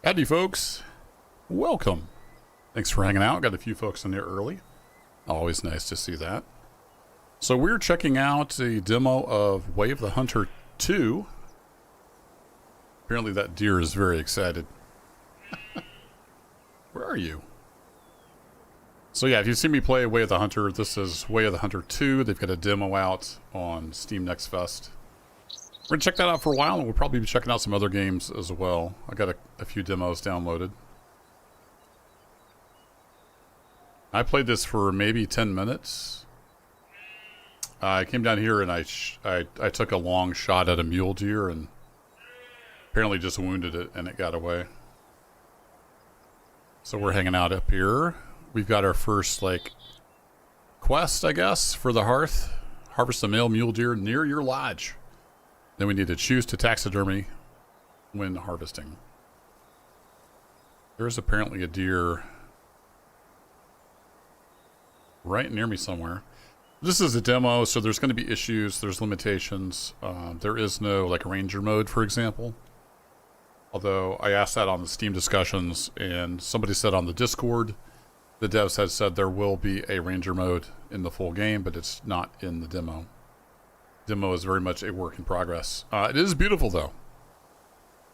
Howdy, folks. Welcome. Thanks for hanging out. Got a few folks in there early. Always nice to see that. So we're checking out a demo of Way of the Hunter 2. Apparently that deer is very excited. Where are you? So yeah, if you've seen me play Way of the Hunter, this is Way of the Hunter 2. They've got a demo out on Steam Next Fest. We're going to check that out for a while, and we'll probably be checking out some other games as well. I got a few demos downloaded. I played this for maybe 10 minutes. I came down here and I took a long shot at a mule deer and apparently just wounded it and it got away. So we're hanging out up here. We've got our first, like, quest, I guess, for the hearth. Harvest a male mule deer near your lodge. Then we need to choose to taxidermy when harvesting. There's apparently a deer right near me somewhere. This is a demo, so there's going to be issues. There's limitations. There is no, like, ranger mode, for example. Although I asked that on the Steam discussions, and somebody said on the Discord, the devs had said there will be a ranger mode in the full game, but it's not in the demo. Demo is very much a work in progress. It is beautiful, though.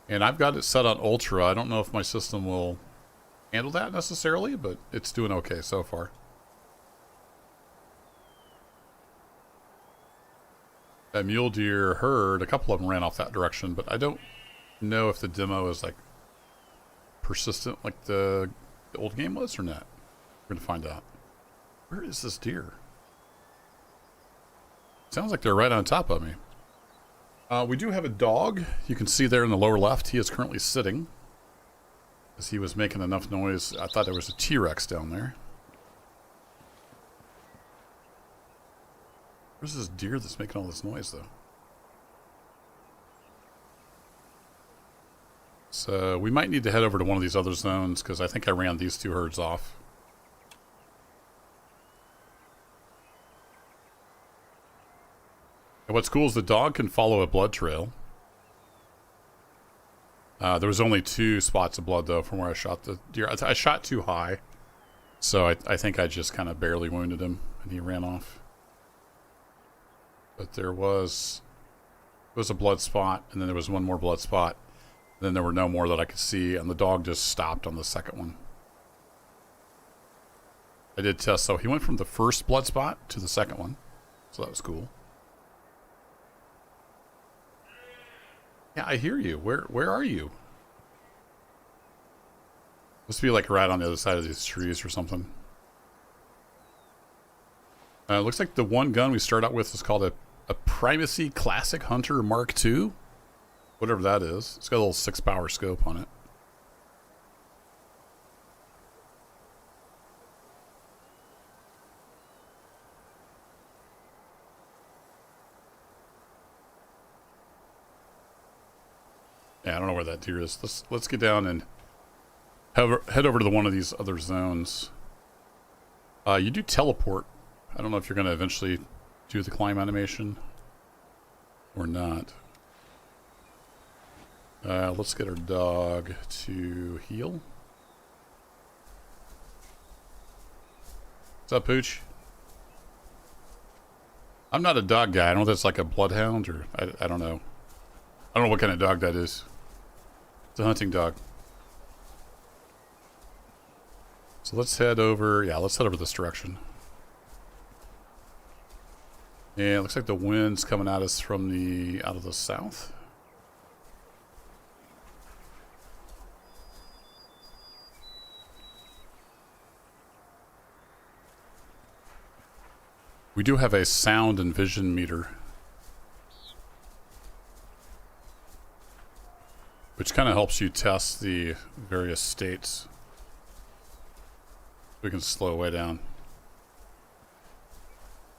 And I've got it set on Ultra. I don't know if my system will handle that necessarily, but it's doing okay so far. That mule deer herd, a couple of them ran off that direction, but I don't know if the demo is, like, persistent like the old game was or not. We're going to find out. Where is this deer? Sounds like they're right on top of me. We do have a dog. You can see there in the lower left, he is currently sitting. As he was making enough noise, I thought there was a T-Rex down there. Where's this deer that's making all this noise, though? So we might need to head over to one of these other zones, because I think I ran these two herds off. And what's cool is the dog can follow a blood trail. There was only 2 spots of blood, though, from where I shot the deer. I shot too high, so I think I just kind of barely wounded him, and he ran off. But there was a blood spot, and then there was one more blood spot. Then there were no more that I could see, and the dog just stopped on the second one. I did test, so he went from the first blood spot to the second one, so that was cool. Yeah, I hear you. Where are you? Must be like right on the other side of these trees or something. It looks like the one gun we start out with is called a Primacy Classic Hunter Mark II. Whatever that is. It's got a little 6-power scope on it. Yeah, I don't know where that deer is. Let's get down and head over to one of these other zones. You do teleport. I don't know if you're going to eventually do the climb animation or not. Let's get our dog to heal. What's up, Pooch? I'm not a dog guy. I don't know if that's like a bloodhound or I don't know. I don't know what kind of dog that is. It's a hunting dog. So let's head over. Yeah, let's head over this direction. Yeah, it looks like the wind's coming at us from out of the south. We do have a sound and vision meter, which kind of helps you test the various states. We can slow way down.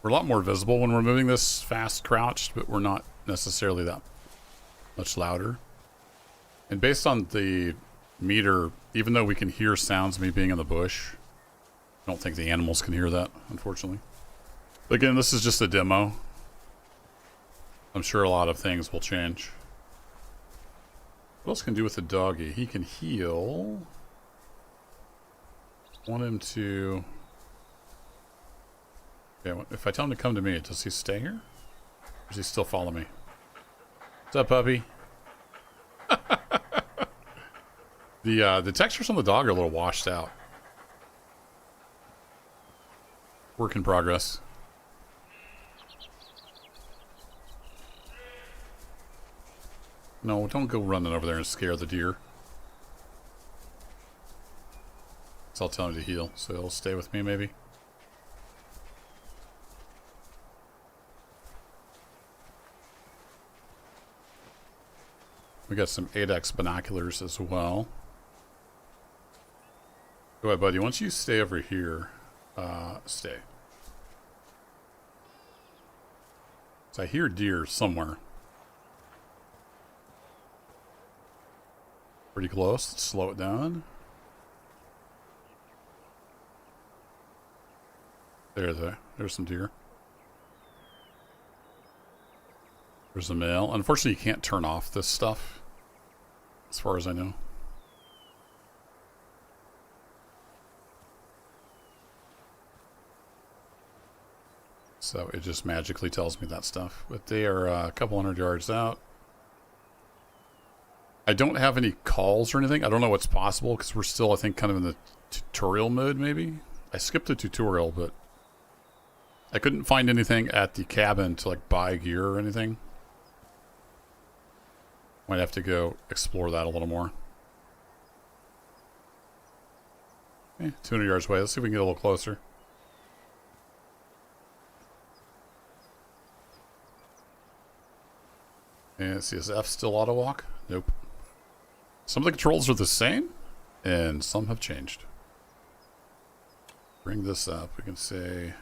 We're a lot more visible when we're moving this fast crouched, but we're not necessarily that much louder. And based on the meter, even though we can hear sounds of me being in the bush, I don't think the animals can hear that, unfortunately. But again, this is just a demo. I'm sure a lot of things will change. What else can I do with the doggy? He can heal. I want him to... Okay, if I tell him to come to me, does he stay here? Or does he still follow me? What's up, puppy? The textures on the dog are a little washed out. Work in progress. No, don't go running over there and scare the deer. So I'll tell him to heal, so he'll stay with me maybe. We got some 8X binoculars as well. Go ahead, buddy. Once you stay over here, stay. So I hear deer somewhere. Pretty close. Let's slow it down. There's some deer. There's a male. Unfortunately, you can't turn off this stuff, as far as I know. So it just magically tells me that stuff. But they are a couple hundred yards out. I don't have any calls or anything. I don't know what's possible because we're still, I think, kind of in the tutorial mode maybe. I skipped the tutorial, but I couldn't find anything at the cabin to like buy gear or anything. Might have to go explore that a little more. Okay, 200 yards away. Let's see if we can get a little closer. And CSF still auto walk? Nope. Some of the controls are the same, and some have changed. Bring this up. We can say,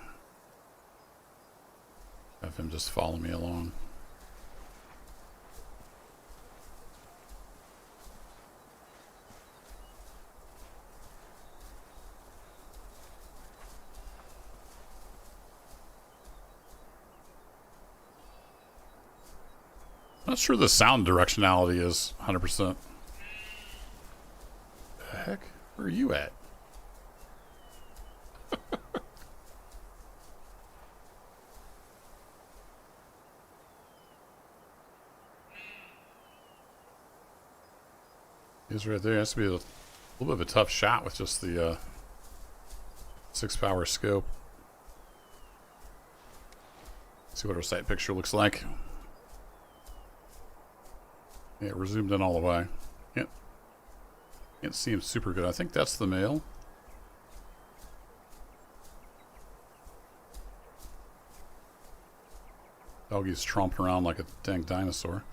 have him just follow me along. Not sure the sound directionality is 100%. The heck? Where are you at? He's right there. It has to be a little bit of a tough shot with just the 6-power scope. See what our sight picture looks like. Yeah, we're zoomed in all the way. Can't see him super good. I think that's the male. Doggy's tromping around like a dang dinosaur.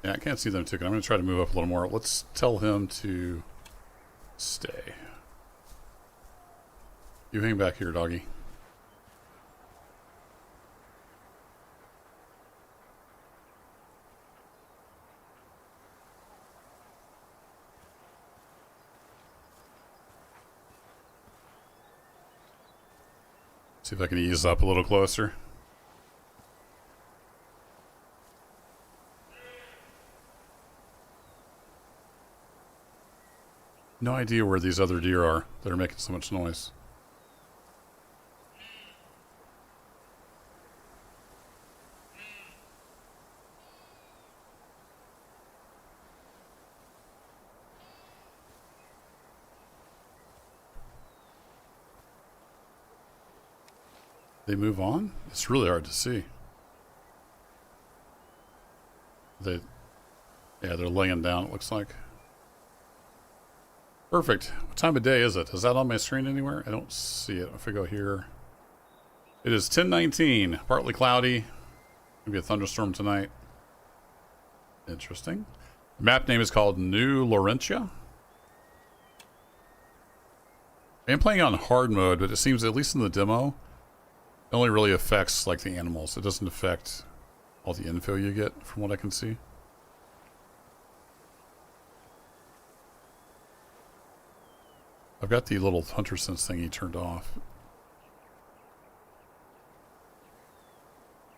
Yeah, I can't see them too good. I'm going to try to move up a little more. Let's tell him to stay. You hang back here, doggy. See if I can ease up a little closer. No idea where these other deer are that are making so much noise. They move on? It's really hard to see. Yeah, they're laying down, it looks like. Perfect. What time of day is it? Is that on my screen anywhere? I don't see it. If I go here. It is 10:19. Partly cloudy. Maybe a thunderstorm tonight. Interesting. The map name is called New Laurentia. I am playing on hard mode, but it seems, at least in the demo, it only really affects like the animals. It doesn't affect all the info you get from what I can see. I've got the little hunter sense thingy turned off.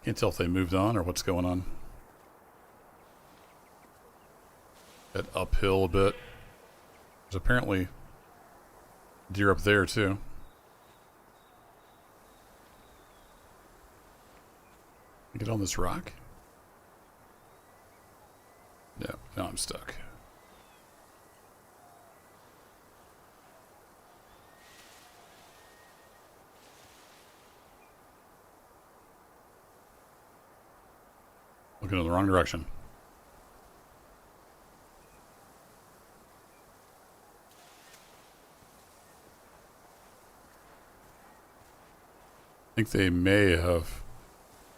Can't tell if they moved on or what's going on. Head uphill a bit. There's apparently deer up there too. Get on this rock? No, now I'm stuck. Looking in the wrong direction. I think they may have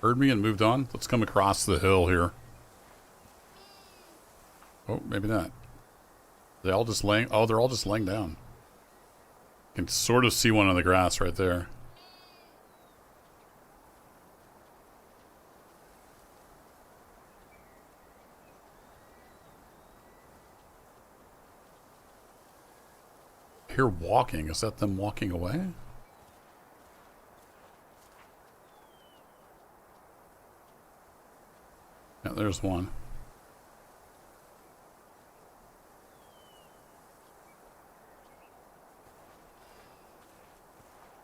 heard me and moved on. Let's come across the hill here. Oh, maybe not. They all just laying. Oh, they're all just laying down. You can sort of see one on the grass right there. Here walking. Is that them walking away? Yeah, there's one.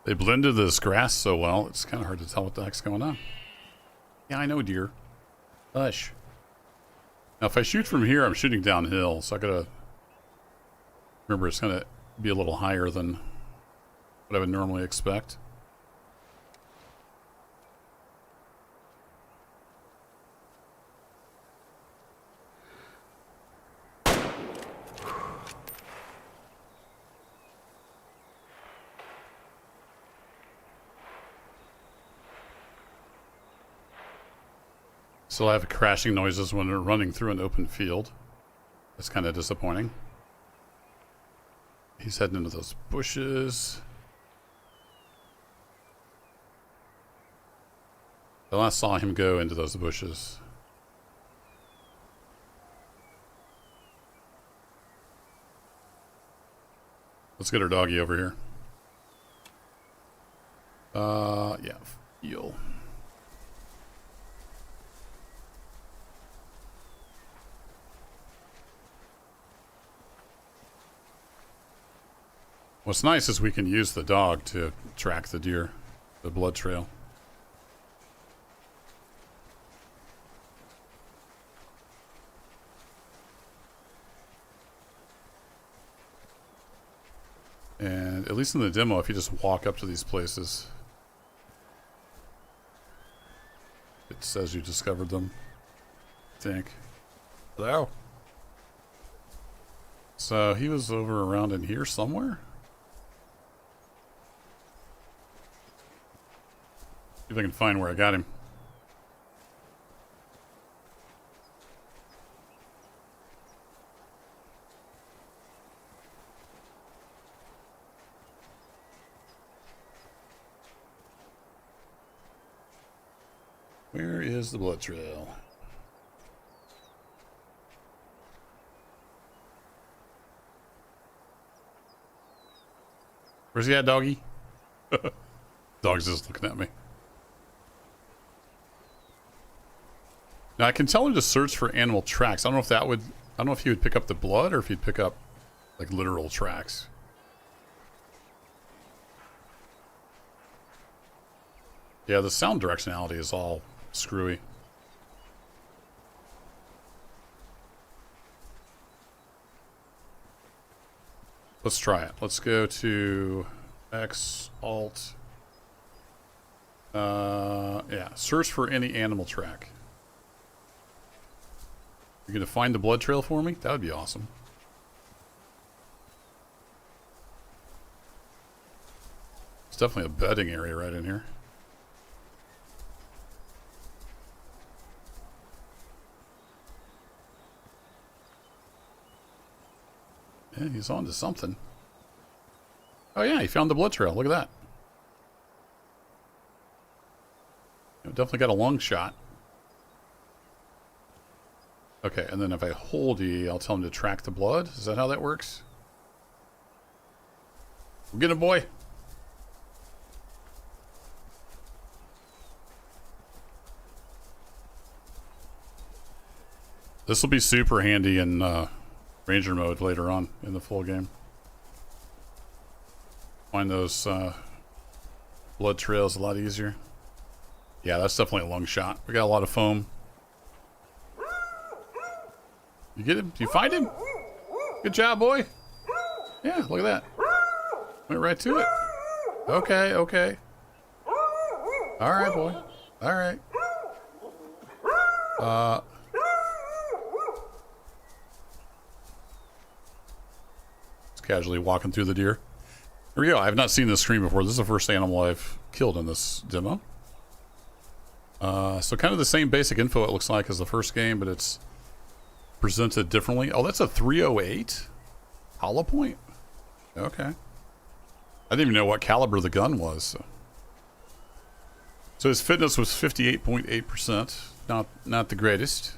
They blended this grass so well, it's kind of hard to tell what the heck's going on. Yeah, I know, deer. Hush. Now, if I shoot from here, I'm shooting downhill, so I gotta remember it's gonna be a little higher than what I would normally expect. Still have crashing noises when we're running through an open field. That's kind of disappointing. He's heading into those bushes. I last saw him go into those bushes. Let's get our doggy over here. Yeah, feel. What's nice is we can use the dog to track the deer, the blood trail. And at least in the demo, if you just walk up to these places, it says you discovered them, I think. Hello? So he was over around in here somewhere? See if I can find where I got him. Where is the blood trail? Where's he at, doggy? Dog's just looking at me. Now I can tell him to search for animal tracks. I don't know if that would, I don't know if he would pick up the blood or if he'd pick up like literal tracks. Yeah, the sound directionality is all screwy. Let's try it. Let's go to X, Alt. Yeah, search for any animal track. You're gonna find the blood trail for me? That would be awesome. It's definitely a bedding area right in here. Yeah, he's on to something. Oh yeah, he found the blood trail. Look at that. Definitely got a long shot. Okay, and then if I hold E, I'll tell him to track the blood. Is that how that works? Get him, boy. This will be super handy in Ranger mode later on in the full game. Find those blood trails a lot easier. Yeah, that's definitely a long shot. We got a lot of foam. You get him? You find him? Good job, boy. Yeah, look at that. Went right to it. Okay, okay. All right, boy. All right. Just casually walking through the deer. Here we go. I have not seen this screen before. This is the first animal I've killed in this demo. So kind of the same basic info it looks like as the first game, but it's presented differently. Oh, that's a 308 hollow point. Okay. I didn't even know what caliber the gun was. So his fitness was 58.8%. Not the greatest.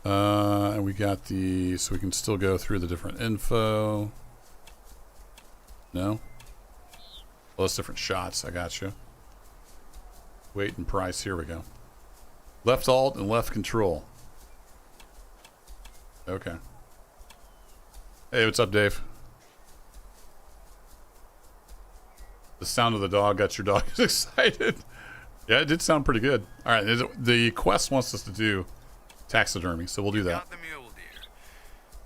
And we got the, so we can still go through the different info. No? Well, that's different shots. I got you. Weight and price. Here we go. Left alt and left control. Okay. Hey, what's up, Dave? The sound of the dog got your dog excited. Yeah, it did sound pretty good. All right, the quest wants us to do taxidermy, so we'll do that. Got the mule deer.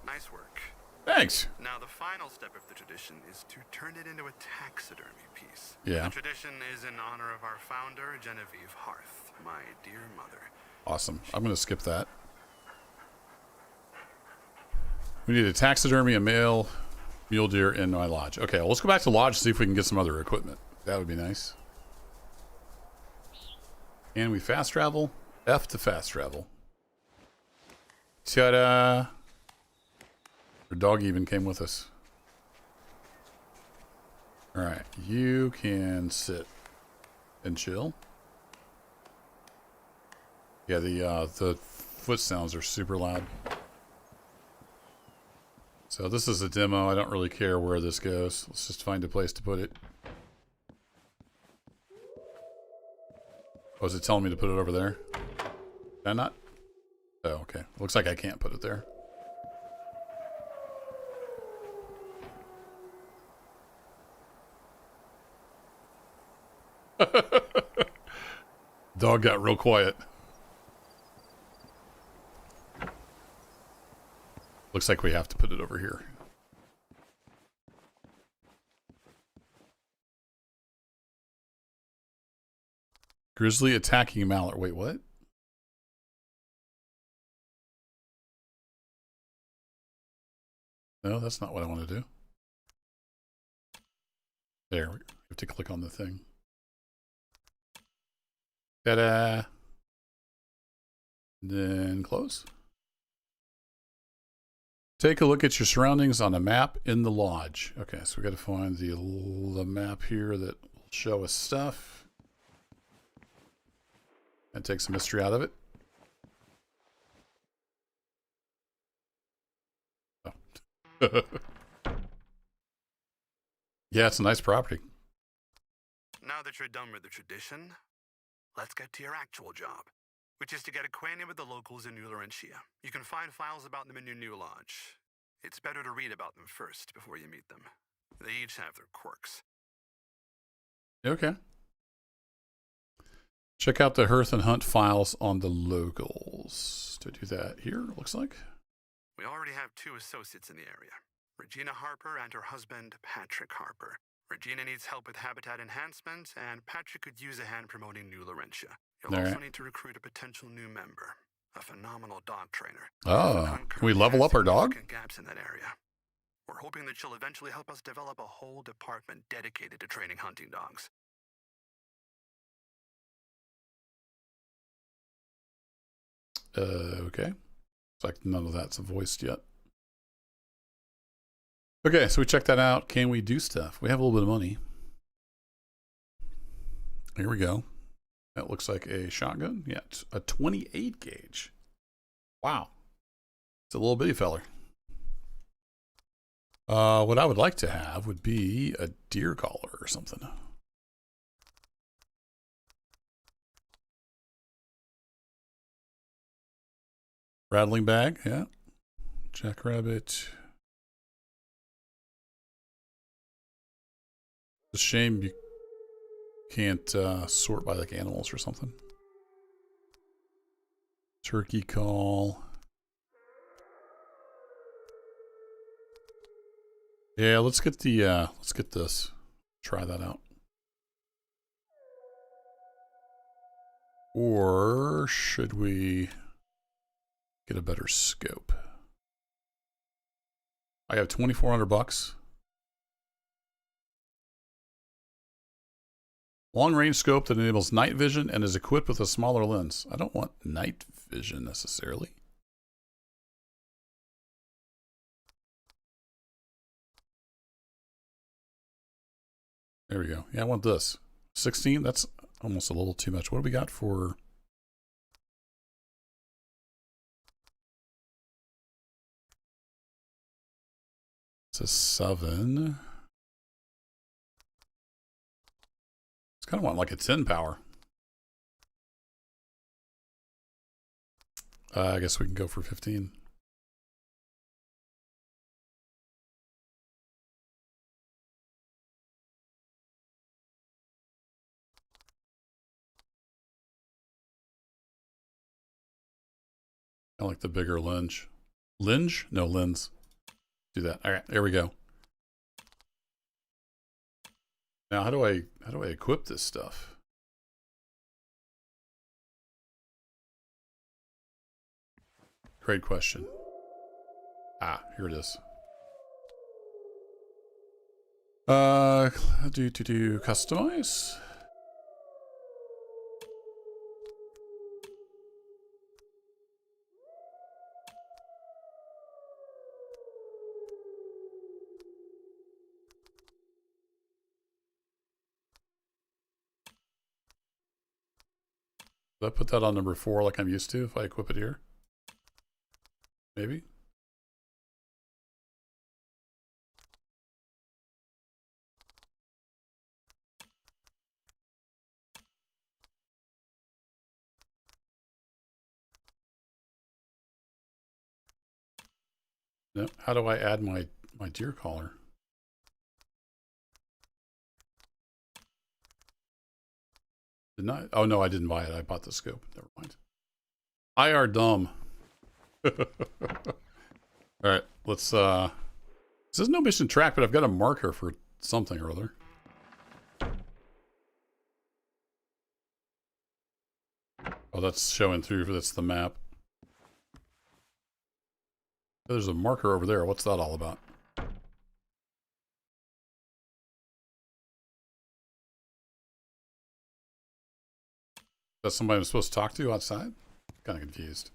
Nice work. Thanks. Now the final step of the tradition is to turn it into a taxidermy piece. Yeah. The tradition is in honor of our founder, Genevieve Harth, my dear mother. Awesome. I'm going to skip that. We need a taxidermy, a male mule deer in my lodge. Okay, well, let's go back to lodge and see if we can get some other equipment. That would be nice. And we fast travel. F to fast travel. Ta-da! Our dog even came with us. Alright, you can sit and chill. Yeah, the foot sounds are super loud. So this is a demo. I don't really care where this goes. Let's just find a place to put it. Oh, is it telling me to put it over there? Can I not? Oh, okay. Looks like I can't put it there. Dog got real quiet. Looks like we have to put it over here. Grizzly attacking mallard. Wait, what? No, that's not what I want to do. There, we have to click on the thing. Ta-da! Then close. Take a look at your surroundings on a map in the lodge. Okay, so we got to find the map here that will show us stuff. And take some mystery out of it. Oh. Yeah, it's a nice property. Now that you're done with the tradition, let's get to your actual job, which is to get acquainted with the locals in New Laurentia. You can find files about them in your new lodge. It's better to read about them first before you meet them. They each have their quirks. Okay. Check out the Hearth and Hunt files on the locals. To do that here, it looks like. We already have 2 associates in the area, Regina Harper and her husband, Patrick Harper. Regina needs help with habitat enhancement, and Patrick could use a hand promoting New Laurentia. You'll also need to recruit a potential new member, a phenomenal dog trainer. Oh, can we level up our dog? Gaps in that area. We're hoping that she'll eventually help us develop a whole department dedicated to training hunting dogs. Okay. It's like none of that's voiced yet. Okay, so we checked that out. Can we do stuff? We have a little bit of money. Here we go. That looks like a shotgun. Yeah, it's a 28 gauge. Wow. It's a little bitty feller. What I would like to have would be a deer collar or something. Rattling bag, yeah. Jackrabbit. It's a shame you can't sort by like animals or something. Turkey call. Yeah, let's get this. Try that out. Or should we get a better scope? I have $2,400. Long range scope that enables night vision and is equipped with a smaller lens. I don't want night vision necessarily. There we go. Yeah, I want this. 16, that's almost a little too much. What do we got for... It's a 7. It's kind of want like a 10 power. I guess we can go for 15. I like the bigger lens. Lens? No, lens. Do that. All right, there we go. Now, how do I equip this stuff? Great question. Ah, here it is. Do customize. Did I put that on number 4 like I'm used to if I equip it here? Maybe. No. How do I add my deer collar? Didn't I? Oh no, I didn't buy it. I bought the scope. Never mind. I are dumb. All right, let's This is no mission track, but I've got a marker for something or other. Oh, that's showing through. That's the map. There's a marker over there. What's that all about? That's somebody I'm supposed to talk to outside? Kind of confused.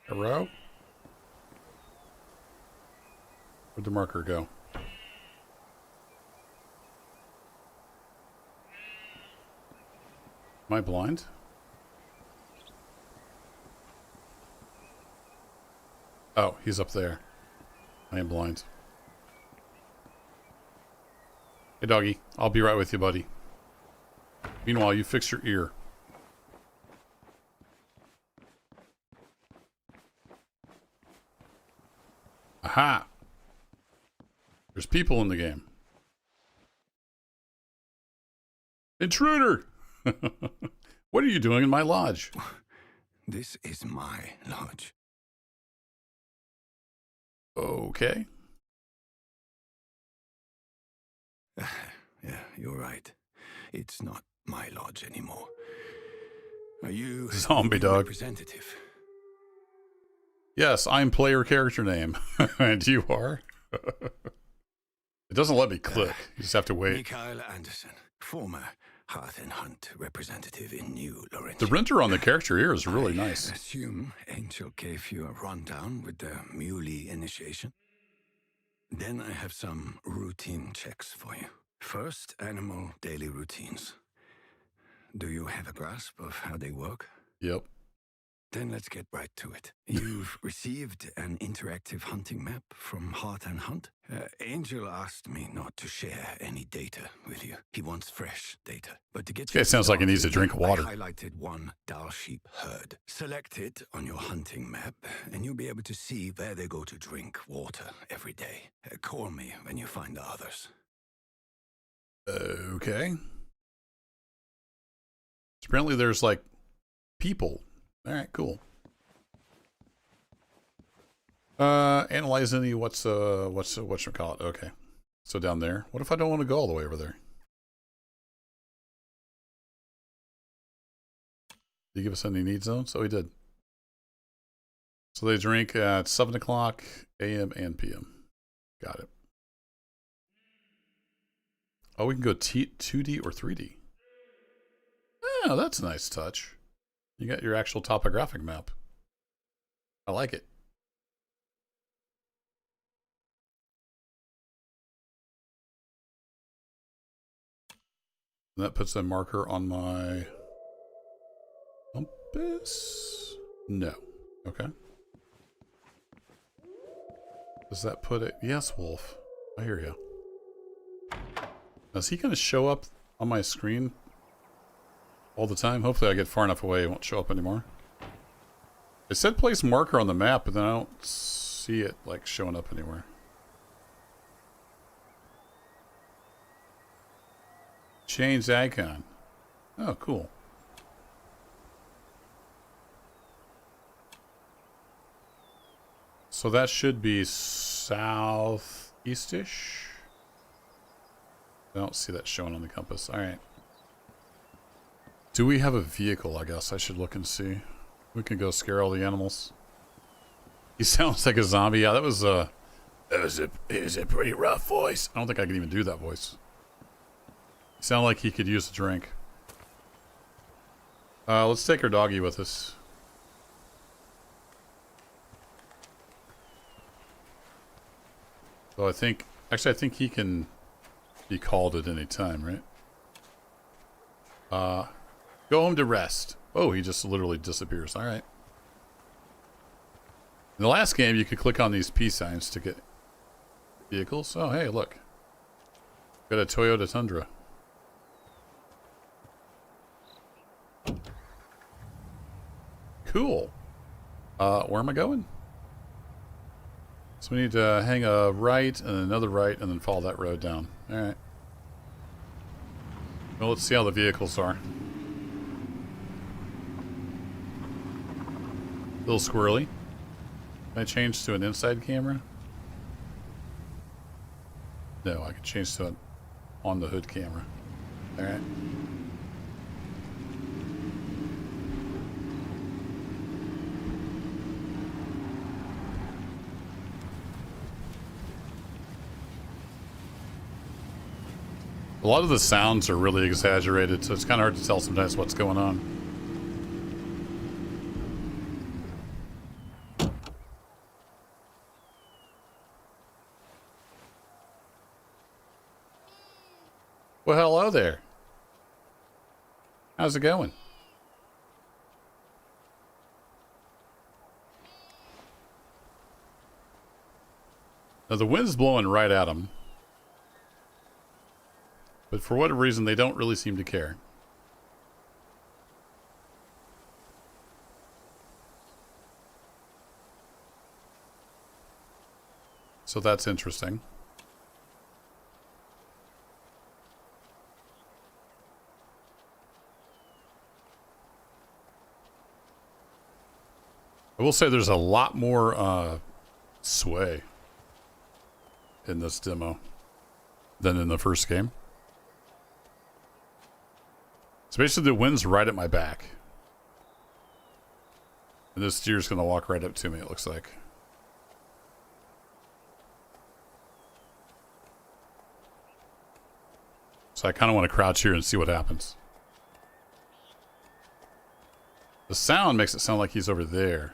Hello? Where'd the marker go? Am I blind? Oh, he's up there. I am blind. Hey, doggy. I'll be right with you, buddy. Meanwhile, you fix your ear. Aha! There's people in the game. Intruder! What are you doing in my lodge? This is my lodge. Okay. Yeah, you're right. It's not my lodge anymore. Are you Zombie the dog. representative? Yes, I'm player character name. And you are? It doesn't let me click. You just have to wait. Mikael Anderson, former Hearth and Hunt representative in New Laurentian. The render on the character here is really nice. I assume Angel gave you a rundown with the Muley initiation. Then I have some routine checks for you. First, animal daily routines. Do you have a grasp of how they work? Yep. Then let's get right to it. You've received an interactive hunting map from Heart and Hunt. Angel asked me not to share any data with you. He wants fresh data. But to get This guy sounds like he needs a drink of water. I highlighted one Dal sheep herd. Select it on your hunting map, and you'll be able to see where they go to drink water every day. Call me when you find the others. Okay. Apparently there's like people. All right, cool. Analyze any what's you call it? Okay. So down there. What if I don't want to go all the way over there? Did he give us any need zones? Oh, he did. So they drink at 7 o'clock a.m. and p.m. Got it. Oh, we can go 2D or 3D. Oh, that's a nice touch. You got your actual topographic map. I like it. And that puts a marker on my compass? No. Okay. Does that put it? Yes, Wolf. I hear you. Now, is he going to show up on my screen all the time? Hopefully I get far enough away it won't show up anymore. It said place marker on the map, but then I don't see it like showing up anywhere. Change icon. Oh, cool. So that should be southeast-ish. I don't see that showing on the compass. All right. Do we have a vehicle? I guess I should look and see. We can go scare all the animals. He sounds like a zombie. Yeah, that was a pretty rough voice. I don't think I can even do that voice. He sounded like he could use a drink. Let's take our doggy with us. So I think he can be called at any time, right? Go home to rest. Oh, he just literally disappears. All right. In the last game, you could click on these P signs to get vehicles. Oh, hey, look. Got a Toyota Tundra. Cool. Where am I going? So we need to hang a right and another right and then follow that road down. All right. Well, let's see how the vehicles are. A little squirrely. Can I change to an inside camera? No, I can change to an on the hood camera. All right. A lot of the sounds are really exaggerated, so it's kind of hard to tell sometimes what's going on. Well, hello there. How's it going? Now, the wind's blowing right at them. But for whatever reason, they don't really seem to care. So that's interesting. I will say there's a lot more sway in this demo than in the first game. So basically the wind's right at my back. And this deer's going to walk right up to me, it looks like. So I kind of want to crouch here and see what happens. The sound makes it sound like he's over there.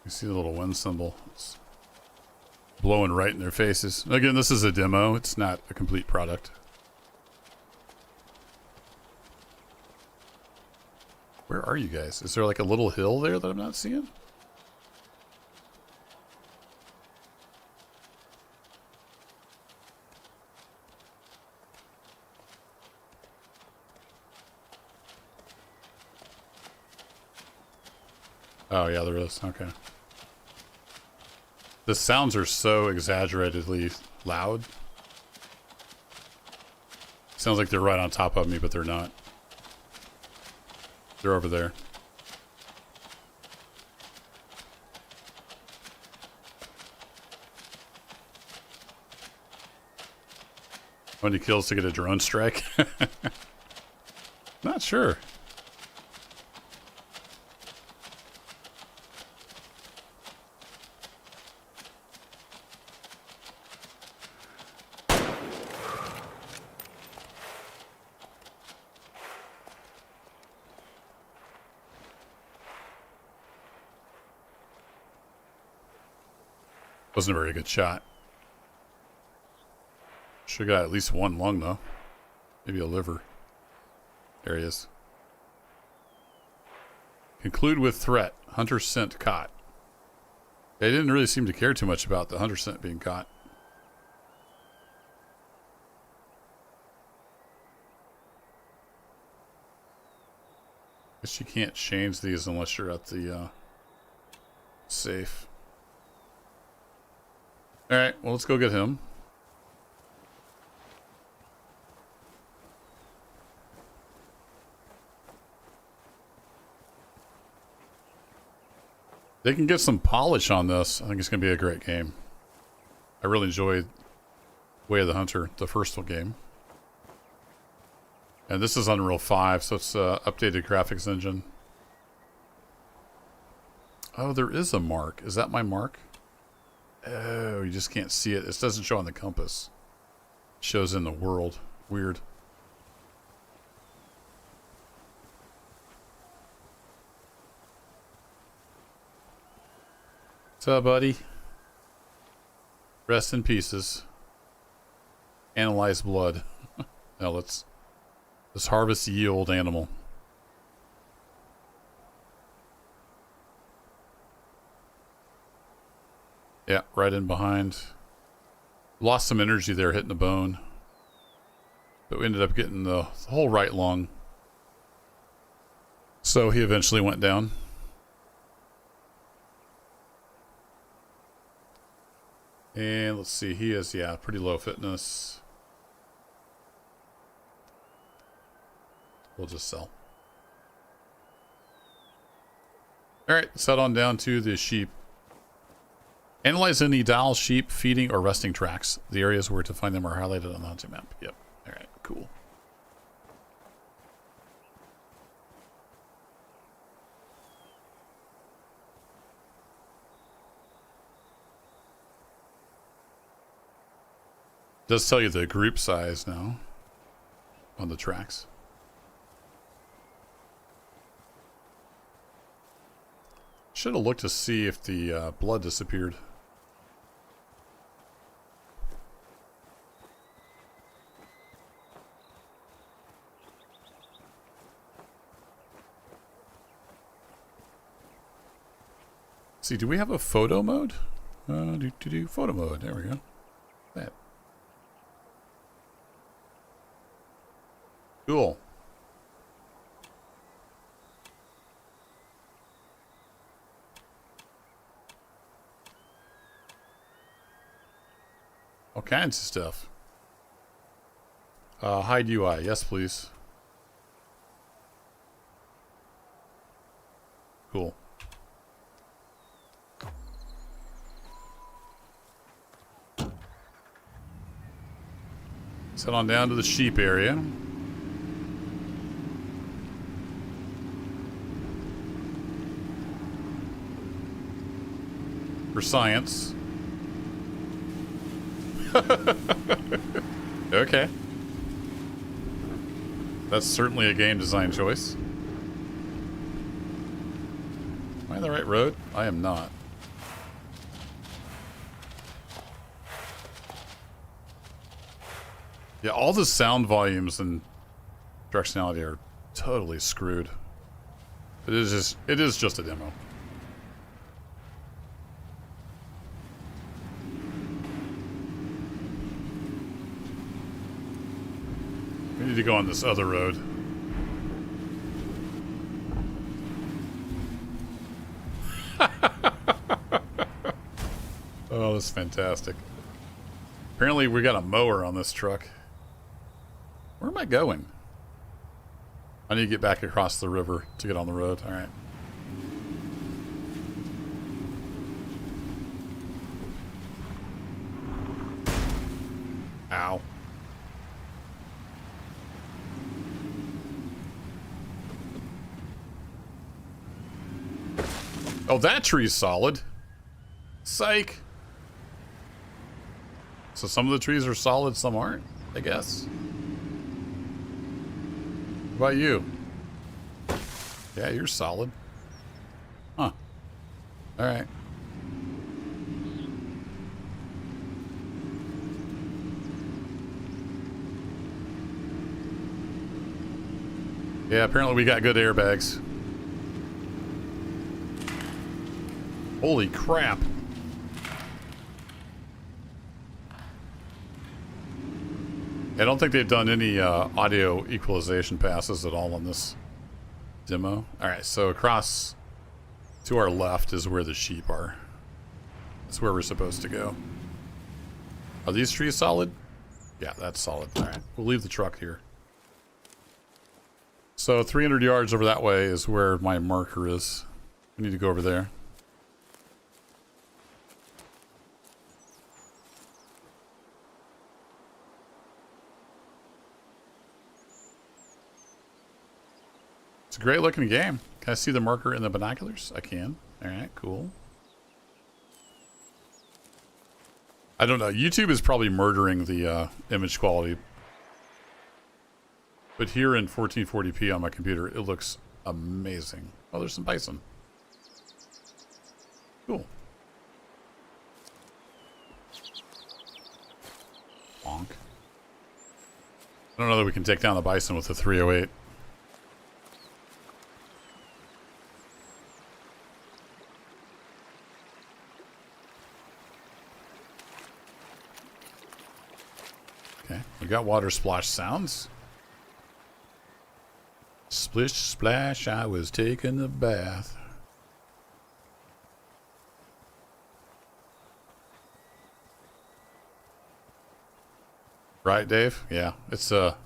You see the little wind symbol. It's blowing right in their faces. Again, this is a demo. It's not a complete product. Where are you guys? Is there like a little hill there that I'm not seeing? Oh, yeah, there is. Okay. The sounds are so exaggeratedly loud. Sounds like they're right on top of me, but they're not. They're over there. How many kills to get a drone strike? Not sure. Wasn't a very good shot. Should have got at least one lung, though. Maybe a liver. There he is. Conclude with threat. Hunter scent caught. They didn't really seem to care too much about the hunter scent being caught. Guess you can't change these unless you're at the safe. Alright, well, let's go get him. They can get some polish on this. I think it's going to be a great game. I really enjoyed Way of the Hunter, the first game. And this is Unreal 5, so it's updated graphics engine. Oh, there is a mark. Is that my mark? Oh, you just can't see it. It doesn't show on the compass. It shows in the world. Weird. What's up, buddy? Rest in pieces. Analyze blood. Now let's harvest the old animal. Yeah, right in behind. Lost some energy there hitting the bone. But we ended up getting the whole right lung. So he eventually went down. And let's see, he is, yeah, pretty low fitness. We'll just sell. Alright, let's head on down to the sheep. Analyze any dial, sheep, feeding, or resting tracks. The areas where to find them are highlighted on the hunting map. Yep. Alright, cool. Does tell you the group size now on the tracks. Should have looked to see if the blood disappeared. See, do we have a photo mode? Photo mode. There we go. That. Cool. All kinds of stuff. Hide UI. Yes, please. Cool. Let's head on down to the sheep area. For science. Okay. That's certainly a game design choice. Am I on the right road? I am not. Yeah, all the sound volumes and directionality are totally screwed. It is just a demo. We need to go on this other road. Oh, that's fantastic. Apparently we got a mower on this truck. Where am I going? I need to get back across the river to get on the road. All right. Ow. Oh, that tree's solid. Psych. So some of the trees are solid, some aren't, I guess. What about you? Yeah, you're solid. Huh. Alright. Yeah, apparently we got good airbags. Holy crap. I don't think they've done any audio equalization passes at all on this demo. Alright, so across to our left is where the sheep are. That's where we're supposed to go. Are these trees solid? Yeah, that's solid. Alright, we'll leave the truck here. So 300 yards over that way is where my marker is. We need to go over there. It's a great looking game. Can I see the marker in the binoculars? I can. Alright, cool. I don't know. YouTube is probably murdering the image quality. But here in 1440p on my computer, it looks amazing. Oh, there's some bison. Cool. Bonk. I don't know that we can take down the bison with the 308. Okay, we got water splash sounds. Splish splash, I was taking a bath. Right, Dave? Yeah, it's a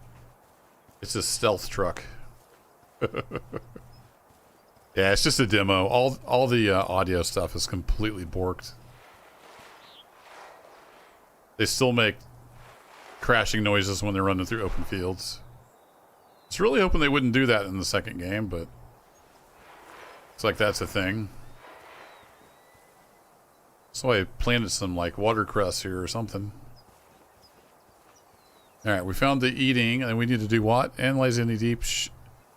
stealth truck. Yeah, it's just a demo. All the audio stuff is completely borked. They still make crashing noises when they're running through open fields. I was really hoping they wouldn't do that in the second game, but it's like that's a thing. So I planted some like watercress here or something. Alright, we found the eating, and we need to do what? Analyze any deep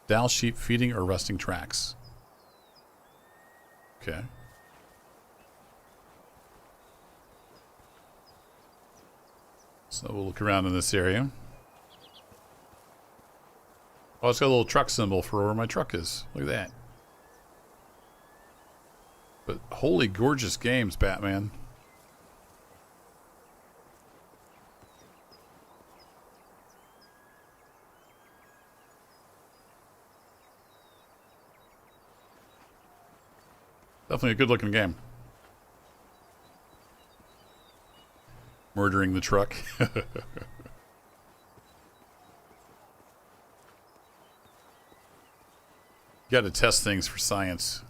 down sheep feeding or resting tracks. Okay. So we'll look around in this area. Oh, it's got a little truck symbol for where my truck is. Look at that. But holy gorgeous games, Batman. Definitely a good looking game. Murdering the truck. You got to test things for science.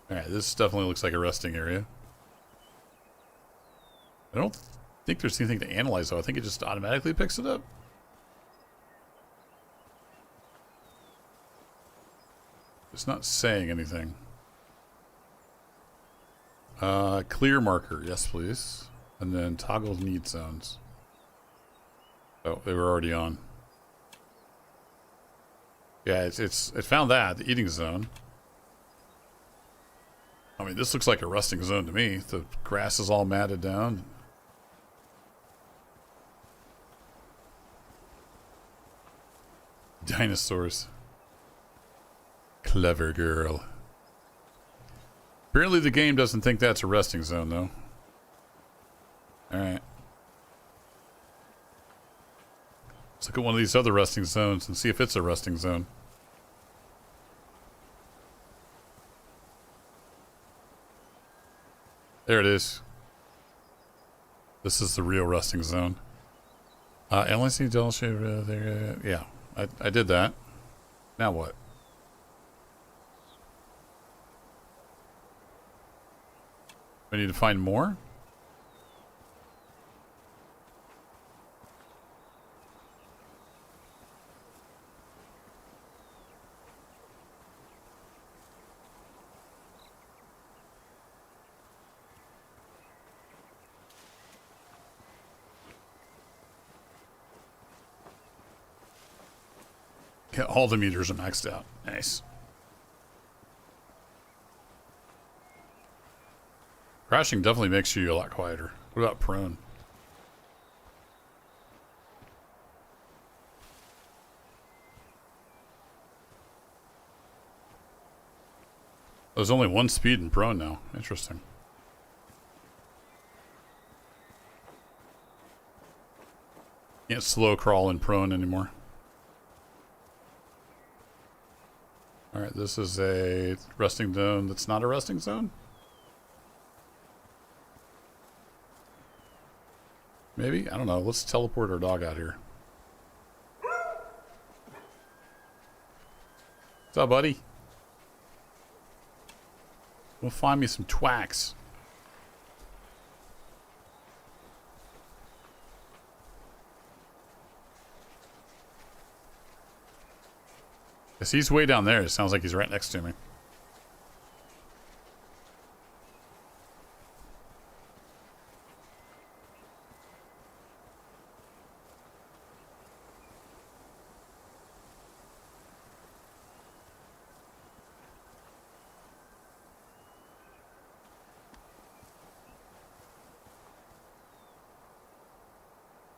Alright, this definitely looks like a resting area. I don't think there's anything to analyze, though. I think it just automatically picks it up. It's not saying anything. Clear marker. Yes, please. And then toggle need zones. Oh, they were already on. Yeah, it found that, the eating zone. I mean, this looks like a resting zone to me. The grass is all matted down. Dinosaurs. Clever girl. Apparently the game doesn't think that's a resting zone, though. Alright. Let's look at one of these other resting zones and see if it's a resting zone. There it is. This is the real resting zone. LNC Del there. Yeah, I did that. Now what? We need to find more? Yeah, all the meters are maxed out. Nice. Crashing definitely makes you a lot quieter. What about prone? There's only one speed in prone now. Interesting. Can't slow crawl in prone anymore. Alright, this is a resting zone that's not a resting zone? Maybe? I don't know. Let's teleport our dog out here. What's up, buddy? Go find me some twacks. Yes, he's way down there. It sounds like he's right next to me.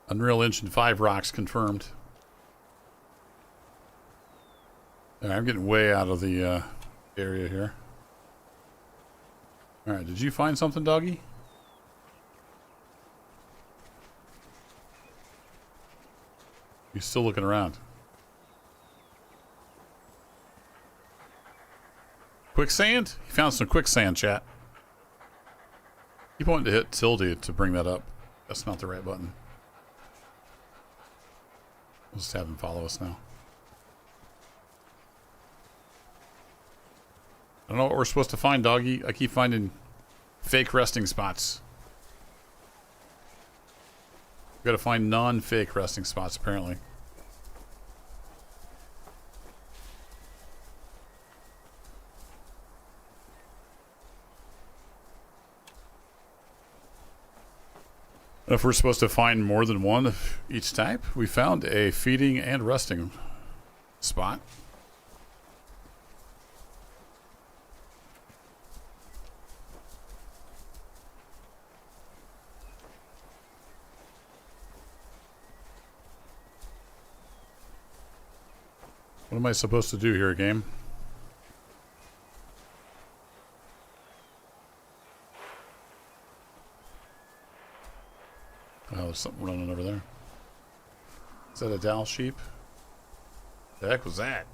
Unreal Engine 5 rocks confirmed. Right, I'm getting way out of the area here. Alright, did you find something, doggy? You still looking around? Quicksand? He found some quicksand, chat. Keep wanting to hit tilde to bring that up. That's not the right button. We'll just have him follow us now. I don't know what we're supposed to find, doggy. I keep finding fake resting spots. We gotta find non-fake resting spots, apparently. If we're supposed to find more than one of each type, we found a feeding and resting spot. What am I supposed to do here, game? Oh, there's something running over there. Is that a Dow sheep? The heck was that?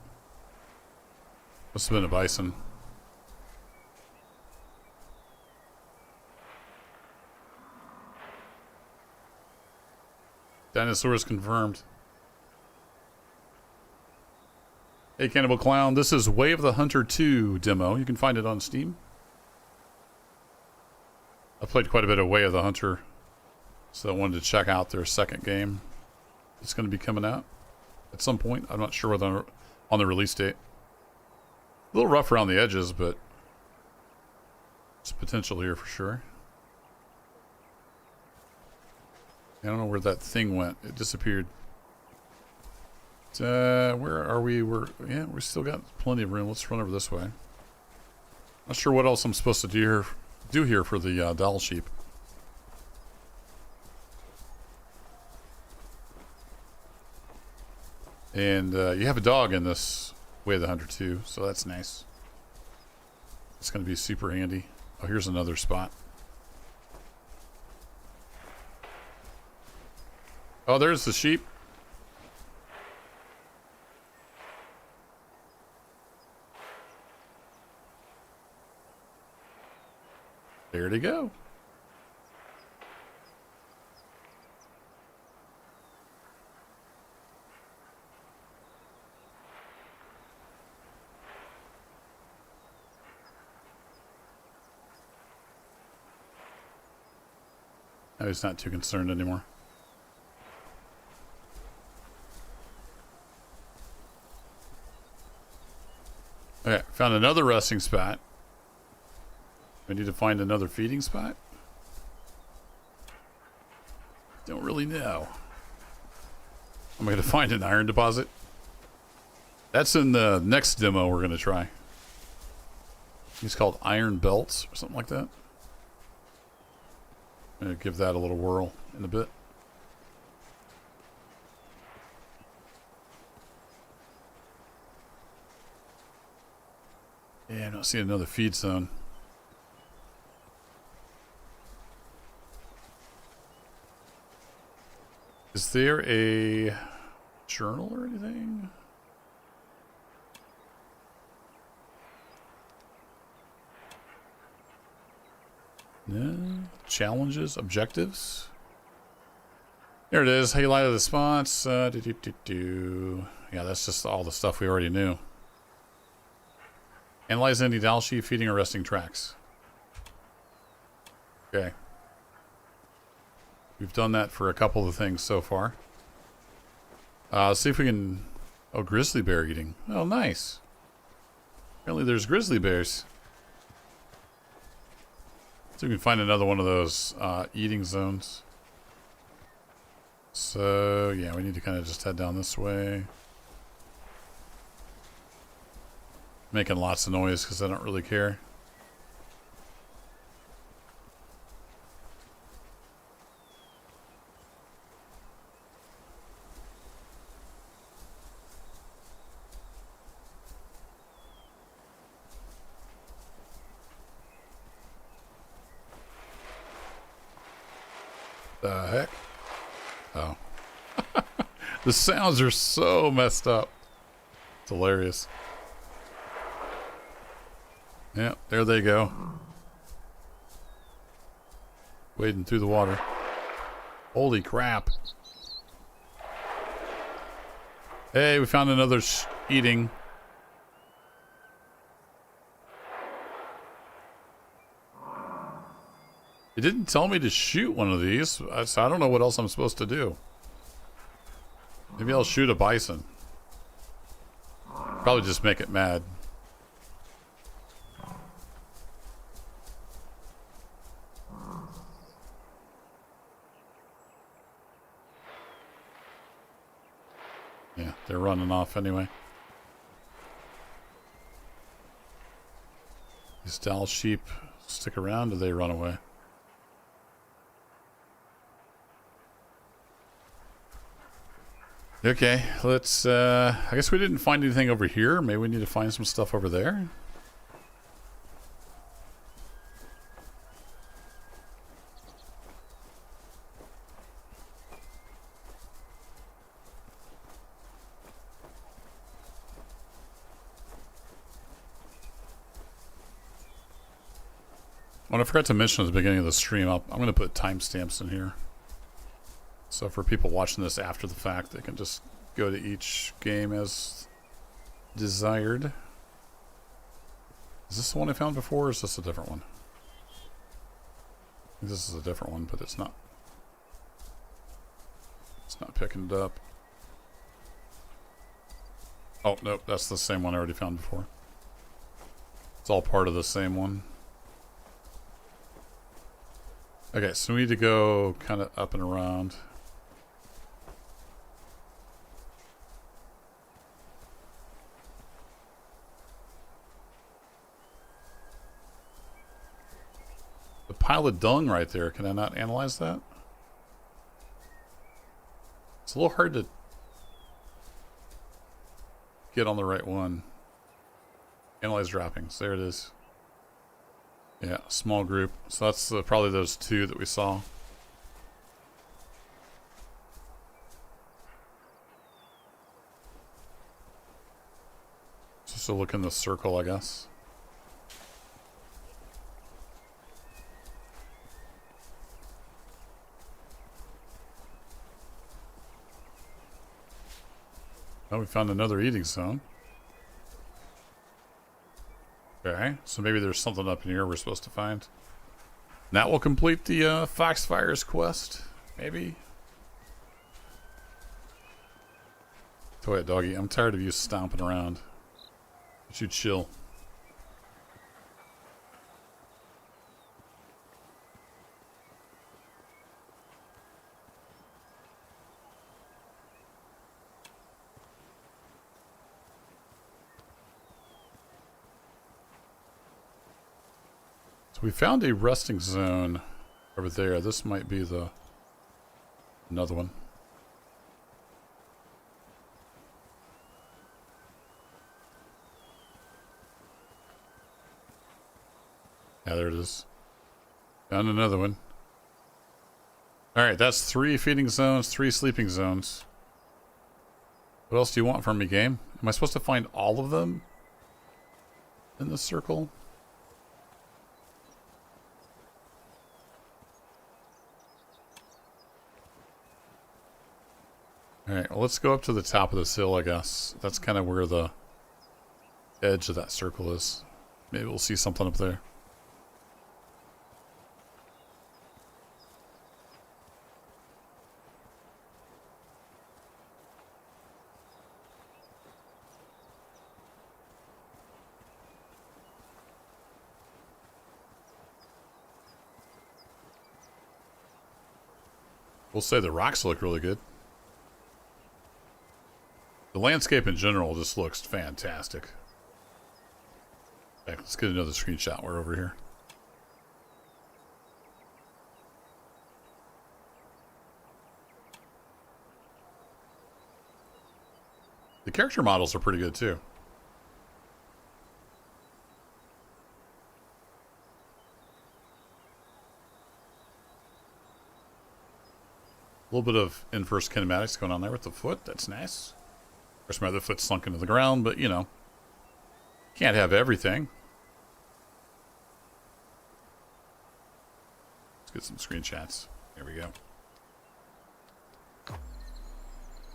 Must have been a bison. Dinosaurs confirmed. Hey, Cannibal Clown, this is Way of the Hunter 2 demo. You can find it on Steam. I played quite a bit of Way of the Hunter, so I wanted to check out their second game. It's going to be coming out at some point. I'm not sure whether on the release date. A little rough around the edges, but there's potential here for sure. I don't know where that thing went. It disappeared. Where are we? We're still got plenty of room. Let's run over this way. Not sure what else I'm supposed to do here for the doll sheep. And you have a dog in this Way of the Hunter too, so that's nice. It's going to be super handy. Oh, here's another spot. Oh, there's the sheep. There they go. Now he's not too concerned anymore. Okay, found another resting spot. We need to find another feeding spot? Don't really know. I'm going to find an iron deposit. That's in the next demo we're going to try. It's called Iron Belts or something like that. I'm going to give that a little whirl in a bit. Yeah, I'm not seeing another feed zone. Is there a journal or anything? No. Challenges, objectives. There it is. Highlight of the response. Yeah, that's just all the stuff we already knew. Analyze any doll sheep feeding or resting tracks. Okay. We've done that for a couple of things so far. Let's see if we can... Oh, grizzly bear eating. Oh, nice. Apparently there's grizzly bears. So we can find another one of those eating zones. So, yeah, we need to kind of just head down this way. Making lots of noise because I don't really care. The heck? Oh. The sounds are so messed up. It's hilarious. Yeah, there they go. Wading through the water. Holy crap. Hey, we found another eating. It didn't tell me to shoot one of these, so I don't know what else I'm supposed to do. Maybe I'll shoot a bison. Probably just make it mad. Yeah, they're running off anyway. These doll sheep stick around or they run away? Okay, let's, I guess we didn't find anything over here. Maybe we need to find some stuff over there. What I forgot to mention at the beginning of the stream, I'm going to put timestamps in here. So for people watching this after the fact, they can just go to each game as desired. Is this the one I found before, or is this a different one? I think this is a different one, but it's not. It's not picking it up. Oh, nope, that's the same one I already found before. It's all part of the same one. Okay, so we need to go kind of up and around. pile of dung right there. Can I not analyze that? It's a little hard to get on the right one. Analyze droppings. There it is. Yeah, small group. So that's probably those two that we saw. Just to look in the circle, I guess. Oh, we found another eating zone. Okay, so maybe there's something up in here we're supposed to find. That will complete the Foxfire's quest, maybe. Go ahead, doggy. I'm tired of you stomping around. You should chill. So we found a resting zone over there. This might be the another one. Yeah, there it is. Found another one. Alright, that's 3 feeding zones, 3 sleeping zones. What else do you want from me, game? Am I supposed to find all of them in this circle? Alright, well, let's go up to the top of this hill, I guess. That's kind of where the edge of that circle is. Maybe we'll see something up there. We'll say the rocks look really good. The landscape in general just looks fantastic. Okay, let's get another screenshot. We're over here. The character models are pretty good too. A little bit of inverse kinematics going on there with the foot. That's nice. Of course, my other foot's sunk into the ground, but you know, can't have everything. Let's get some screenshots. There we go.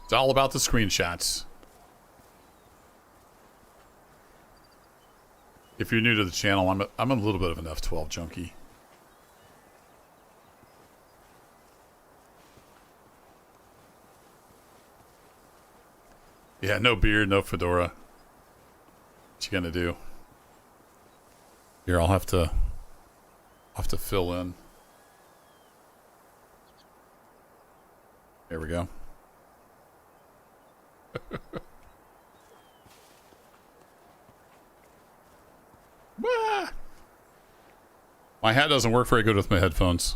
It's all about the screenshots. If you're new to the channel, I'm a little bit of an F12 junkie. Yeah, no beard, no fedora. What you gonna do? Here, I'll have to fill in. There we go. My hat doesn't work very good with my headphones.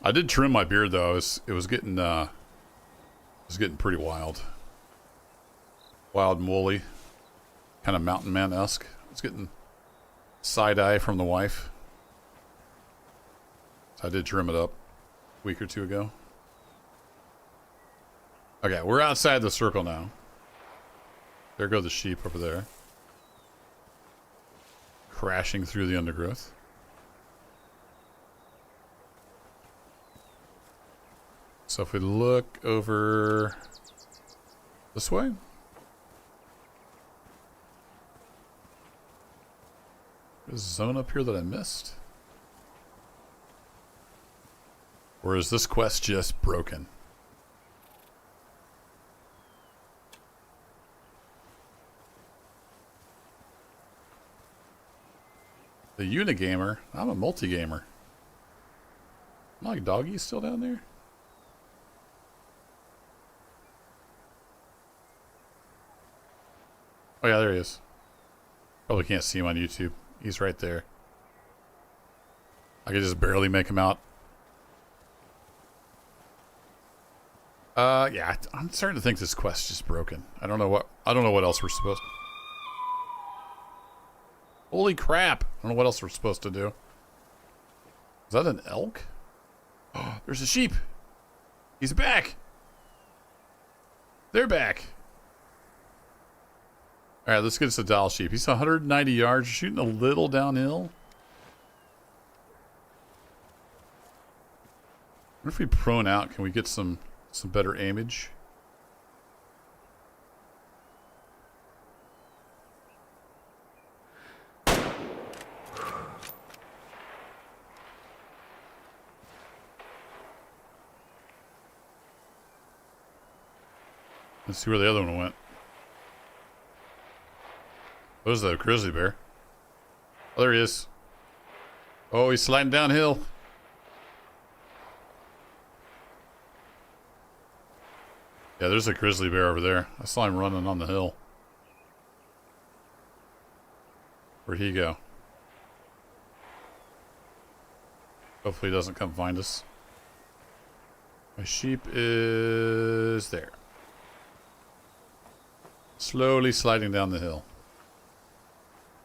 I did trim my beard though. It was getting pretty wild. Wild and woolly. Kind of mountain man-esque. It's getting side-eye from the wife. So I did trim it up a week or two ago. Okay, we're outside the circle now. There go the sheep over there. Crashing through the undergrowth. So if we look over this way. There's a zone up here that I missed. Or is this quest just broken? The Unigamer? I'm a multi-gamer. My doggy's still down there? Oh yeah, there he is. Probably can't see him on YouTube. He's right there. I could just barely make him out. Yeah, I'm starting to think this quest is just broken. I don't know what else we're supposed to... Holy crap. I don't know what else we're supposed to do. Is that an elk? Oh, there's a sheep. He's back. They're back. All right, let's get us a dial sheep. He's 190 yards, shooting a little downhill. What if we prone out? Can we get some better aimage? Let's see where the other one went. Where's the grizzly bear? Oh, there he is. Oh, he's sliding downhill. Yeah, there's a grizzly bear over there. I saw him running on the hill. Where'd he go? Hopefully he doesn't come find us. My sheep is there. Slowly sliding down the hill.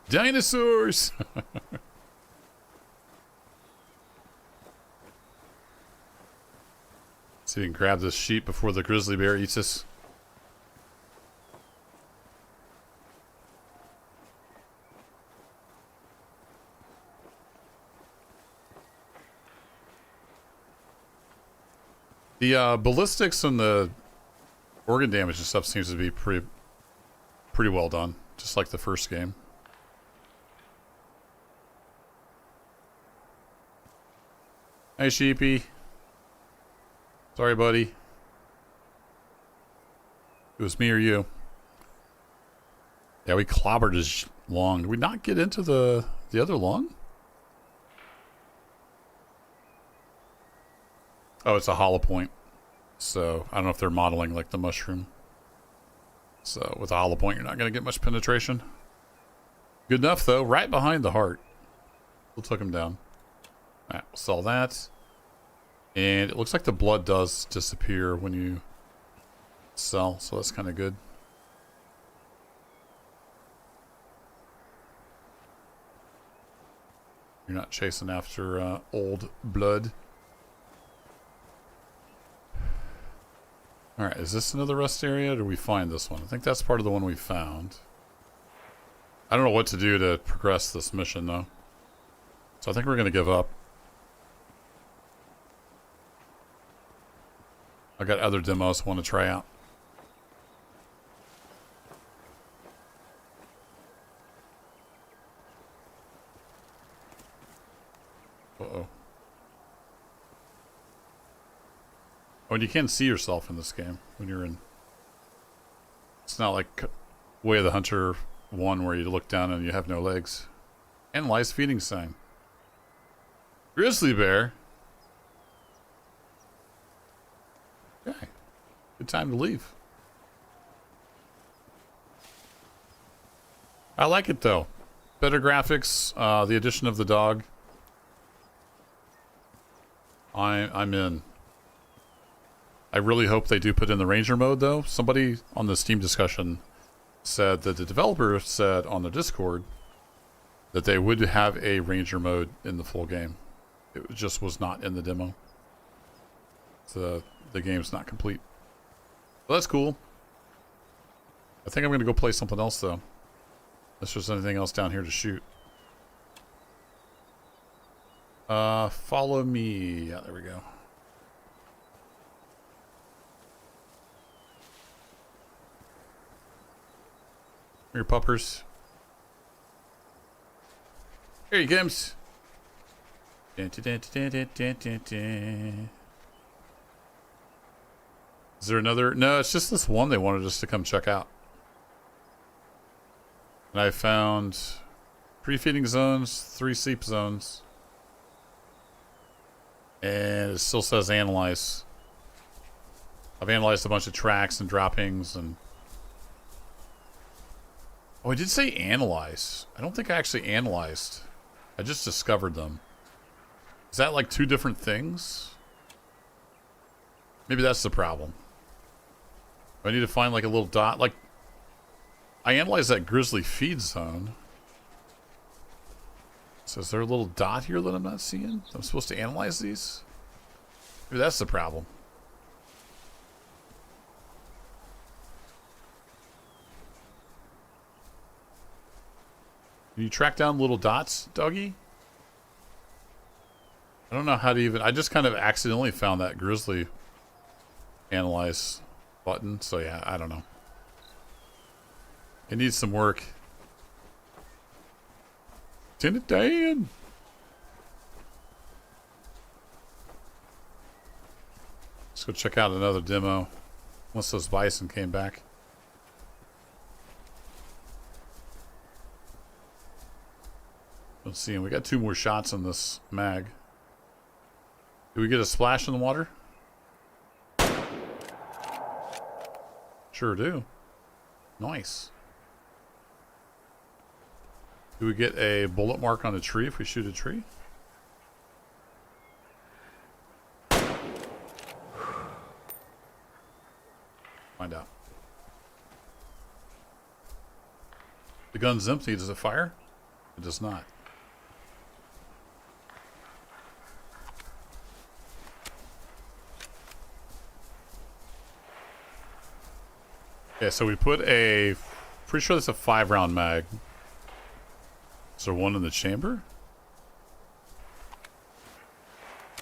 Dinosaurs! See if we can grab this sheep before the grizzly bear eats us. The ballistics and the organ damage and stuff seems to be pretty well done, just like the first game. Hey, sheepy. Sorry, buddy. It was me or you. Yeah, we clobbered his lung. Did we not get into the other lung? Oh, it's a hollow point. So, I don't know if they're modeling like the mushroom. So, with a hollow point, you're not going to get much penetration. Good enough, though. Right behind the heart. We'll took him down. Alright, we'll sell that. And it looks like the blood does disappear when you sell, so that's kind of good. You're not chasing after old blood. Alright, is this another rest area, or did we find this one? I think that's part of the one we found. I don't know what to do to progress this mission, though. So I think we're going to give up. I got other demos I want to try out. Uh-oh. Oh, and you can see yourself in this game when you're in... It's not like Way of the Hunter 1 where you look down and you have no legs. And lice feeding sign. Grizzly bear? Okay. Good time to leave. I like it though. Better graphics, the addition of the dog. I'm in. I really hope they do put in the ranger mode though. Somebody on the Steam discussion said that the developer said on the Discord that they would have a ranger mode in the full game. It just was not in the demo. So the game's not complete. Well, that's cool. I think I'm going to go play something else though. Unless there's anything else down here to shoot. Follow me. Yeah, there we go. Here, puppers. Here he comes. Dun, dun, dun, dun, dun, dun, dun. Is there another? No, it's just this one they wanted us to come check out. And I found 3 feeding zones, 3 sleep zones. And it still says analyze. I've analyzed a bunch of tracks and droppings and Oh, I did say analyze. I don't think I actually analyzed. I just discovered them. Is that like two different things? Maybe that's the problem. I need to find like a little dot. Like, I analyzed that grizzly feed zone. So is there a little dot here that I'm not seeing? I'm supposed to analyze these? Maybe that's the problem. Can you track down little dots, doggy? I don't know how to even... I just kind of accidentally found that grizzly analyze button. So yeah, I don't know. It needs some work. Lieutenant Dan! Let's go check out another demo. Once those bison came back. Let's see, we got 2 more shots on this mag. Do we get a splash in the water? Sure do. Nice. Do we get a bullet mark on a tree if we shoot a tree? Find out. The gun's empty. Does it fire? It does not. Okay, so we put a... Pretty sure that's a 5-round mag. Is there one in the chamber?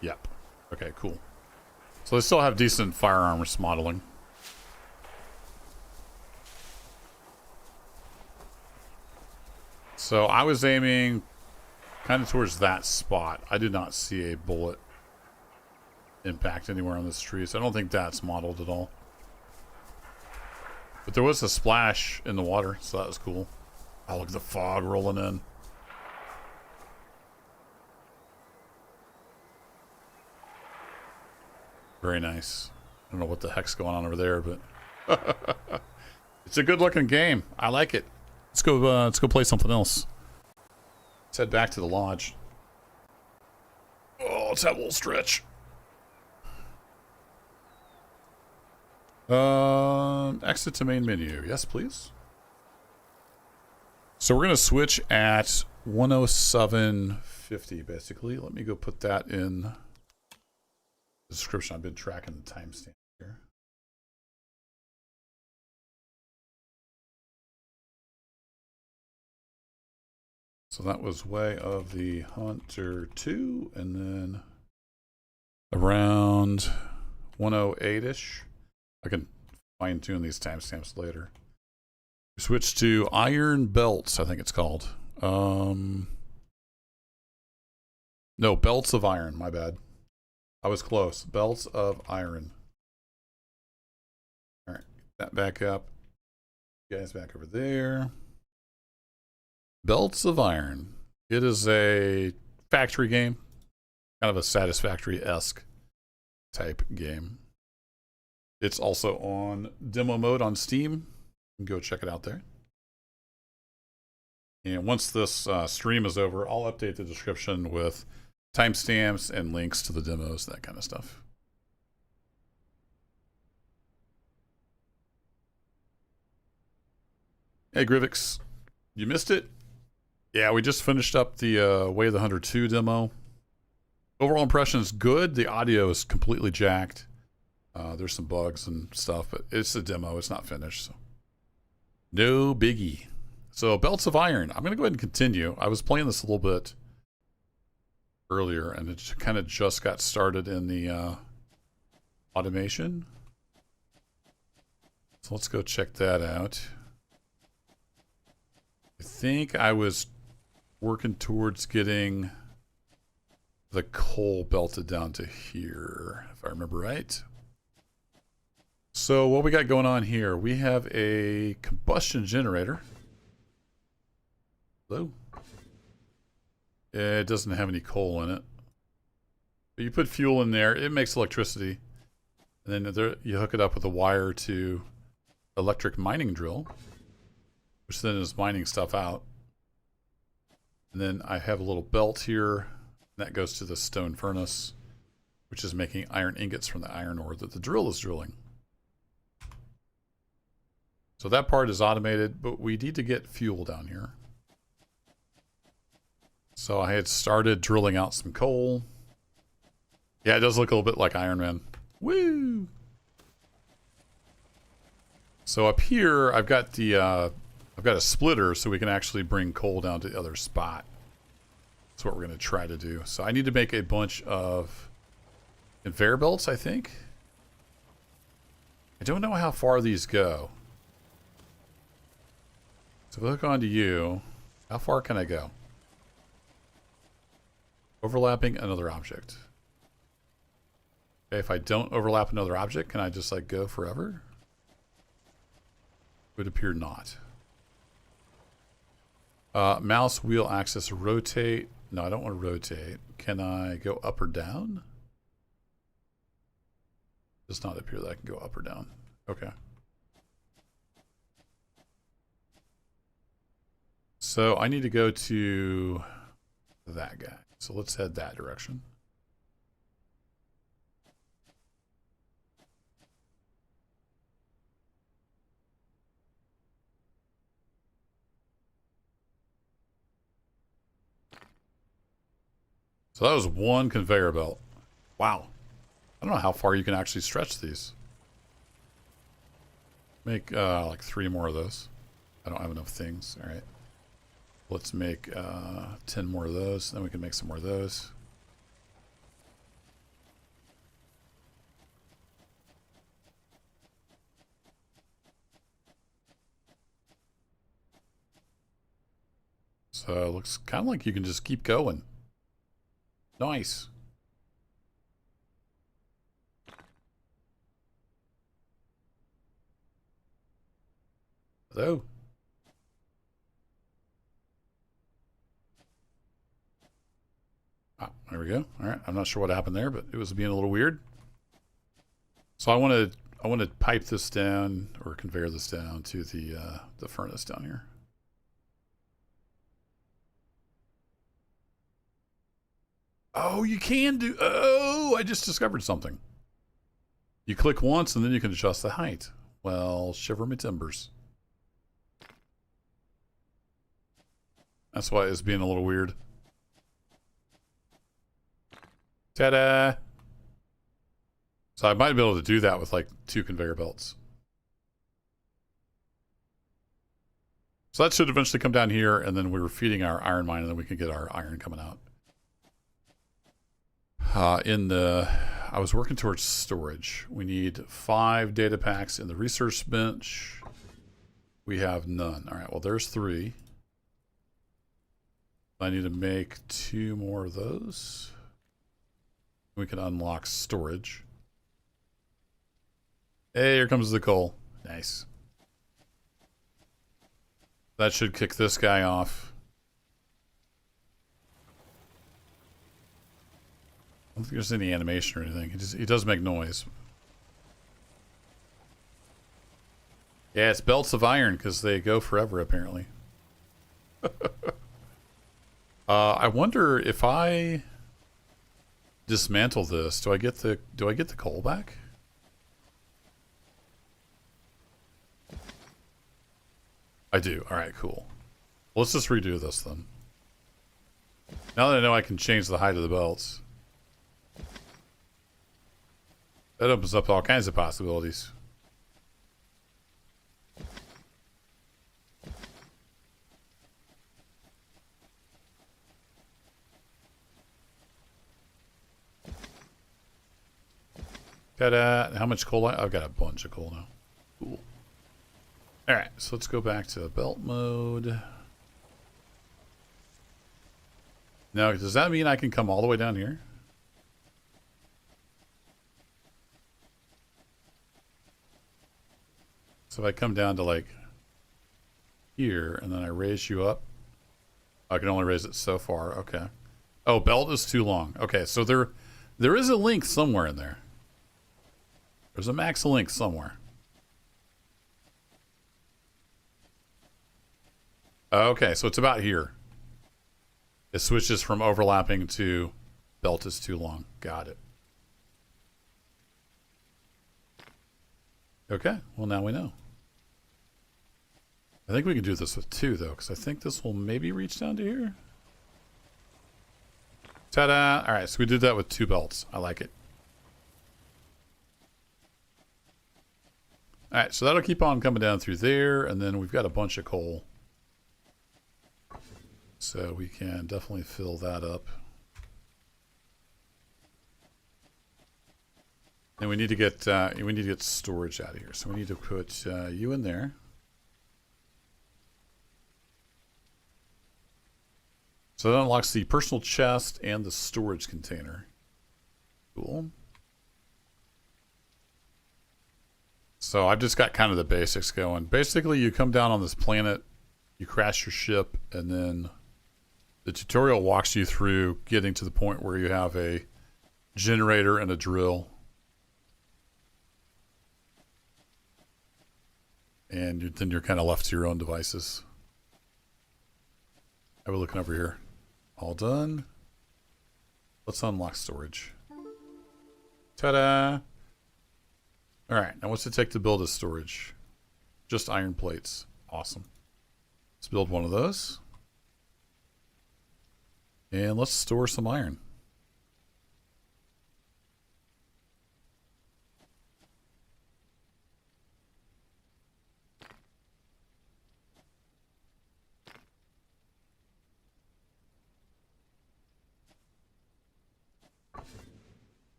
Yep. Okay, cool. So they still have decent firearms modeling. So I was aiming kind of towards that spot. I did not see a bullet impact anywhere on this tree, so I don't think that's modeled at all. But there was a splash in the water, so that was cool. Oh, look at the fog rolling in. Very nice. I don't know what the heck's going on over there, but it's a good-looking game. I like it. Let's go play something else. Let's head back to the lodge. Oh, let's have a little stretch. Exit to main menu. Yes, please. So we're going to switch at 107.50, basically. Let me go put that in the description. I've been tracking the timestamp here. So that was Way of the Hunter 2, and then around 108-ish. I can fine-tune these timestamps later. We switch to Iron Belts, I think it's called. No, Belts of Iron, my bad. I was close. Belts of Iron. Alright, get that back up. You guys back over there. Belts of Iron. It is a factory game. Kind of a Satisfactory-esque type game. It's also on demo mode on Steam. You can go check it out there. And once this stream is over, I'll update the description with timestamps and links to the demos, that kind of stuff. Hey, Grivix. You missed it? Yeah, we just finished up the Way of the Hunter 2 demo. Overall impression is good. The audio is completely jacked. There's some bugs and stuff, but it's a demo. It's not finished, so no biggie. So Belts of Iron. I'm going to go ahead and continue. I was playing this a little bit earlier, and it kind of just got started in the automation. So let's go check that out. I think I was working towards getting the coal belted down to here, if I remember right. So what we got going on here, we have a combustion generator. Hello? It doesn't have any coal in it. But you put fuel in there, it makes electricity. And then there, you hook it up with a wire to electric mining drill. which then is mining stuff out. And then I have a little belt here that goes to the stone furnace, which is making iron ingots from the iron ore that the drill is drilling. So that part is automated, but we need to get fuel down here. So I had started drilling out some coal. Yeah, it does look a little bit like Iron Man. Woo! So up here, I've got the I've got a splitter, so we can actually bring coal down to the other spot. That's what we're going to try to do. So I need to make a bunch of conveyor belts, I think. I don't know how far these go. So if I look onto you, how far can I go? Overlapping another object. Okay, if I don't overlap another object, can I just like go forever? It would appear not. Mouse wheel axis rotate. No, I don't want to rotate. Can I go up or down? Does not appear that I can go up or down. Okay. So I need to go to that guy. So let's head that direction. So that was one conveyor belt. Wow. I don't know how far you can actually stretch these. Make like 3 more of those. I don't have enough things. All right. Let's make 10 more of those. Then we can make some more of those. So it looks kind of like you can just keep going. Nice. Hello. Ah, there we go. All right. I'm not sure what happened there, but it was being a little weird. So I want to pipe this down or conveyor this down to the furnace down here. Oh, you can do. Oh, I just discovered something. You click once and then you can adjust the height. Well, shiver me timbers. That's why it's being a little weird. Ta-da! So I might be able to do that with like 2 conveyor belts. So that should eventually come down here, and then we were feeding our iron mine, and then we can get our iron coming out. I was working towards storage. We need 5 data packs in the research bench. We have none. All right, well, there's 3. I need to make 2 more of those. We can unlock storage. Hey, here comes the coal. Nice. That should kick this guy off. I don't think there's any animation or anything. He does make noise. Yeah, it's belts of iron because they go forever apparently. I wonder if I dismantle this, do I get the coal back? I do. All right, cool. Let's just redo this then. Now that I know I can change the height of the belts, that opens up all kinds of possibilities. Ta-da! How much coal? I've got a bunch of coal now. Cool. All right, so let's go back to belt mode. Now, does that mean I can come all the way down here? So if I come down to like here and then I raise you up, I can only raise it so far. Okay. Oh, belt is too long. Okay, so there is a link somewhere in there. There's a max link somewhere. Okay, so it's about here. It switches from overlapping to belt is too long. Got it. Okay, well now we know. I think we can do this with 2 though, because I think this will maybe reach down to here. Ta-da! Alright, so we did that with 2 belts. I like it. Alright, so that'll keep on coming down through there, and then we've got a bunch of coal. So we can definitely fill that up. And we need to get storage out of here. So we need to put you in there. So that unlocks the personal chest and the storage container. Cool. So I've just got kind of the basics going. Basically, you come down on this planet, you crash your ship, and then the tutorial walks you through getting to the point where you have a generator and a drill. And then you're kind of left to your own devices. I was looking over here. All done. Let's unlock storage. Ta-da! Alright, now what's it take to build a storage? Just iron plates. Awesome. Let's build one of those. And let's store some iron.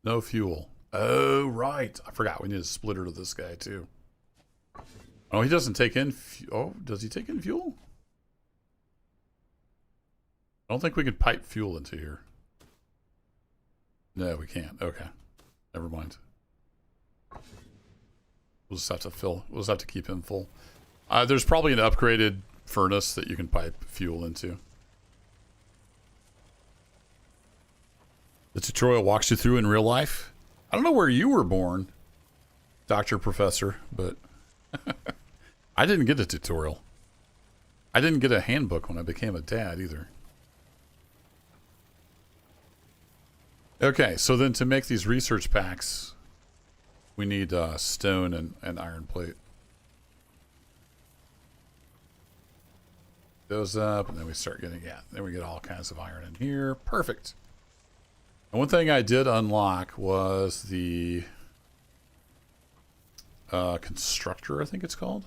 No fuel. Oh, right. I forgot we need a splitter to this guy, too. Oh, he doesn't take in... Oh, does he take in fuel? I don't think we could pipe fuel into here. No, we can't. Okay. Never mind. We'll just have to fill... We'll just have to keep him full. There's probably an upgraded furnace that you can pipe fuel into. The tutorial walks you through in real life. I don't know where you were born, Dr. Professor, but I didn't get a tutorial. I didn't get a handbook when I became a dad either. Okay, so then to make these research packs, we need stone and iron plate. Those up, and then we start getting, then we get all kinds of iron in here. Perfect. And one thing I did unlock was the constructor, I think it's called.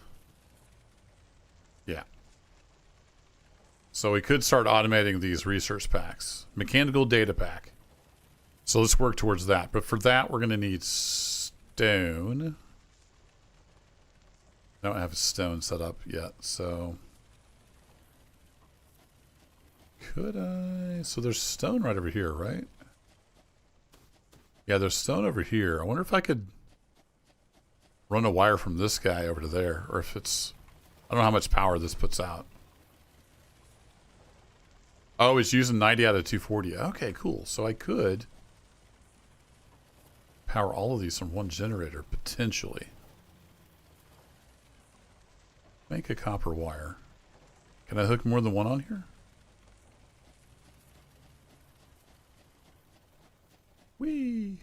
Yeah. So we could start automating these research packs. Mechanical data pack. So let's work towards that. But for that, we're going to need stone. I don't have a stone set up yet, so... Could I... So there's stone right over here, right? Yeah, there's stone over here. I wonder if I could run a wire from this guy over to there, or if it's... I don't know how much power this puts out. Oh, it's using 90 out of 240. Okay, cool. So I could power all of these from one generator, potentially. Make a copper wire. Can I hook more than one on here? Whee!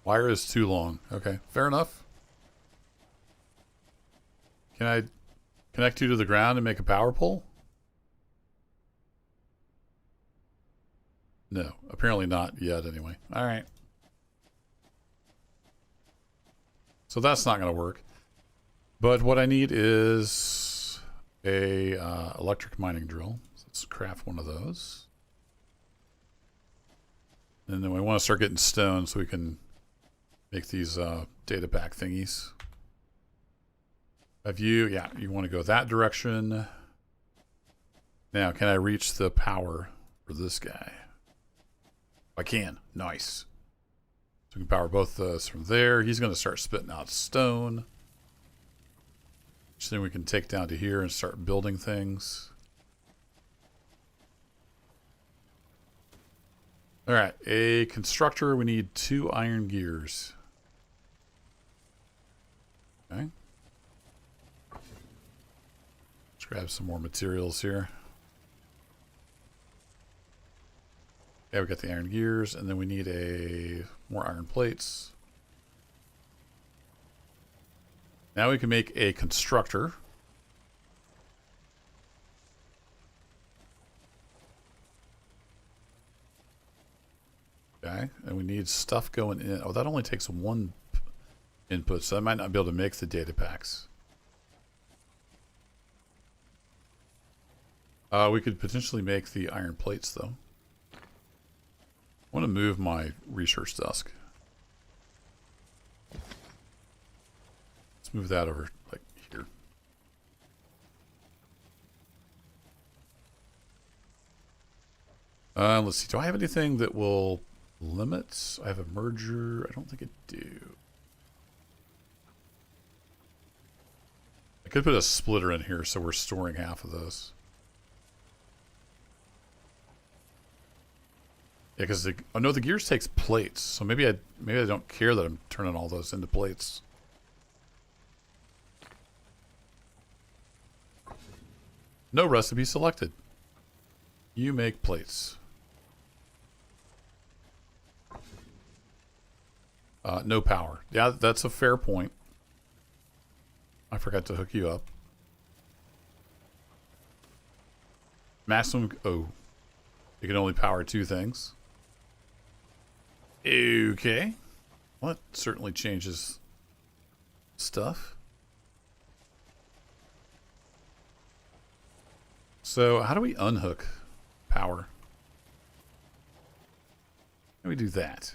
Wire is too long. Okay, fair enough. Can I connect you to the ground and make a power pole? No, apparently not yet anyway. All right. So that's not going to work. But what I need is a electric mining drill. So let's craft one of those. And then we want to start getting stone so we can make these data pack thingies. Have you? Yeah, you want to go that direction. Now, can I reach the power for this guy? I can. Nice. So we can power both those from there. He's going to start spitting out stone. Which then we can take down to here and start building things. All right, a constructor. We need 2 iron gears. Okay. Let's grab some more materials here. Yeah, we got the iron gears, and then we need more iron plates. Now we can make a constructor. Okay, and we need stuff going in. Oh, that only takes 1 input, so I might not be able to make the data packs. We could potentially make the iron plates, though. I want to move my research desk. Let's move that over, like, here. Let's see. Do I have anything that will limit? I have a merger. I don't think I do. I could put a splitter in here so we're storing half of those. Yeah, because the gears takes plates, so maybe I don't care that I'm turning all those into plates. No recipe selected. You make plates. No power. Yeah, that's a fair point. I forgot to hook you up. Maximum. Oh, you can only power 2 things. Okay. Well, that certainly changes stuff. So how do we unhook power? How do we do that?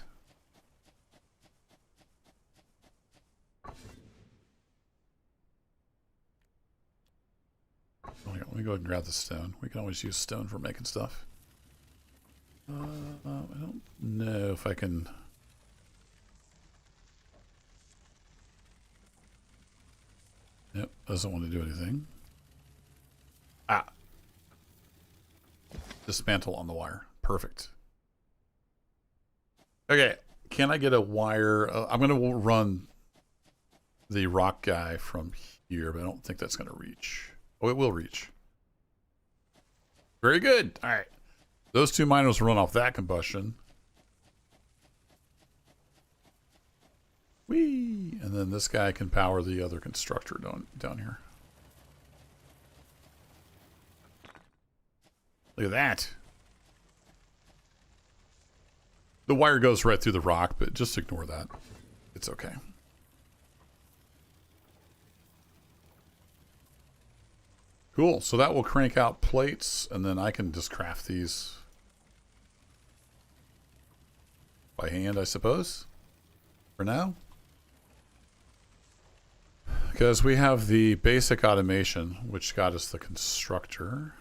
Oh, here, let me go ahead and grab the stone. We can always use stone for making stuff. I don't know if I can... Yep, doesn't want to do anything. Ah. Dismantle on the wire. Perfect. Okay, can I get a wire? I'm going to run the rock guy from here, but I don't think that's going to reach. Oh, it will reach. Very good. All right. Those 2 miners will run off that combustion. Whee! And then this guy can power the other constructor down here. Look at that. The wire goes right through the rock, but just ignore that. It's okay. Cool. So that will crank out plates, and then I can just craft these by hand, I suppose, for now. Because we have the basic automation, which got us the constructor.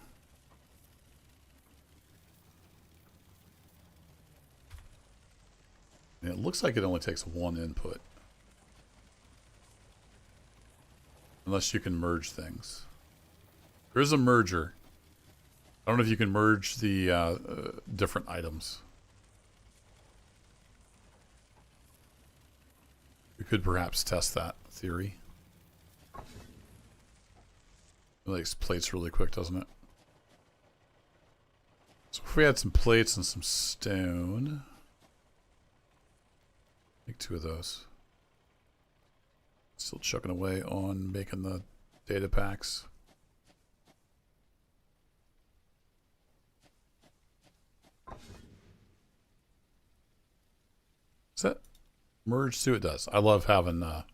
And it looks like it only takes 1 input. Unless you can merge things. There is a merger. I don't know if you can merge the different items. We could perhaps test that theory. It makes plates really quick, doesn't it? So if we had some plates and some stone, make 2 of those. Still chucking away on making the data packs. Is that merge to? It does. I love having a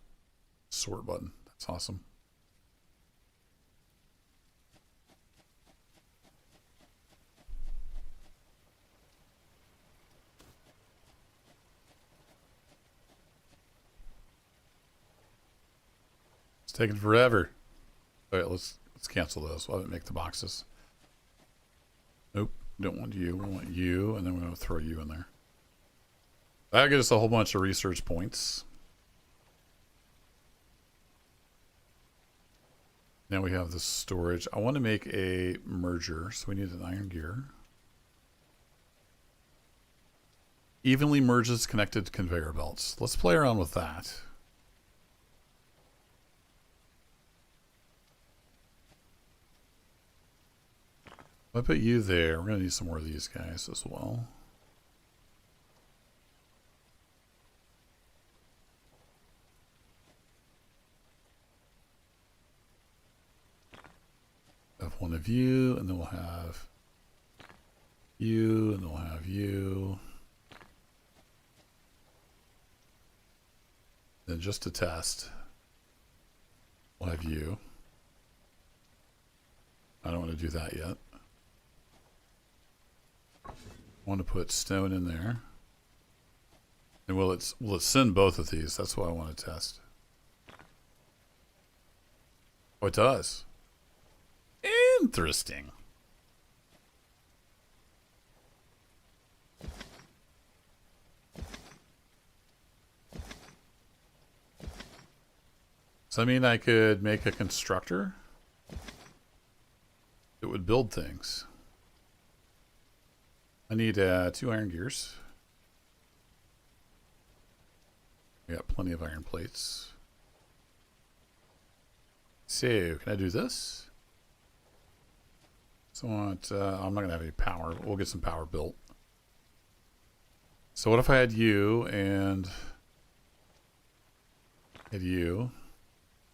sort button. That's awesome. It's taking forever. All right, let's cancel those. I'll make the boxes. Nope, don't want you. We want you, and then we're going to throw you in there. That'll get us a whole bunch of research points. Now we have the storage. I want to make a merger, so we need an iron gear. Evenly merges connected conveyor belts. Let's play around with that. I put you there. We're going to need some more of these guys as well. Have one of you, and then we'll have you, and then we'll have you. Then just to test, we'll have you. I don't want to do that yet. I want to put stone in there. And will it send both of these? That's what I want to test. Oh, it does. Interesting. So I mean I could make a constructor that would build things. I need 2 iron gears. I got plenty of iron plates. So, can I do this? So I want, I'm not going to have any power, but we'll get some power built. So what if I had you and you,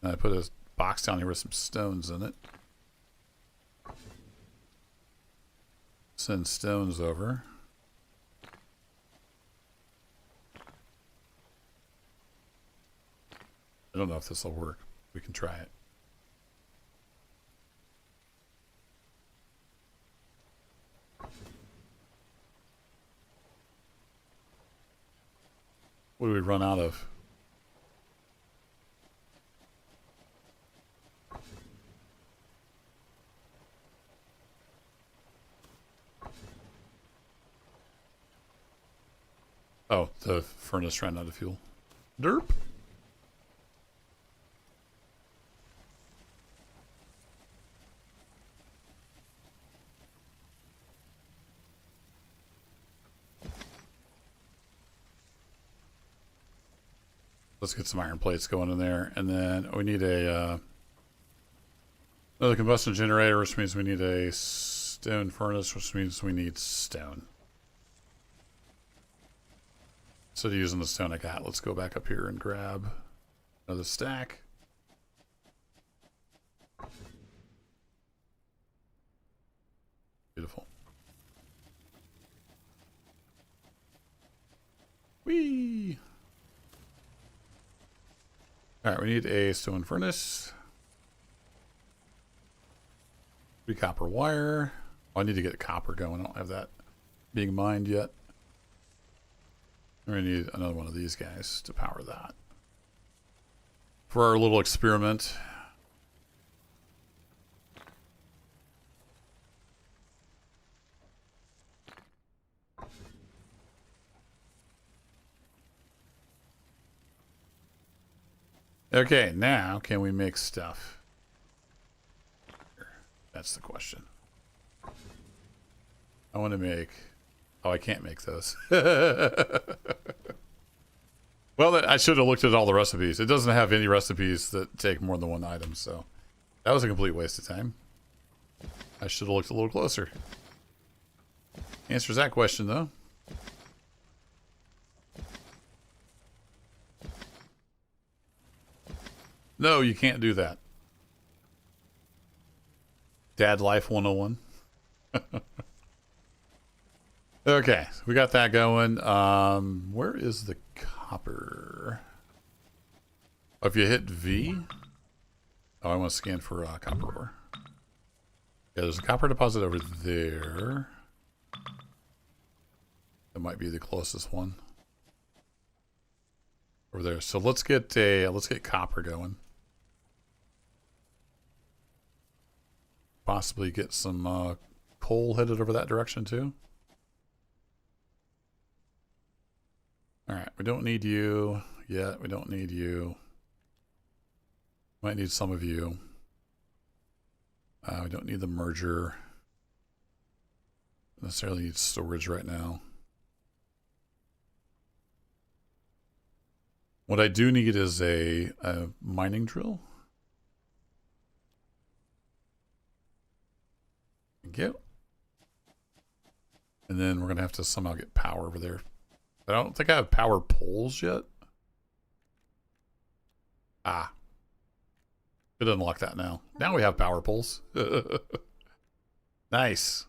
and I put a box down here with some stones in it. Send stones over. I don't know if this will work. We can try it. What do we run out of? Oh, the furnace ran out of fuel. Derp. Let's get some iron plates going in there. And then we need a another combustion generator, which means we need a stone furnace, which means we need stone. Instead of using the stone I got, let's go back up here and grab another stack. Beautiful. Whee! Alright, we need a stone furnace. 3 copper wire. Oh, I need to get copper going. I don't have that being mined yet. We're going to need another one of these guys to power that. For our little experiment. Okay, now can we make stuff? That's the question. I want to make... Oh, I can't make those. Well, I should have looked at all the recipes. It doesn't have any recipes that take more than 1 item, so that was a complete waste of time. I should have looked a little closer. Answers that question, though. No, you can't do that. Dad Life 101. Okay, we got that going. Where is the copper? Oh, if you hit V. Oh, I want to scan for copper ore. Yeah, there's a copper deposit over there. That might be the closest one. Over there. So let's get copper going. Possibly get some coal headed over that direction too. Alright, we don't need you yet. We don't need you. Might need some of you. We don't need the merger. Necessarily need storage right now. What I do need is a mining drill. Thank you. And then we're going to have to somehow get power over there. I don't think I have power poles yet. Ah. Could unlock that now. Now we have power poles. Nice.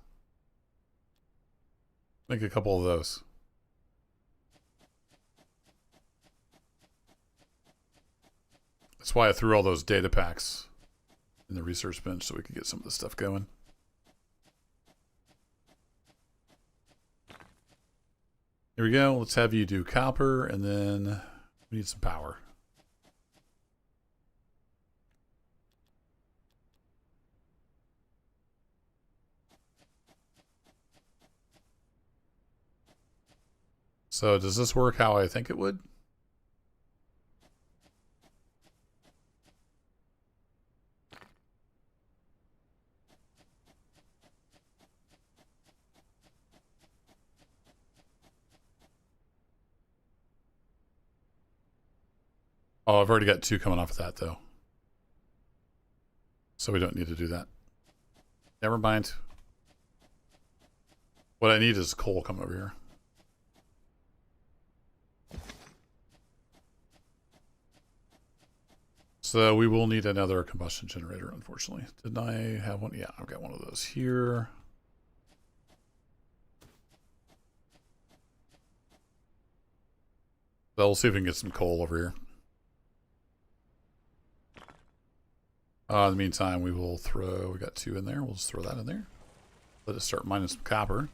Make a couple of those. That's why I threw all those data packs in the research bench so we could get some of this stuff going. Here we go. Let's have you do copper, and then we need some power. So does this work how I think it would? Oh, I've already got 2 coming off of that, though. So we don't need to do that. Never mind. What I need is coal coming over here. So we will need another combustion generator, unfortunately. Didn't I have one? Yeah, I've got one of those here. So we'll see if we can get some coal over here. In the meantime, we will throw, we got 2 in there. We'll just throw that in there. Let us start mining some copper.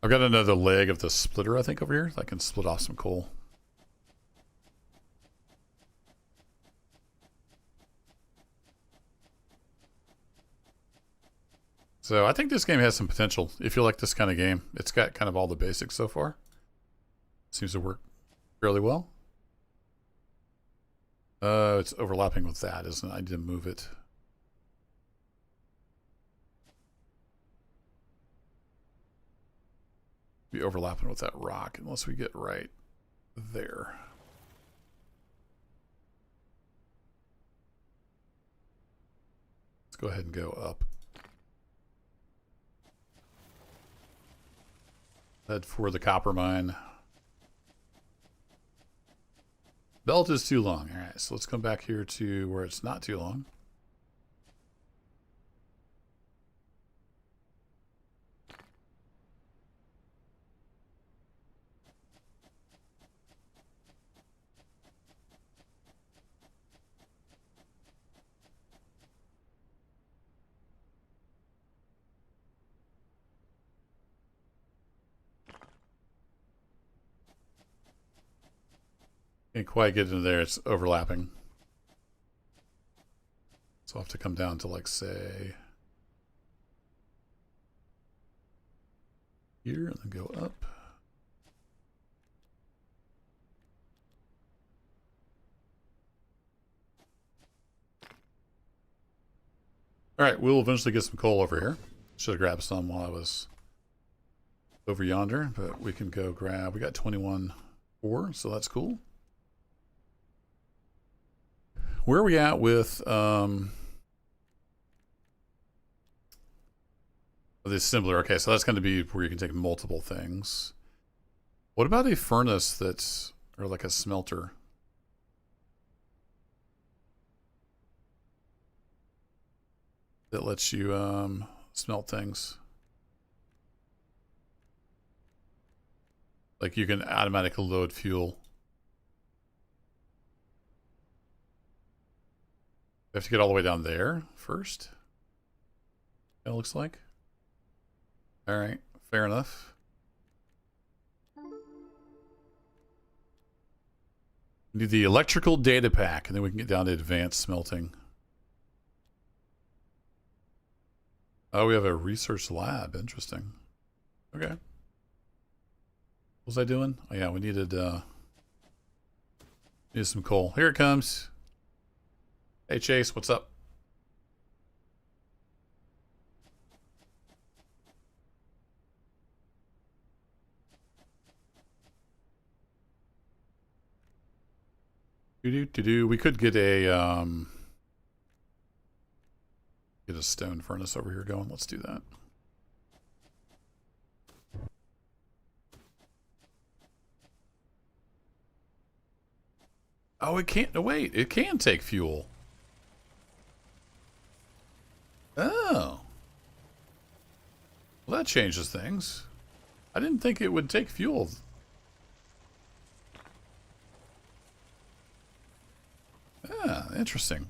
I've got another leg of the splitter, I think, over here. That can split off some coal. So I think this game has some potential. If you like this kind of game, it's got kind of all the basics so far. Seems to work fairly well. It's overlapping with that, isn't it? I need to move it. Be overlapping with that rock unless we get right there. Let's go ahead and go up. Head for the copper mine. Belt is too long. All right, so let's come back here to where it's not too long. Can't quite get into there. It's overlapping. So I'll have to come down to, like, say, here and then go up. All right, we'll eventually get some coal over here. Should have grabbed some while I was over yonder, but we can go grab, we got 21 ore, so that's cool. Where are we at with the assembler? Okay, so that's going to be where you can take multiple things. What about a furnace that's, or like a smelter? That lets you smelt things. Like you can automatically load fuel. We have to get all the way down there first. It looks like. All right, fair enough. We need the electrical data pack, and then we can get down to advanced smelting. Oh, we have a research lab. Interesting. Okay. What was I doing? Oh yeah, we needed some coal. Here it comes. Hey Chase, what's up? We could get a stone furnace over here going. Let's do that. Oh, it can't. No, wait. It can take fuel. Oh. Well, that changes things. I didn't think it would take fuel. Ah, interesting.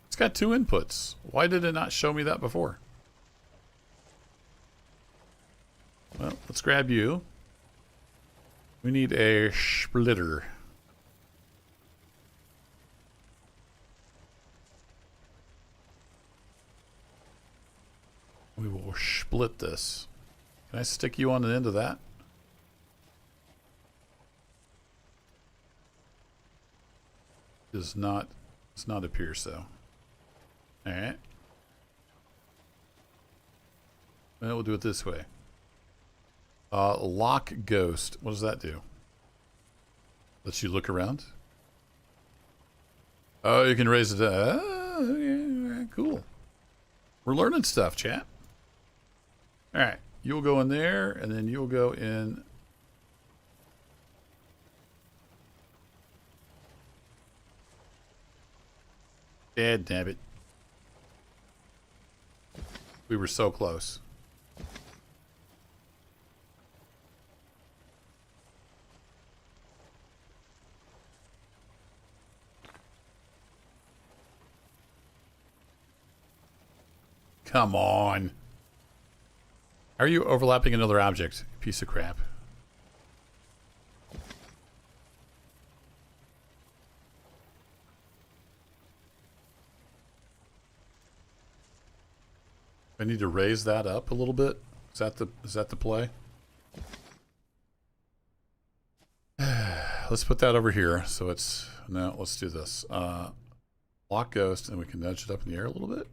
It's got 2 inputs. Why did it not show me that before? Well, let's grab you. We need a splitter. We will split this. Can I stick you on the end of that? Does not appear so. Alright. Well, we'll do it this way. Lock ghost. What does that do? Lets you look around? Oh, you can raise it. Oh, yeah, cool. We're learning stuff, chat. Alright. You'll go in there, and then you'll go in. Dad nabbit. We were so close. Come on. Are you overlapping another object? Piece of crap. I need to raise that up a little bit. Is that the play? Let's put that over here. So it's no. Let's do this. Lock ghost, and we can nudge it up in the air a little bit.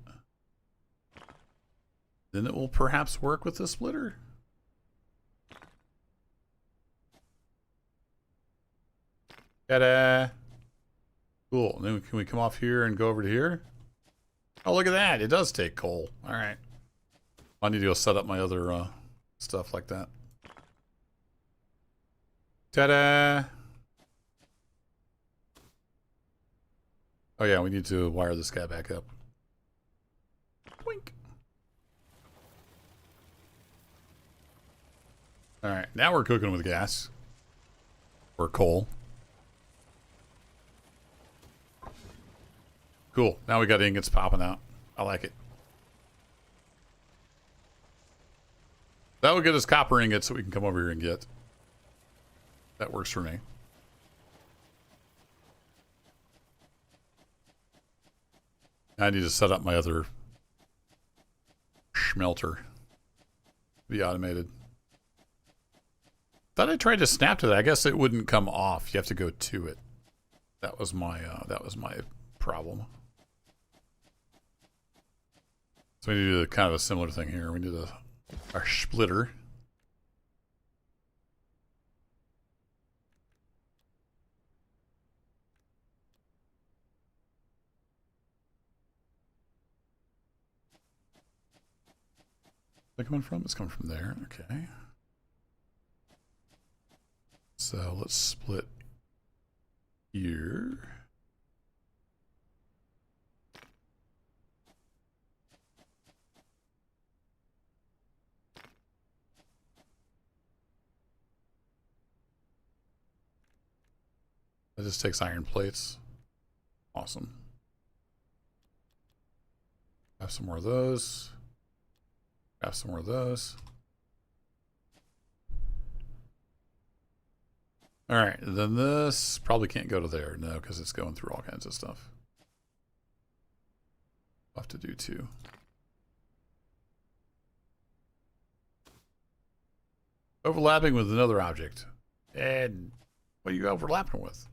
Then it will perhaps work with the splitter. Ta-da! Cool. And then can we come off here and go over to here? Oh, look at that. It does take coal. All right. I need to go set up my other stuff like that. Ta-da! Oh yeah, we need to wire this guy back up. Wink. Alright, now we're cooking with gas. Or coal. Cool. Now we got ingots popping out. I like it. That will get us copper ingots that we can come over here and get. That works for me. I need to set up my other smelter. Be automated. Thought I tried to snap to that. I guess it wouldn't come off. You have to go to it. That was my problem. So we need to do kind of a similar thing here. We need our splitter. Where's it coming from? It's coming from there. Okay. So let's split here. That just takes iron plates. Awesome. Have some more of those. Have some more of those. Alright, then this probably can't go to there. No, because it's going through all kinds of stuff. I'll have to do 2. Overlapping with another object. And what are you overlapping with?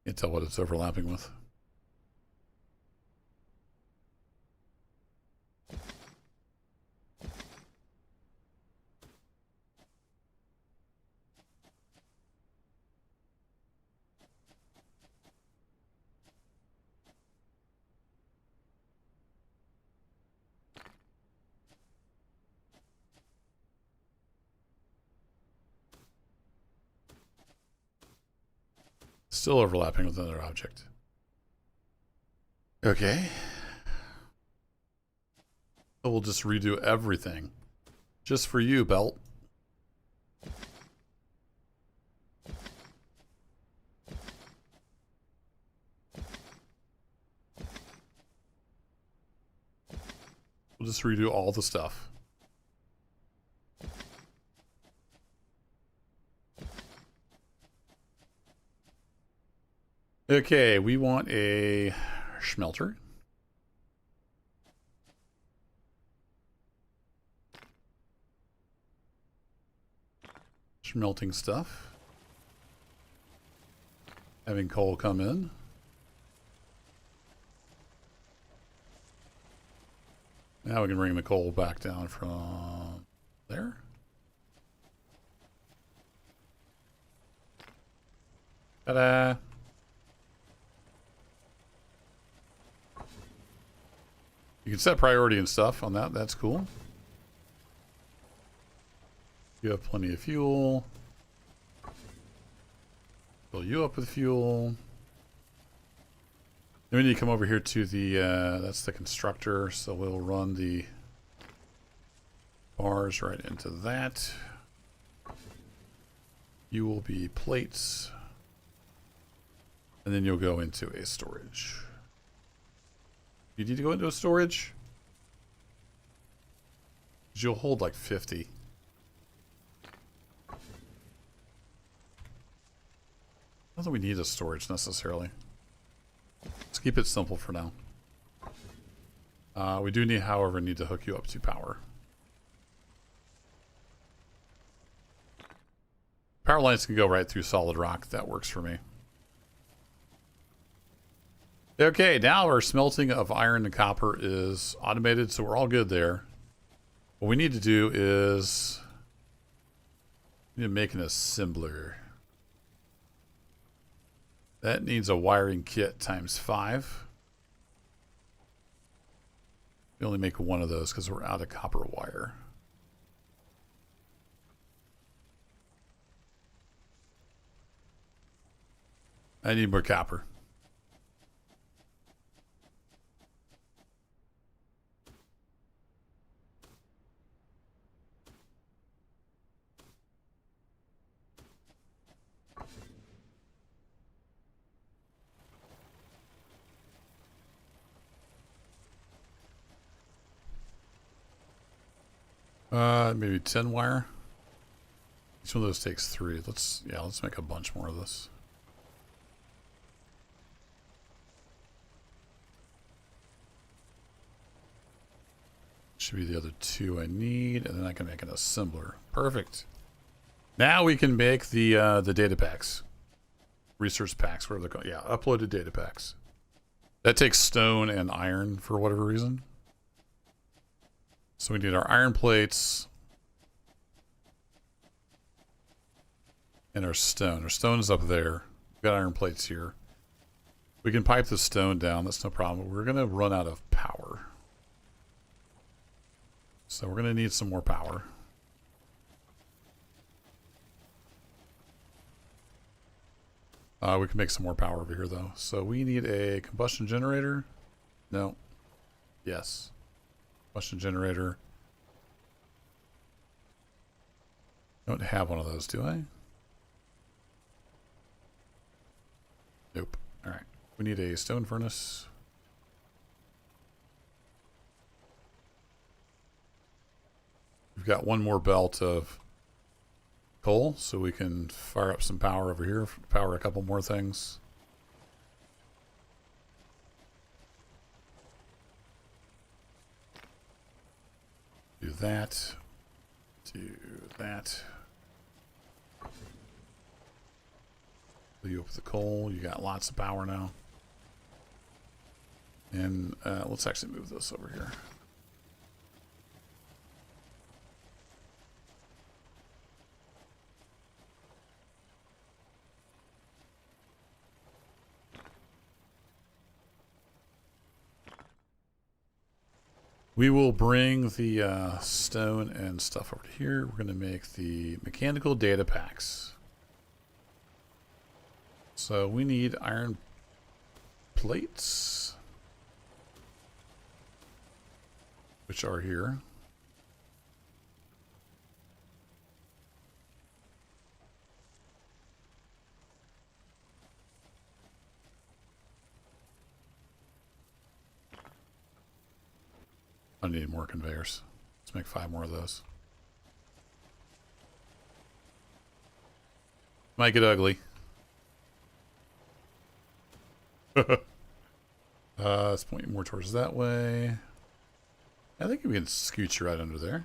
Can't tell what it's overlapping with. Still overlapping with another object. Okay. So we'll just redo everything. Just for you, Belt. We'll just redo all the stuff. Okay, we want a smelter. Smelting stuff. Having coal come in. Now we can bring the coal back down from there. Ta-da! You can set priority and stuff on that. That's cool. You have plenty of fuel. Fill you up with fuel. Then we need to come over here to the, that's the constructor. So we'll run the bars right into that. You will be plates. And then you'll go into a storage. You need to go into a storage? 'Cause you'll hold like 50. Not that we need a storage necessarily. Let's keep it simple for now. We do need, however, need to hook you up to power. Power lines can go right through solid rock. That works for me. Okay, now our smelting of iron and copper is automated, so we're all good there. What we need to do is we need to make an assembler. That needs a wiring kit times 5. We only make one of those because we're out of copper wire. I need more copper. Maybe 10 wire. Each one of those takes 3. Let's make a bunch more of this. Should be the other 2 I need, and then I can make an assembler. Perfect. Now we can make the data packs, research packs, whatever they're called. Yeah, uploaded data packs. That takes stone and iron for whatever reason. So we need our iron plates and our stone. Our stone is up there. We've got iron plates here. We can pipe the stone down. That's no problem. We're going to run out of power. So we're going to need some more power. We can make some more power over here, though. So we need a combustion generator. No. Yes. Combustion generator. Don't have one of those, do I? Nope. All right. We need a stone furnace. We've got one more belt of coal, so we can fire up some power over here, power a couple more things. Do that. Do that. Fill you up with the coal. You got lots of power now. And let's actually move this over here. We will bring the stone and stuff over here. We're going to make the mechanical data packs. So we need iron plates, which are here. I need more conveyors. Let's make 5 more of those. Might get ugly. Let's point more towards that way. I think we can scooch you right under there.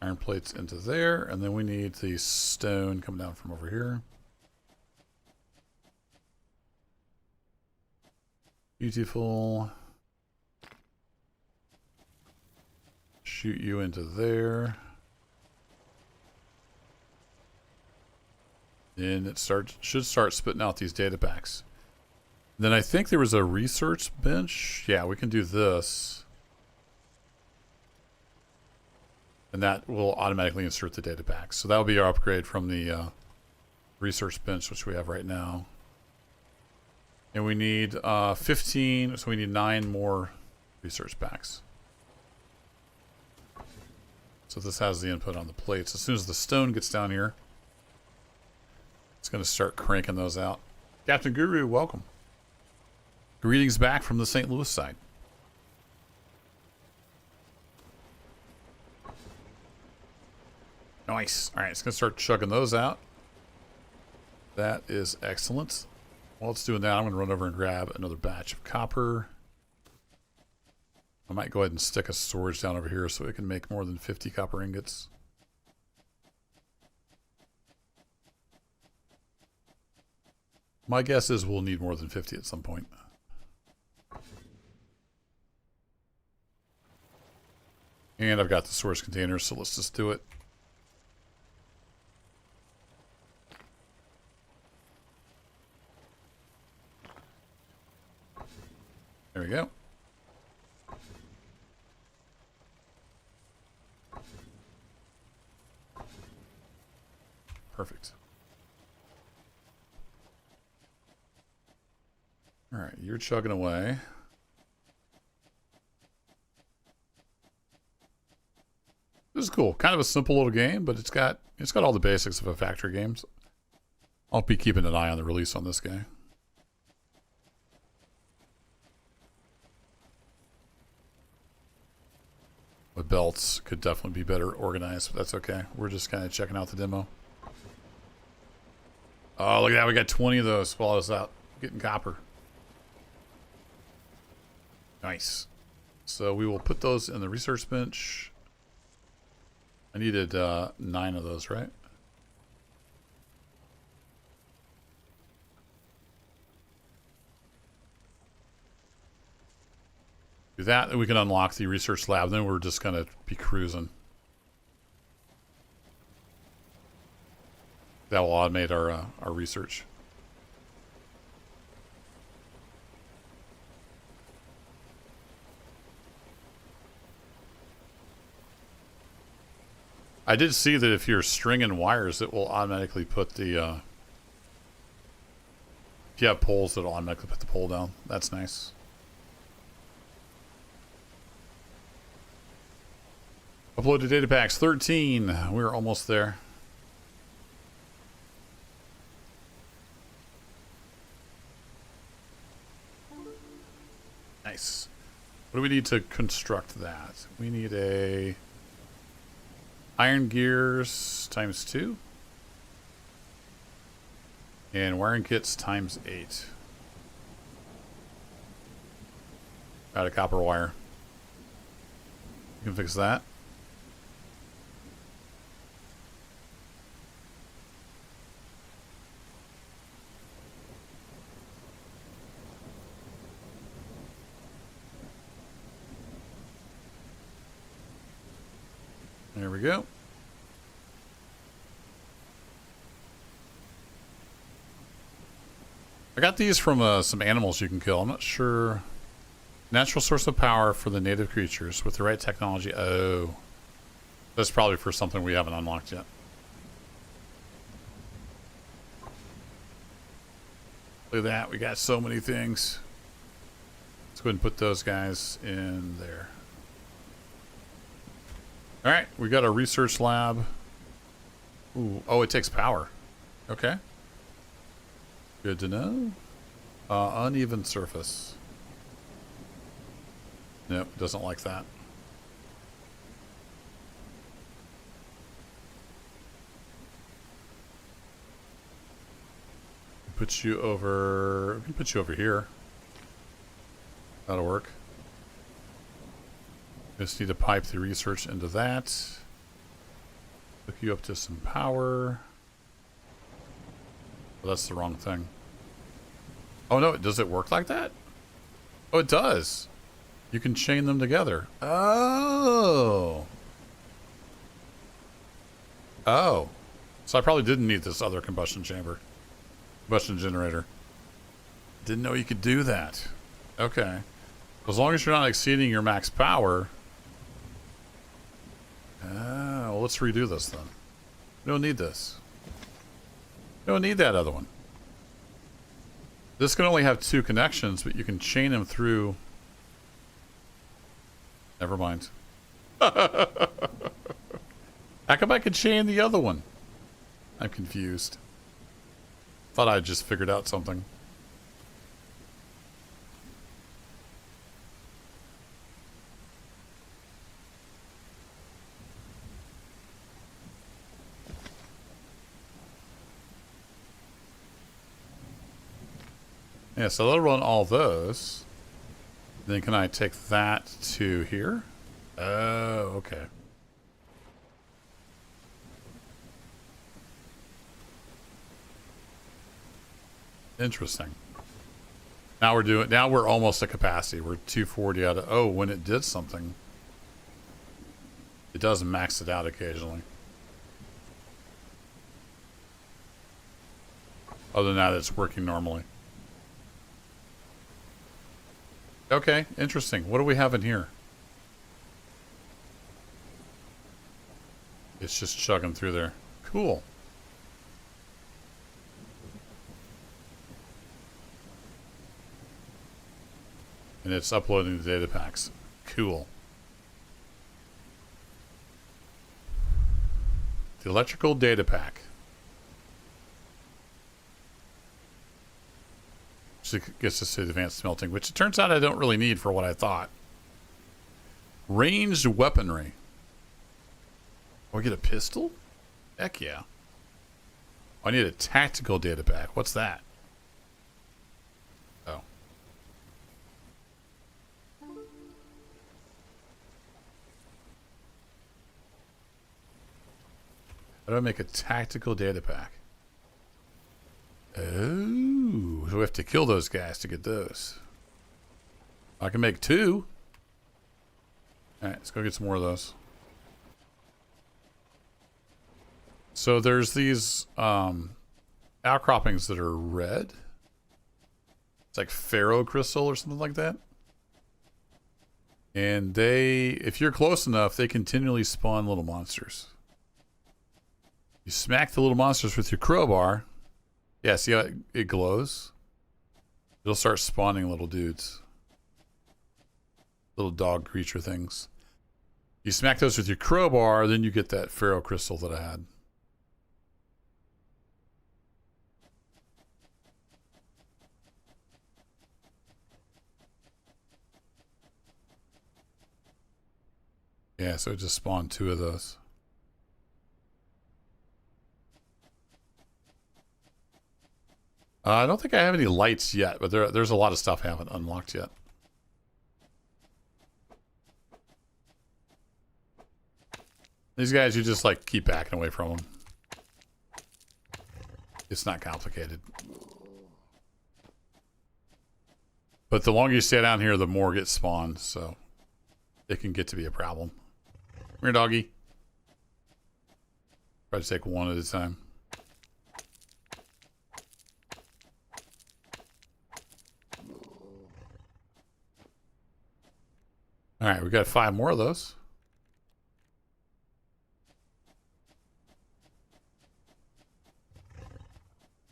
Iron plates into there, and then we need the stone coming down from over here. Beautiful. Shoot you into there. And it should start spitting out these data packs. Then I think there was a research bench. Yeah, we can do this. And that will automatically insert the data packs. So that will be our upgrade from the research bench, which we have right now. And we need 15, so we need 9 more research packs. So this has the input on the plates. As soon as the stone gets down here, it's going to start cranking those out. Captain Guru, welcome. Greetings back from the St. Louis side. Nice. All right, it's going to start chugging those out. That is excellent. While it's doing that, I'm going to run over and grab another batch of copper. I might go ahead and stick a storage down over here so it can make more than 50 copper ingots. My guess is we'll need more than 50 at some point. And I've got the storage containers, so let's just do it. There we go. Perfect. All right, you're chugging away. This is cool. Kind of a simple little game, but it's got all the basics of a factory game. So I'll be keeping an eye on the release on this guy. The belts could definitely be better organized, but that's okay. We're just kind of checking out the demo. Oh, look at that. We got 20 of those while I was out getting copper. Nice. So we will put those in the research bench. I needed 9 of those, right? Do that, and we can unlock the research lab. Then we're just going to be cruising. That will automate our research. I did see that if you're stringing wires, it will automatically put the... if you have poles, it'll automatically put the pole down. That's nice. Uploaded data packs 13. We're almost there. Nice. What do we need to construct that? We need a iron gears times 2 and wiring kits times 8. Got a copper wire. You can fix that. There we go. I got these from some animals you can kill. I'm not sure. Natural source of power for the native creatures with the right technology. Oh. That's probably for something we haven't unlocked yet. Look at that. We got so many things. Let's go ahead and put those guys in there. All right. We got a research lab. Ooh. Oh, it takes power. Okay. Good to know. Uneven surface. Nope. Doesn't like that. Put you over. We can put you over here. That'll work. Just need to pipe the research into that. Hook you up to some power. Oh, that's the wrong thing. Oh no! Does it work like that? Oh, it does. You can chain them together. Oh. Oh. So I probably didn't need this other combustion chamber. Combustion generator. Didn't know you could do that. Okay. As long as you're not exceeding your max power. Well, let's redo this then. We don't need this. We don't need that other one. This can only have 2 connections, but you can chain them through. Never mind. How come I could chain the other one? I'm confused. Thought I just figured out something. Yeah, so they'll run all those. Then can I take that to here? Oh, okay. Interesting. Now we're almost at capacity. We're 240 out of, oh, when it did something, it does max it out occasionally. Other than that, it's working normally. Okay, interesting. What do we have in here? It's just chugging through there. Cool. And it's uploading the data packs. Cool. The electrical data pack. So it gets us to advanced smelting, which it turns out I don't really need for what I thought. Ranged weaponry. Oh, I get a pistol? Heck yeah. I need a tactical data pack. What's that? Oh. How do I make a tactical data pack? Oh, so we have to kill those guys to get those. I can make 2. All right, let's go get some more of those. So there's these outcroppings that are red. It's like ferro crystal or something like that. And they, if you're close enough, they continually spawn little monsters. You smack the little monsters with your crowbar. Yeah, see how it glows? It'll start spawning little dudes. Little dog creature things. You smack those with your crowbar, then you get that ferro crystal that I had. Yeah, so it just spawned 2 of those. I don't think I have any lights yet, but there's a lot of stuff I haven't unlocked yet. These guys, you just like keep backing away from them. It's not complicated. But the longer you stay down here, the more gets spawned, so it can get to be a problem. Come here, doggy. Try to take one at a time. All right, we got 5 more of those.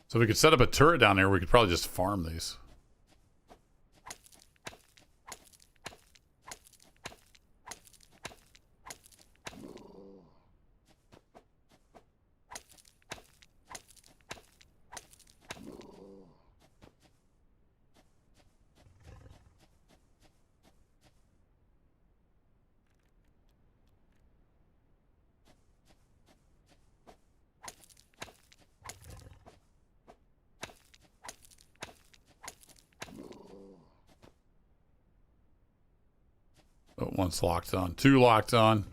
So we could set up a turret down there. We could probably just farm these. Oh, one's locked on. Two locked on.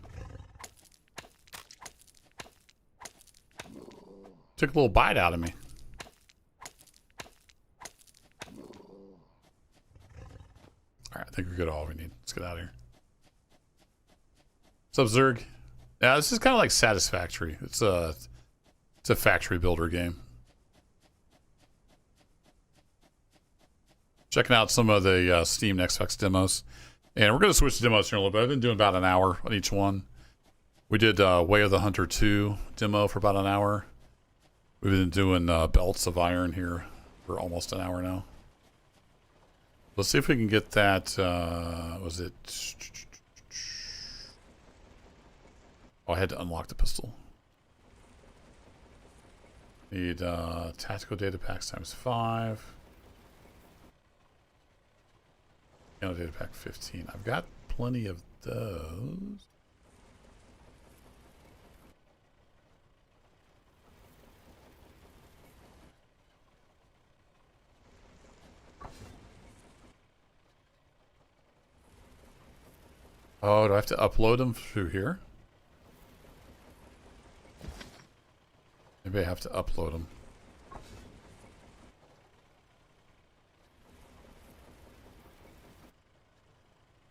Took a little bite out of me. Alright, I think we got all we need. Let's get out of here. What's up, Zerg? Yeah, this is kind of like Satisfactory. It's a factory builder game. Checking out some of the Steam Next Fest demos. And we're going to switch to demos here in a little bit. I've been doing about an hour on each one. We did Way of the Hunter 2 demo for about an hour. We've been doing Belts of Iron here for almost an hour now. Let's see if we can get that. Was it? Oh, I had to unlock the pistol. Need tactical data packs ×5. Data pack 15. I've got plenty of those. Oh, do I have to upload them through here? Maybe I have to upload them.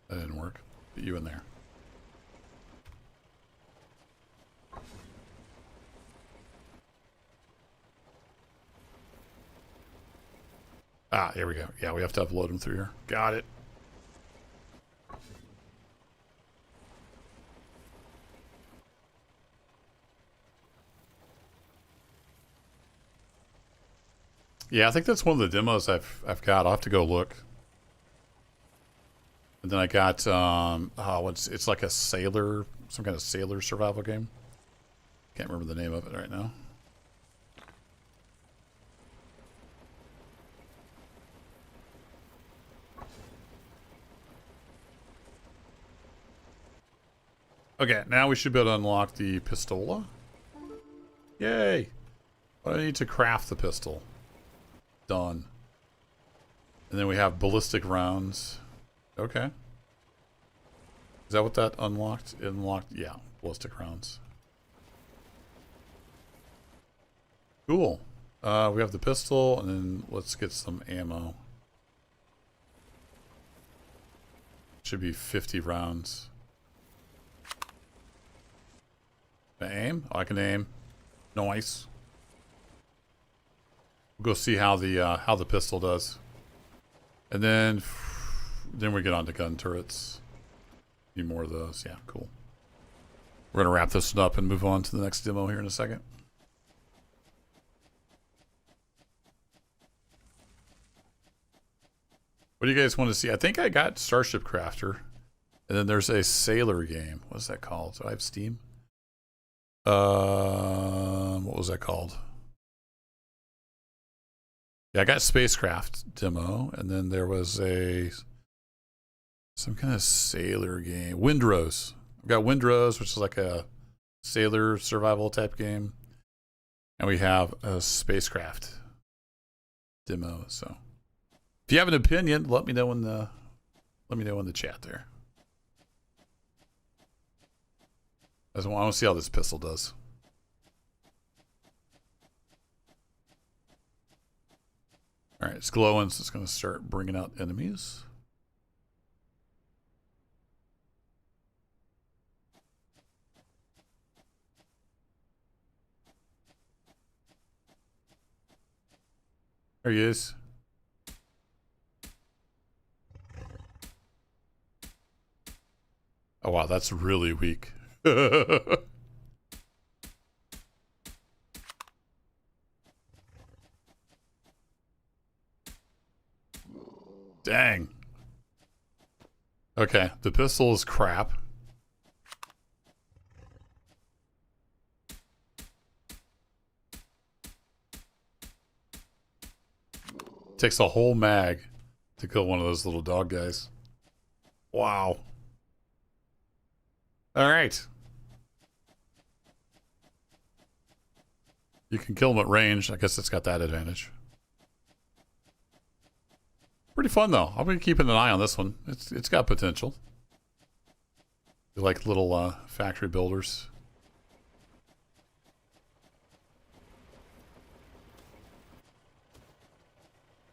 That didn't work. Get you in there. Ah, here we go. Yeah, we have to upload them through here. Got it. Yeah, I think that's one of the demos I've got. I'll have to go look. And then I got it's like a sailor, some kind of sailor survival game. Can't remember the name of it right now. Okay, now we should be able to unlock the pistola. Yay! But I need to craft the pistol. Done. And then we have ballistic rounds. Okay. Is that what that unlocked? It unlocked, yeah, ballistic rounds. Cool. We have the pistol, and then let's get some ammo. Should be 50 rounds. Can I aim? Oh, I can aim. Nice. We'll go see how the pistol does. And then we get on to gun turrets. Need more of those. Yeah, cool. We're going to wrap this up and move on to the next demo here in a second. What do you guys want to see? I think I got Starship Crafter. And then there's a sailor game. What's that called? Do I have Steam? What was that called? Yeah, I got Spacecraft demo, and then there was some kind of sailor game. Windrose. I've got Windrose, which is like a sailor survival type game. And we have a Spacecraft demo. So if you have an opinion, let me know in the chat there. I want to see how this pistol does. All right, it's glowing, so it's going to start bringing out enemies. There he is. Oh, wow, that's really weak. All Dang. Okay, the pistol is crap. Takes a whole mag to kill one of those little dog guys. Wow. All right. You can kill them at range. I guess it's got that advantage. Pretty fun though. I'll be keeping an eye on this one. It's got potential. You like little factory builders.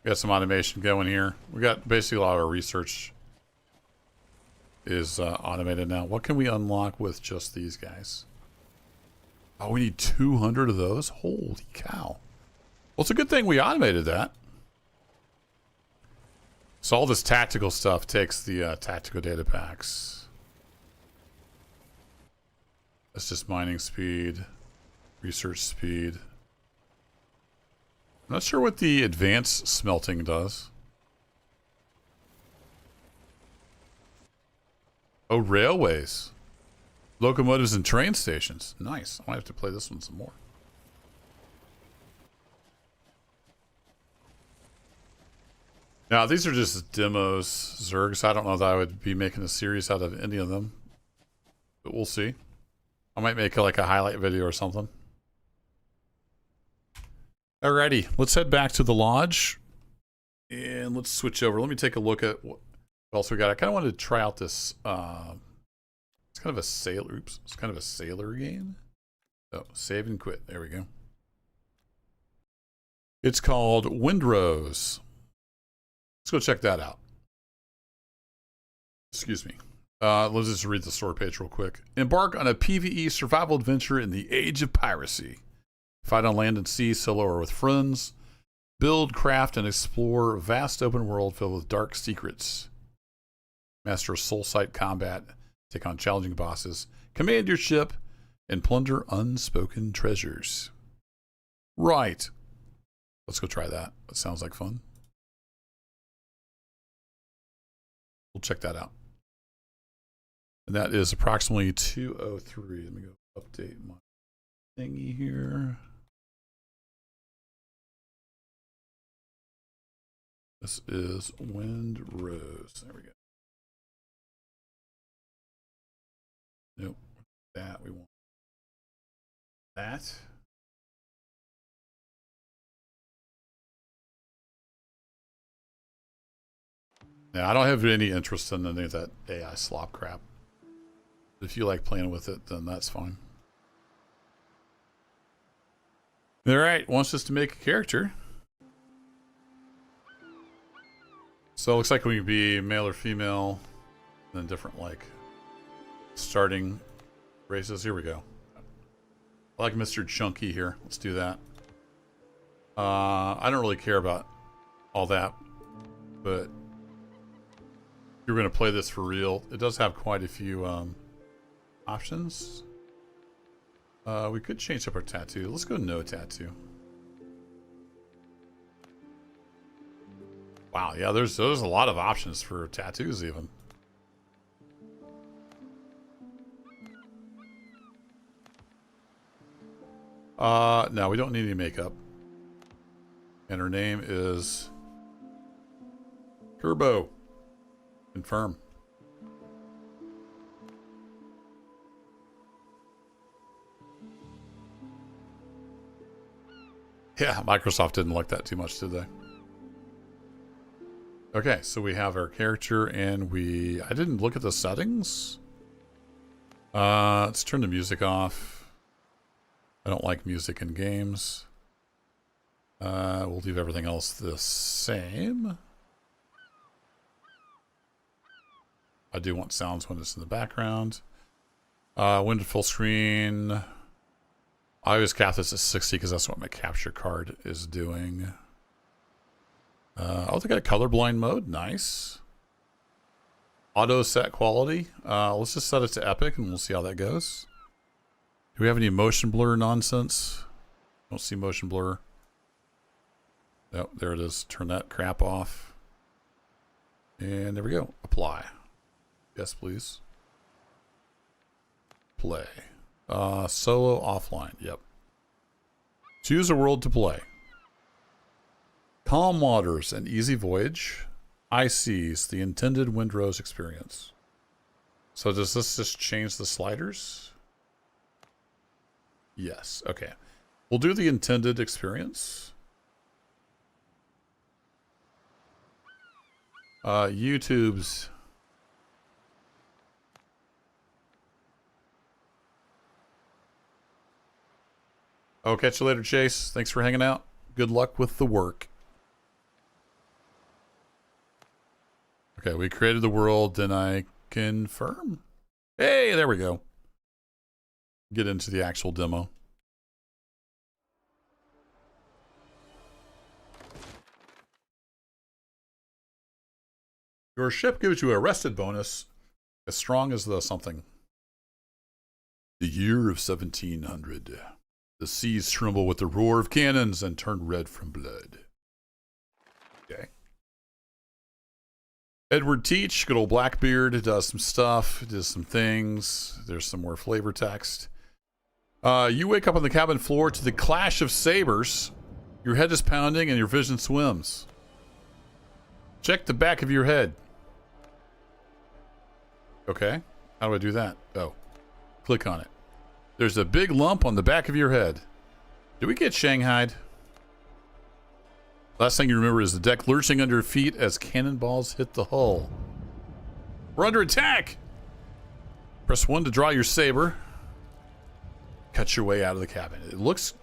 Got some automation going here. We got basically a lot of our research is automated now. What can we unlock with just these guys? Oh, we need 200 of those? Holy cow. Well, it's a good thing we automated that. So all this tactical stuff takes the tactical data packs. That's just mining speed, research speed. I'm not sure what the advanced smelting does. Oh, railways. Locomotives and train stations. Nice. I might have to play this one some more. Now, these are just demos, Zergs. I don't know that I would be making a series out of any of them. But we'll see. I might make like a highlight video or something. Alrighty, let's head back to the lodge. And let's switch over. Let me take a look at what else we got. I kind of wanted to try out this... it's kind of a sailor... Oops. It's kind of a sailor game. Oh, save and quit. There we go. It's called Windrose. Let's go check that out. Excuse me. Let's just read the story page real quick. Embark on a PvE survival adventure in the age of piracy. Fight on land and sea, solo or with friends. Build, craft, and explore a vast open world filled with dark secrets. Master soul-sight combat. Take on challenging bosses. Command your ship. And plunder unspoken treasures. Right. Let's go try that. That sounds like fun. We'll check that out. And that is approximately 2:03. Let me go update my thingy here. This is Windrose. There we go. Nope. That we want. That. Yeah, I don't have any interest in any of that AI slop crap. If you like playing with it, then that's fine. Alright, wants us to make a character. So it looks like we can be male or female, and then different like starting races. Here we go. I like Mr. Chunky here. Let's do that. I don't really care about all that, but if you're going to play this for real, it does have quite a few options. We could change up our tattoo. Let's go no tattoo. Wow, yeah, there's a lot of options for tattoos even. No, we don't need any makeup. And her name is Turbo. Confirm. Yeah, Microsoft didn't like that too much, did they? Okay, so we have our character and I didn't look at the settings. Let's turn the music off. I don't like music in games. We'll leave everything else the same. I do want sounds when it's in the background. Window full screen. I always cap this at 60 because that's what my capture card is doing. Oh, they got a colorblind mode. Nice. Auto set quality. Let's just set it to epic and we'll see how that goes. Do we have any motion blur nonsense? Don't see motion blur. Oh, there it is. Turn that crap off. And there we go. Apply. Yes, please. Play. Solo offline. Yep. Choose a world to play. Calm waters and easy voyage. High seas, the intended Windrose experience. So does this just change the sliders? Yes. Okay. We'll do the intended experience. YouTube's. Oh, catch you later, Chase. Thanks for hanging out. Good luck with the work. Okay, we created the world, then I confirm. Hey, there we go. Get into the actual demo. Your ship gives you a rested bonus as strong as the something. The year of 1700. The seas tremble with the roar of cannons and turn red from blood. Okay. Edward Teach, good old Blackbeard, does some stuff, does some things. There's some more flavor text. You wake up on the cabin floor to the clash of sabers. Your head is pounding and your vision swims. Check the back of your head. Okay. How do I do that? Oh. Click on it. There's a big lump on the back of your head. Did we get shanghaied? Last thing you remember is the deck lurching under your feet as cannonballs hit the hull. We're under attack! Press 1 to draw your saber. Cut your way out of the cabin. It looks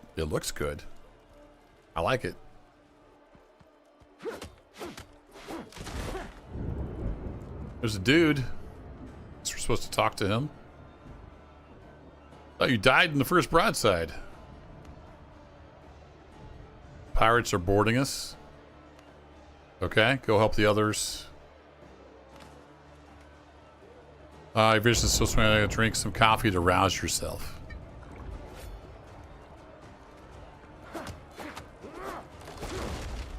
good. I like it. There's a dude. Guess we're supposed to talk to him. Oh, you died in the first broadside. Pirates are boarding us. Okay, go help the others. Your vision is so strong, drink some coffee to rouse yourself.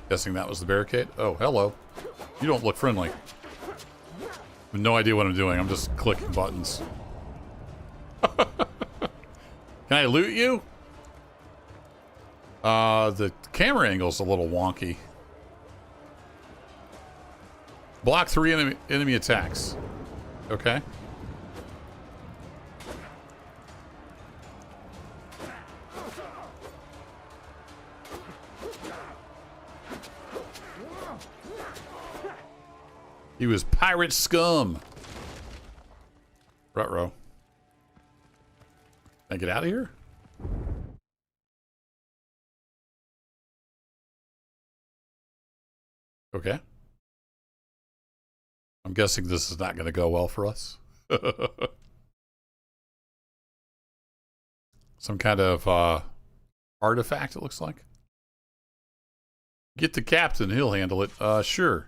Guessing that was the barricade. Oh, hello. You don't look friendly. I have no idea what I'm doing. I'm just clicking buttons. Can I loot you? The camera angle's a little wonky. Block 3 enemy attacks. Okay. He was pirate scum. Ruh-roh. Can I get out of here? Okay. I'm guessing this is not going to go well for us. Some kind of artifact, it looks like. Get the captain, he'll handle it. Sure.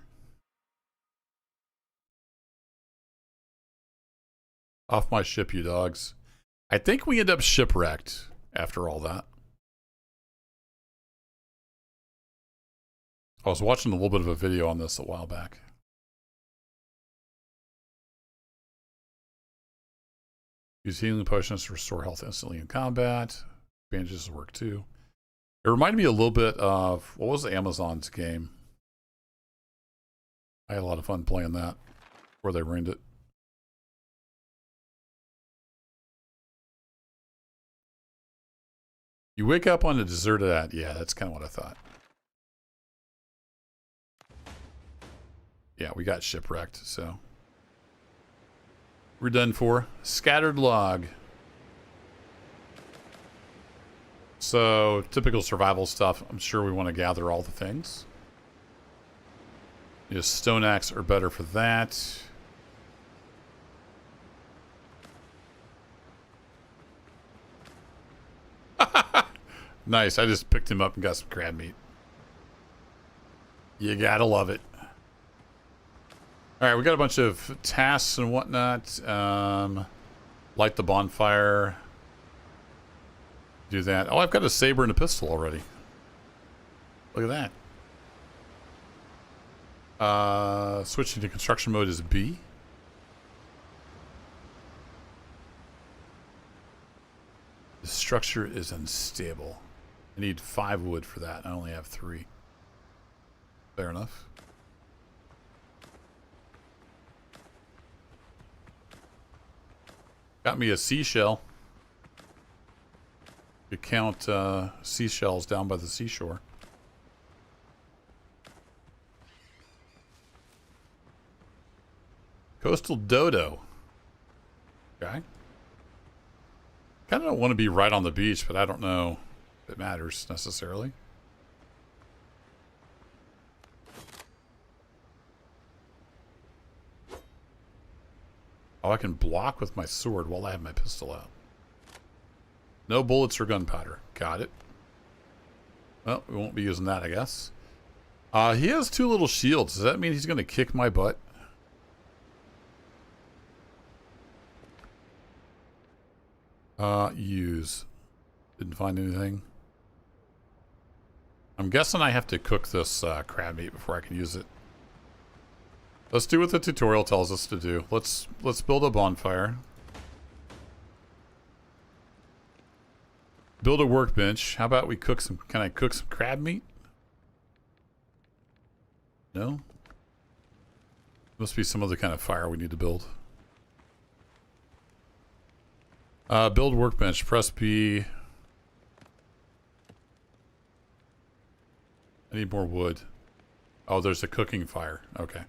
Off my ship, you dogs. I think we end up shipwrecked after all that. I was watching a little bit of a video on this a while back. Use healing potions to restore health instantly in combat. Bandages work too. It reminded me a little bit of, what was the Amazon's game? I had a lot of fun playing that, where they ruined it. You wake up on a deserted island. Yeah, that's kind of what I thought. Yeah, we got shipwrecked, so. We're done for. Scattered log. So, typical survival stuff. I'm sure we want to gather all the things. Stone axe are better for that. Nice, I just picked him up and got some crab meat. You gotta love it. Alright, we got a bunch of tasks and whatnot. Light the bonfire. Do that. Oh, I've got a saber and a pistol already. Look at Switching to construction mode is B. The structure is unstable. I need 5 wood for that. I only have 3. Fair enough. Got me a seashell. You count seashells down by the seashore. Coastal dodo. Okay. Kind of don't want to be right on the beach, but I don't know if it matters necessarily. Oh, I can block with my sword while I have my pistol out. No bullets or gunpowder. Got it. Well, we won't be using that, I guess. He has 2 little shields. Does that mean he's going to kick my butt? Use. Didn't find anything. I'm guessing I have to cook this crab meat before I can use it. Let's do what the tutorial tells us to do. Let's build a bonfire. Build a workbench. How about we cook some... Can I cook some crab meat? No? Must be some other kind of fire we need to build. Build workbench. Press B. I need more wood. Oh, there's a cooking fire. Okay.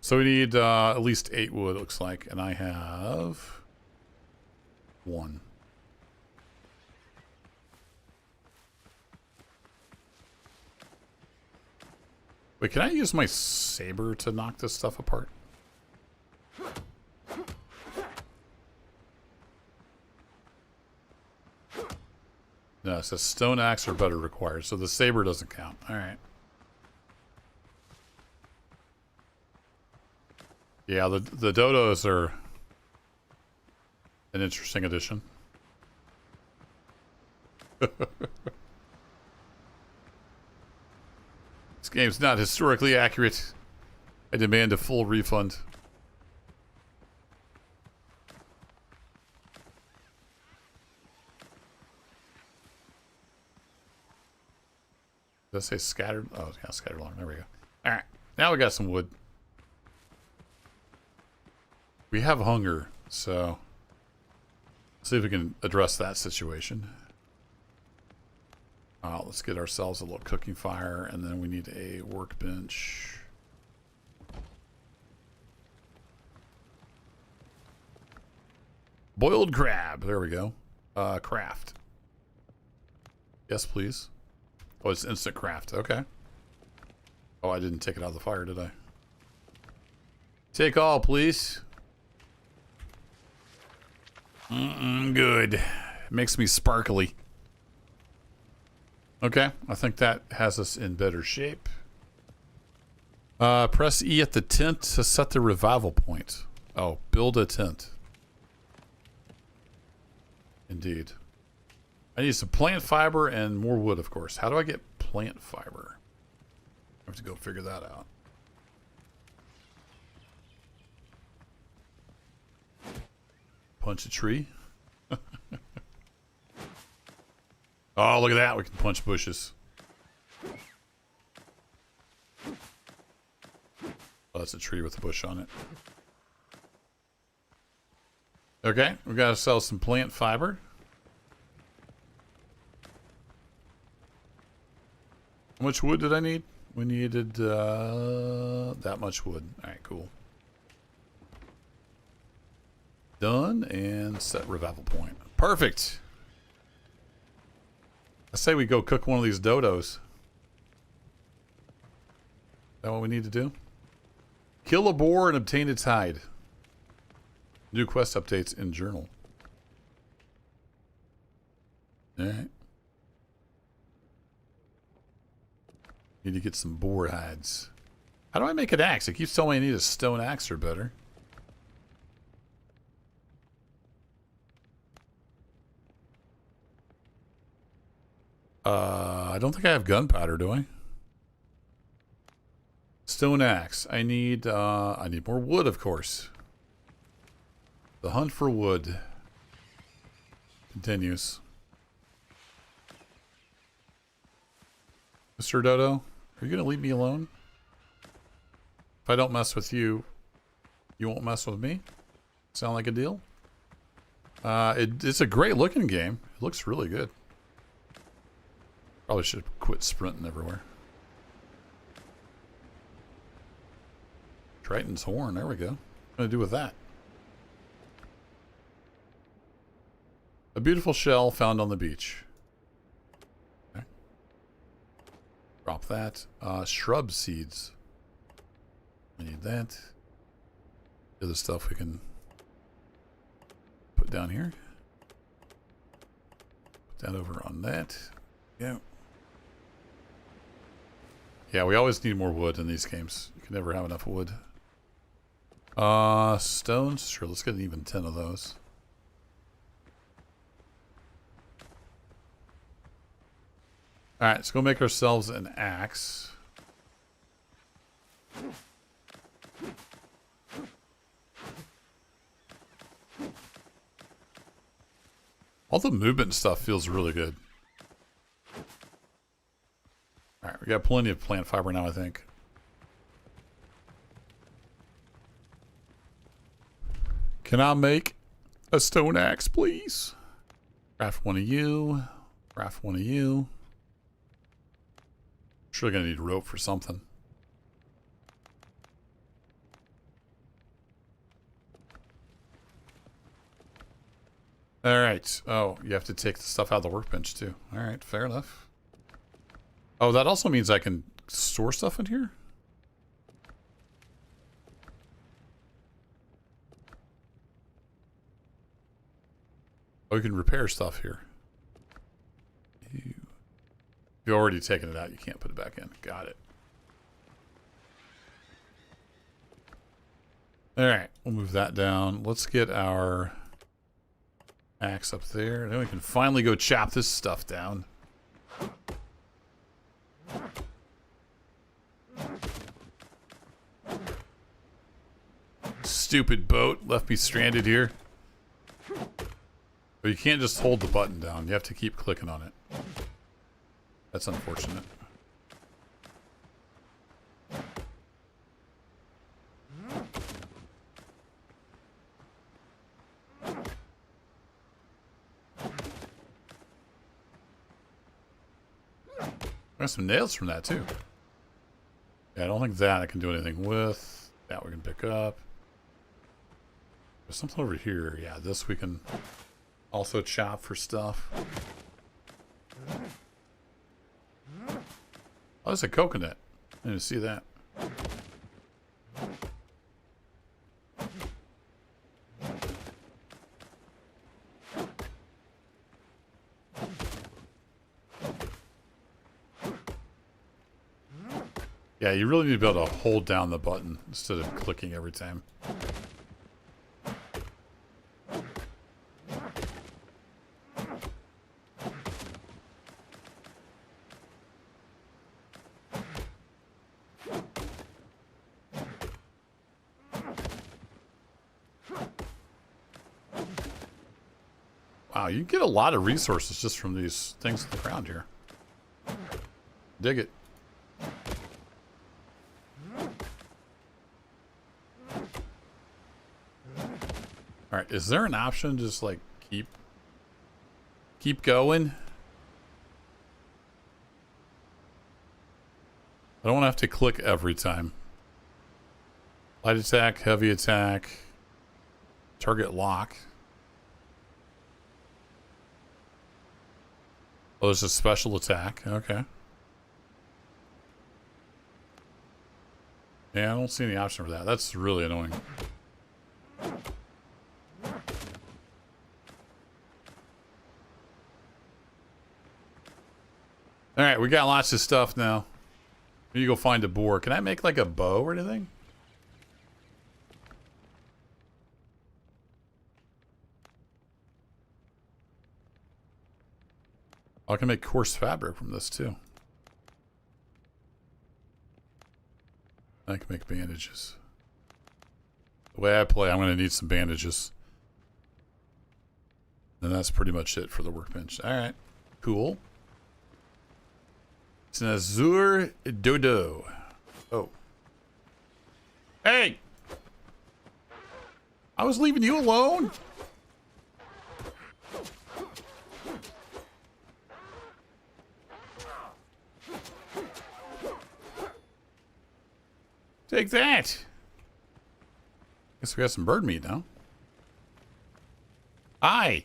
So we need at least 8 wood, it looks like. And I have 1. Wait, can I use my saber to knock this stuff apart? No, it says stone axe or better required, so the saber doesn't count. Alright. Yeah, the dodos are an interesting addition. This game's not historically accurate. I demand a full refund. Does that say scattered? Oh, yeah, scattered along. There we go. Alright, now we got some wood. We have hunger, so let's see if we can address that situation. Let's get ourselves a little cooking fire, and then we need a workbench. Boiled crab. There we go. Craft. Yes, please. Oh, it's instant craft. Okay. Oh, I didn't take it out of the fire, did I? Take all, please. Good. Makes me sparkly. Okay, I think that has us in better shape. Press E at the tent to set the revival point. Oh, build a tent. Indeed. I need some plant fiber and more wood, of course. How do I get plant fiber? I have to go figure that out. Punch a tree. Oh, look at that. We can punch bushes. Oh, that's a tree with a bush on it. Okay, we got to sell some plant fiber. How much wood did I need? We needed that much wood. All right, cool. Done, and set revival point. Perfect. I say we go cook one of these dodos. Is that what we need to do? Kill a boar and obtain its hide. New quest updates in journal. Alright. Need to get some boar hides. How do I make an axe? It keeps telling me I need a stone axe or better. I don't think I have gunpowder, do I? Stone axe. I need more wood, of course. The hunt for wood continues. Mr. Dodo, are you going to leave me alone? If I don't mess with you, you won't mess with me? Sound like a deal? It's a great looking game. It looks really good. Probably should quit sprinting everywhere. Triton's horn. There we go. What am I going to do with that? A beautiful shell found on the beach. Okay. Drop that. Shrub seeds. I need that. The other stuff we can put down here. Put that over on that. Yeah. Yeah, we always need more wood in these games. You can never have enough wood. Stones? Sure, let's get even 10 of those. Alright, let's go make ourselves an axe. All the movement stuff feels really good. Alright, we got plenty of plant fiber now, I think. Can I make a stone axe, please? Craft one of you. Craft one of you. Sure gonna need rope for something. Alright. Oh, you have to take the stuff out of the workbench too. Alright, fair enough. Oh, that also means I can store stuff in here? Oh, you can repair stuff here. If you've already taken it out, you can't put it back in. Got it. Alright, we'll move that down. Let's get our axe up there. Then we can finally go chop this stuff down. Stupid boat left me stranded here. But you can't just hold the button down. You have to keep clicking on it. That's unfortunate. Got some nails from that too. Yeah, I don't think that I can do anything with. That we can pick up. There's something over here. Yeah, this we can also chop for stuff. Oh, there's a coconut. I didn't see that. Yeah, you really need to be able to hold down the button instead of clicking every time. Wow, you get a lot of resources just from these things on the ground here. Dig it. Alright, is there an option to just like keep going? I don't want to have to click every time. Light attack, heavy attack, target lock. Oh, there's a special attack. Okay. Yeah, I don't see any option for that. That's really annoying. Alright, we got lots of stuff now. We need to go find a boar. Can I make like a bow or anything? Oh, I can make coarse fabric from this too. I can make bandages. The way I play, I'm going to need some bandages. And that's pretty much it for the workbench. Alright. Cool. It's an Azure Dodo. Oh. Hey! I was leaving you alone! Take that! Guess we got some bird meat now. Hi!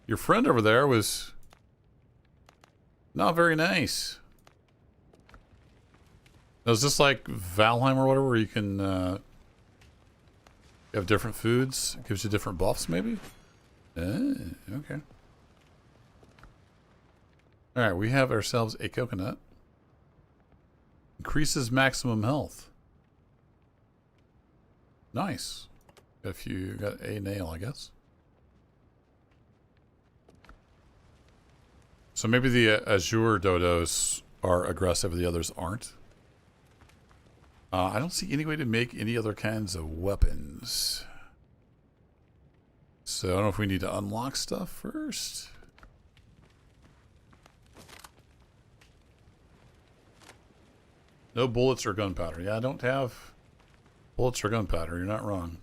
Your friend over there was not very nice. Now, is this like Valheim or whatever, where you can have different foods? It gives you different buffs, maybe? Okay. Alright, we have ourselves a coconut. Increases maximum health. Nice. If you got a nail, I guess. So maybe the Azure Dodos are aggressive, the others aren't. I don't see any way to make any other kinds of weapons. So I don't know if we need to unlock stuff first. No bullets or gunpowder. Yeah, I don't have bullets or gunpowder. You're not wrong.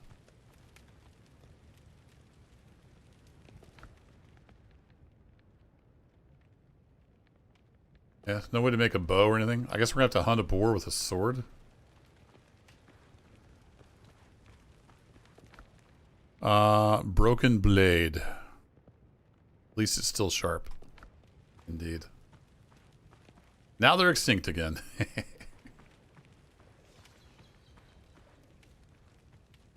Yeah, no way to make a bow or anything. I guess we're going to have to hunt a boar with a sword. Broken blade. At least it's still sharp. Indeed. Now they're extinct again.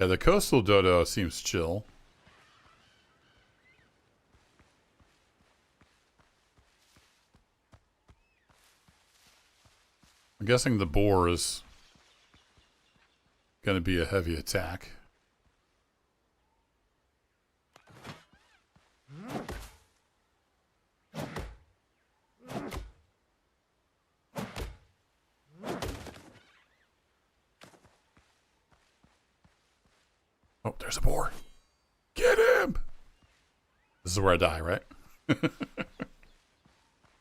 Yeah, the coastal dodo seems chill. I'm guessing the boar is going to be a heavy attack. Oh, there's a boar. Get him! This is where I die, right? Come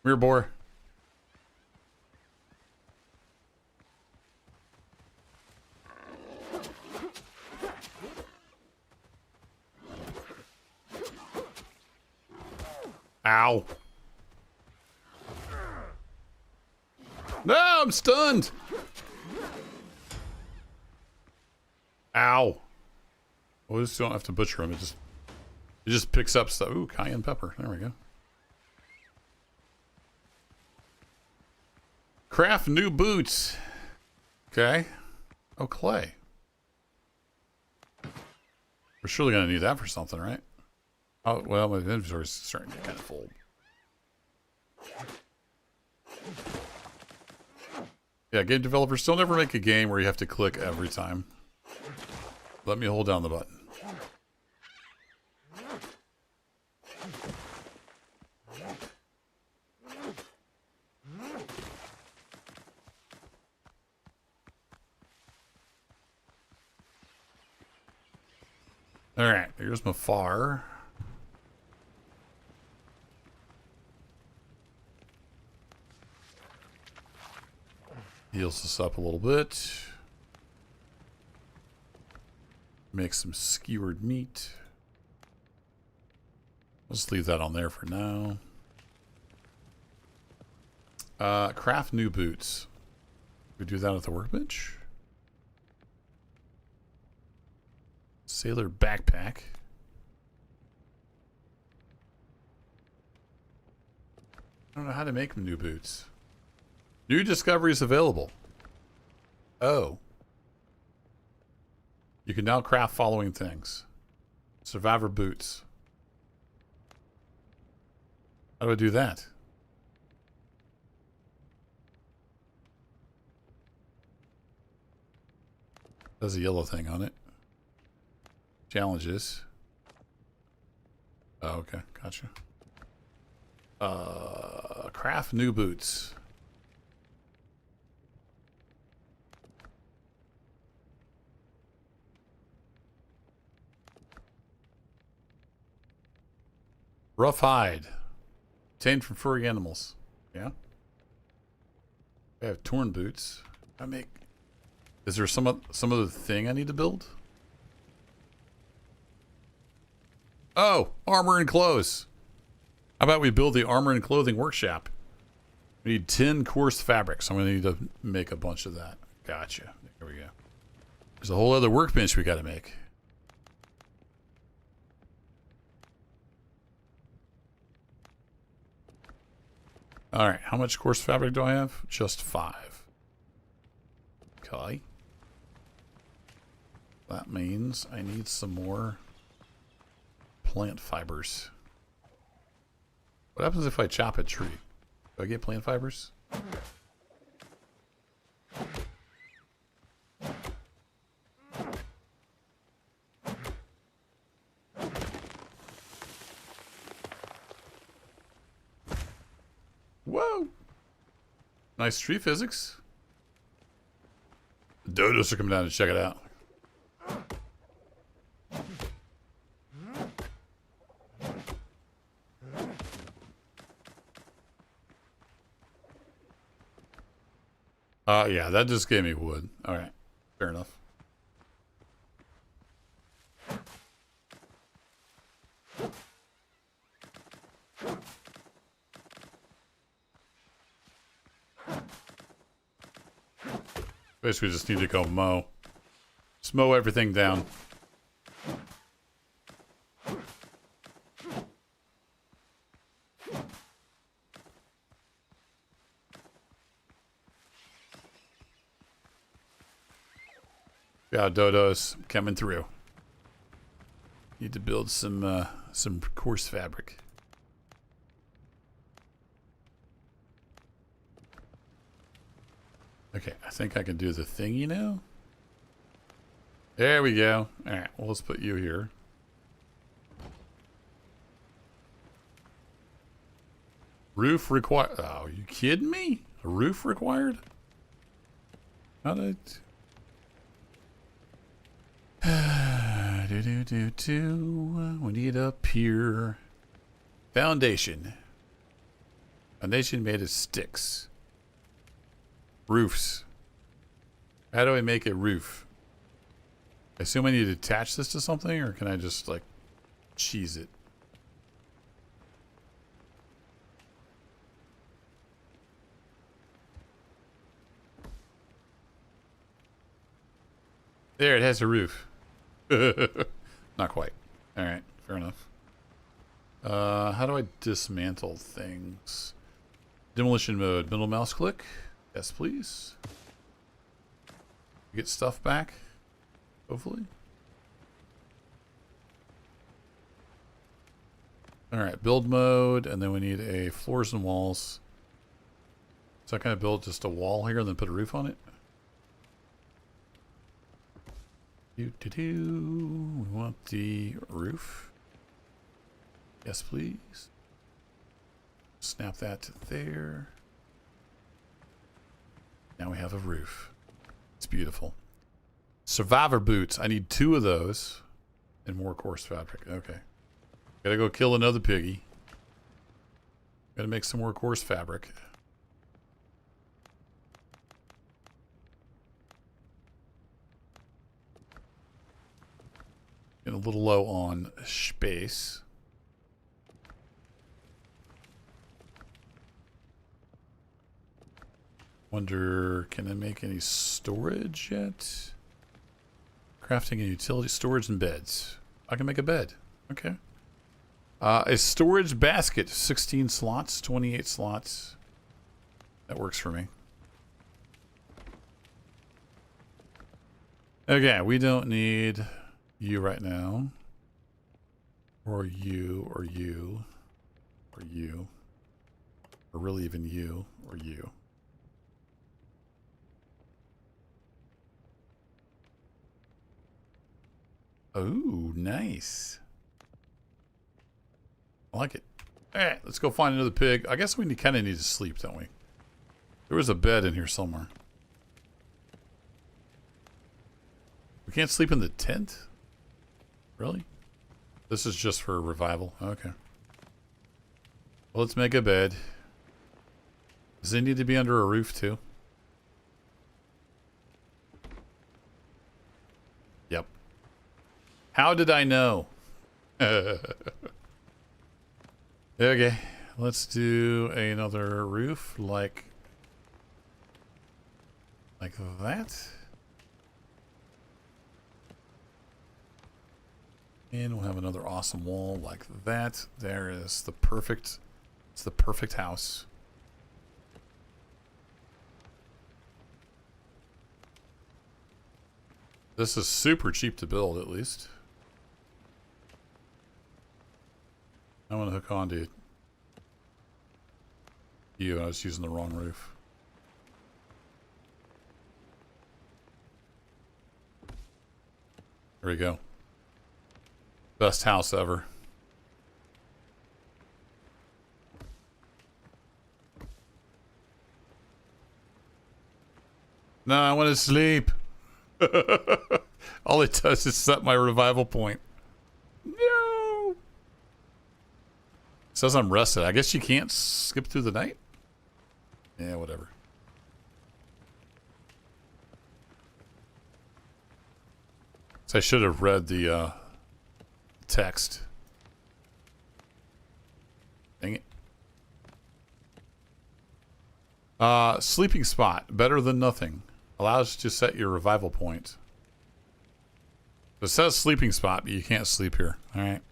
here, boar. Ow. No, I'm stunned. Ow. Well, we just don't have to butcher him. It just picks up stuff. Ooh, cayenne pepper. There we go. Craft new boots. Okay. Oh, clay. We're surely going to need that for something, right? Oh, well, my inventory's starting to get kind of full. Yeah, game developers don't ever make a game where you have to click every time. Let me hold down the button. Alright, here's my far. Heals us up a little bit. Make some skewered meat. Let's leave that on there for now. Craft new boots. We do that at the workbench. Sailor backpack. I don't know how to make new boots. New discoveries available. Oh. You can now craft following things. Survivor boots. How do I do that? There's a yellow thing on it. Challenges. Oh, okay. Gotcha. Craft new boots. Rough hide. Obtained from furry animals. Yeah. I have torn boots. Is there some other thing I need to build? Oh, armor and clothes. How about we build the armor and clothing workshop? We need 10 coarse fabrics. I'm going to need to make a bunch of that. Gotcha. There we go. There's a whole other workbench we got to make. All right. How much coarse fabric do I have? Just 5. Okay. That means I need some more plant fibers. What happens if I chop a tree? Do I get plant fibers? Whoa! Nice tree physics. The dodos are coming down to check it out. Yeah, that just gave me wood. All right, fair enough. Basically, just need to go mow. Just mow everything down. Yeah, dodos coming through. Need to build some coarse fabric. Okay, I think I can do the thingy now. There we go. All right, well, let's put you here. Roof required. Oh, you kidding me? A roof required? How did? We need a pier. Foundation. Foundation made of sticks. Roofs. How do I make a roof? I assume I need to attach this to something, or can I just, like, cheese it? There, it has a roof. Not quite. Alright, fair enough. How do I dismantle things? Demolition mode. Middle mouse click. Yes, please. Get stuff back. Hopefully. Alright, build mode. And then we need a floors and walls. So I kind of build just a wall here and then put a roof on it. We want the roof. Yes, please. Snap that to there. Now we have a roof. It's beautiful. Survivor boots. I need 2 of those. And more coarse fabric. Okay. Gotta go kill another piggy. Gotta make some more coarse fabric. Getting a little low on space. Wonder, can I make any storage yet? Crafting and utility storage and beds. I can make a bed. Okay. A storage basket. 16 slots, 28 slots. That works for me. Okay, we don't need you right now. Or you, or you. Or you. Or really even you, or you. Oh, nice. I like it. Alright, let's go find another pig. I guess we kind of need to sleep, don't we? There was a bed in here somewhere. We can't sleep in the tent? Really? This is just for revival? Okay. Let's make a bed. Does it need to be under a roof too? Yep. How did I know? Okay, let's do another roof like that. And we'll have another awesome wall like that. There is the perfect, it's the perfect house. This is super cheap to build, at least. I want to hook on to you. I was using the wrong roof. There we go. Best house ever. No, I want to sleep. All it does is set my revival point. No. It says I'm rested. I guess you can't skip through the night? Yeah, whatever. So I should have read the text. Dang it. Sleeping spot. Better than nothing. Allows you to set your revival point. It says sleeping spot, but you can't sleep here. Alright.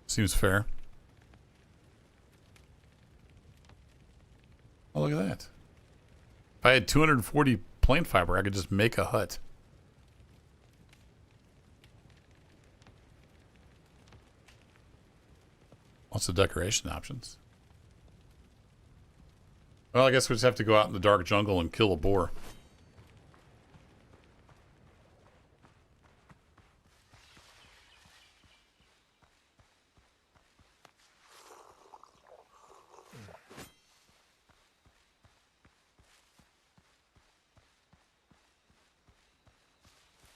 Seems fair. Oh, look at that. If I had 240 plant fiber, I could just make a hut. Lots of decoration options. Well, I guess we just have to go out in the dark jungle and kill a boar.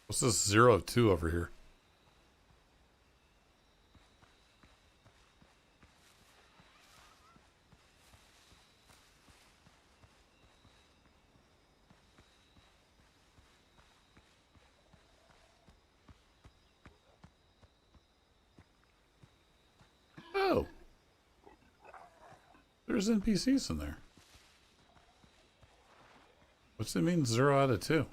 What's this 02 over here? Oh. There's NPCs in there. What's it mean 0 out of 2?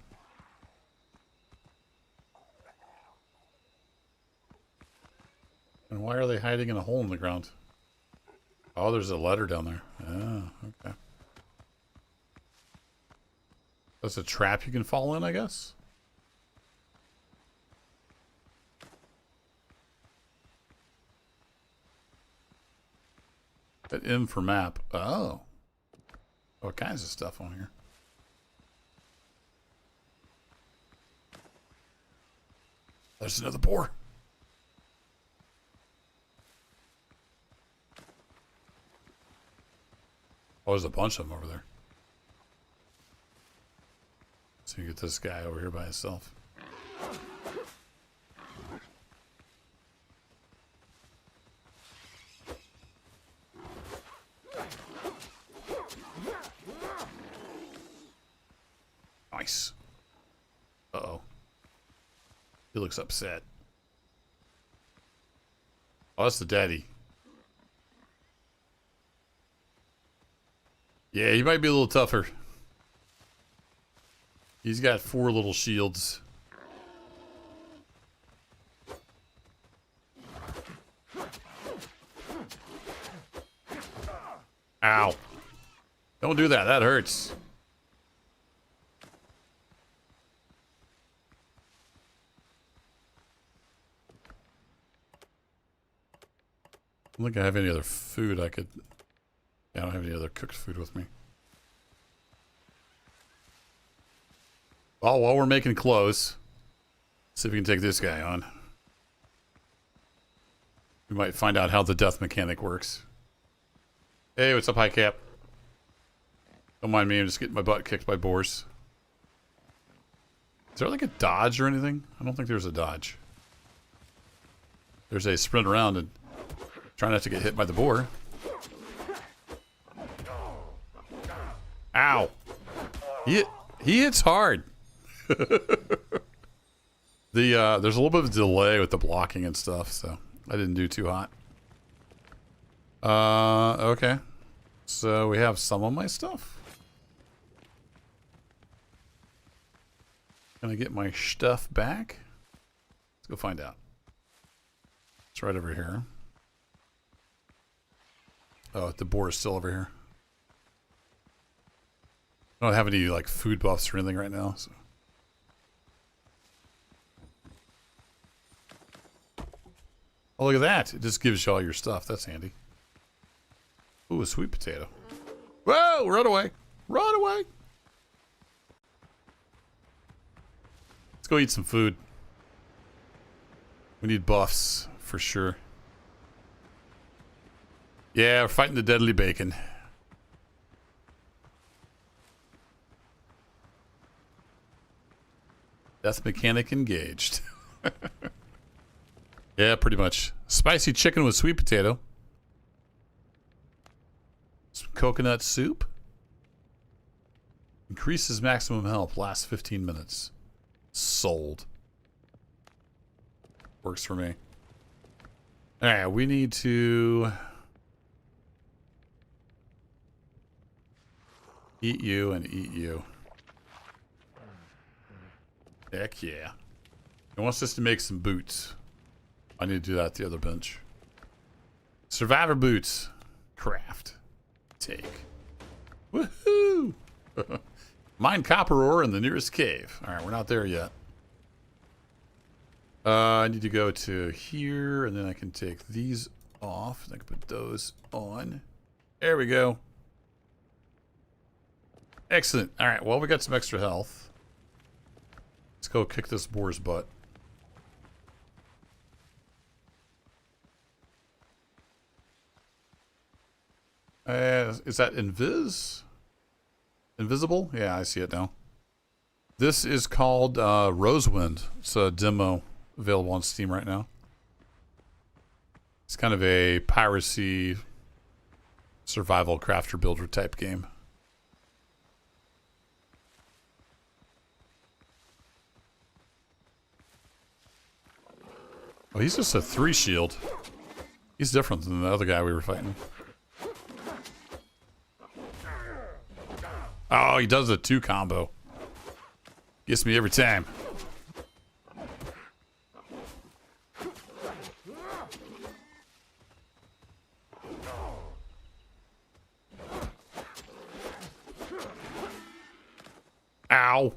And why are they hiding in a hole in the ground? Oh, there's a ladder down there. Oh, okay. That's a trap you can fall in, I guess? Hit M for map. Oh. All kinds of stuff on here. There's another boar. Oh, there's a bunch of them over there. So you get this guy over here by himself. Nice. Uh-oh. He looks upset. Oh, that's the daddy. Yeah, he might be a little tougher. He's got 4 little shields. Ow. Don't do that. That hurts. I don't think I have any other food I could... Yeah, I don't have any other cooked food with me. Well, while we're making clothes, see if we can take this guy on. We might find out how the death mechanic works. Hey, what's up, High Cap? Don't mind me, I'm just getting my butt kicked by boars. Is there like a dodge or anything? I don't think there's a dodge. There's a sprint around and... Try not to get hit by the boar. Ow. He hits hard. There's a little bit of a delay with the blocking and stuff, so I didn't do too hot. Okay. So we have some of my stuff. Can I get my stuff back? Let's go find out. It's right over here. Oh, the boar is still over here. I don't have any like food buffs or anything right now, so. Oh, look at that. It just gives you all your stuff. That's handy. Ooh, a sweet potato. Whoa, run away. Run away. Let's go eat some food. We need buffs, for sure. Yeah, we're fighting the deadly bacon. Death mechanic engaged. Yeah, pretty much. Spicy chicken with sweet potato. Some coconut soup. Increases maximum health. Lasts 15 minutes. Sold. Works for me. Alright, we need to eat you and eat you. Heck yeah. It wants us to make some boots. I need to do that at the other bench. Survivor boots. Craft. Take. Woohoo! Mine copper ore in the nearest cave. Alright, we're not there yet. I need to go to here, and then I can take these off. And I can put those on. There we go. Excellent. Alright, well, we got some extra health. Let's go kick this boar's butt. Is that invisible? Yeah, I see it now. This is called Rosewind. It's a demo available on Steam right now. It's kind of a piracy survival crafter builder type game. Oh, he's just a 3 shield. He's different than the other guy we were fighting. Oh, he does a 2 combo. Gets me every time. Ow.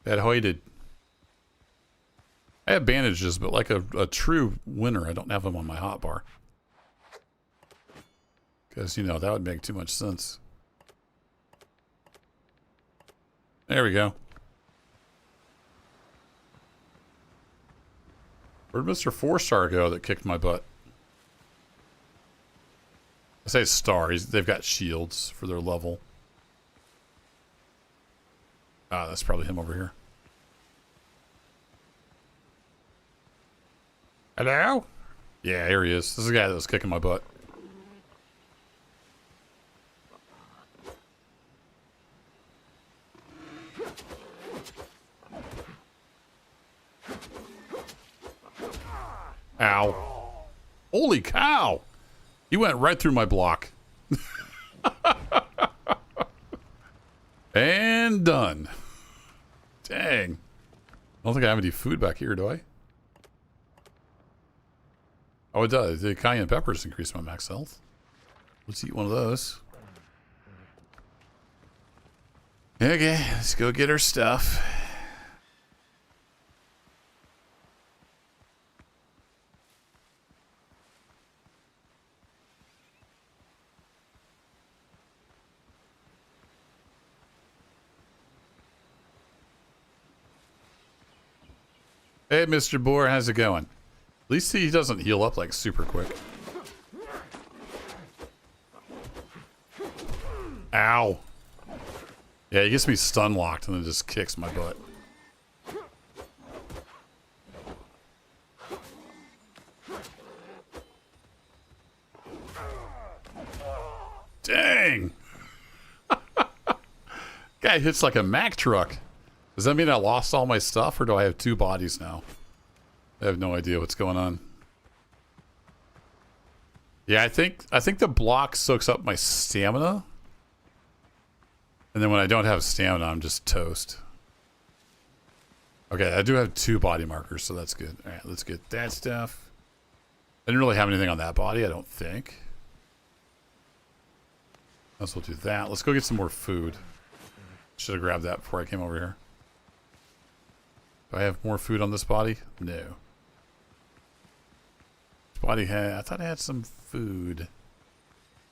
That hoided. I have bandages, but like a true winner, I don't have them on my hotbar. Because, you know, that would make too much sense. There we go. Where'd Mr. 4-star go that kicked my butt? I say star. They've got shields for their level. Ah, that's probably him over here. Hello? Yeah, here he is. This is the guy that was kicking my butt. Ow. Holy cow! He went right through my block. And done. Dang. I don't think I have any food back here, do I? Oh, it does. The cayenne peppers increase my max health. Let's eat one of those. Okay, let's go get our stuff. Hey, Mr. Boar, how's it going? At least he doesn't heal up like super quick. Ow. Yeah, he gets me stun locked and then just kicks my butt. thing. Guy hits like a Mack truck. Does that mean I lost all my stuff, or do I have 2 bodies now? I have no idea what's going on. Yeah, I think the block soaks up my stamina. And then when I don't have stamina, I'm just toast. Okay, I do have 2 body markers, so that's good. All right, let's get that stuff. I didn't really have anything on that body, I don't think. Let's we'll do that. Let's go get some more food. Should have grabbed that before I came over here. Do I have more food on this body? No. This body had... I thought I had some food.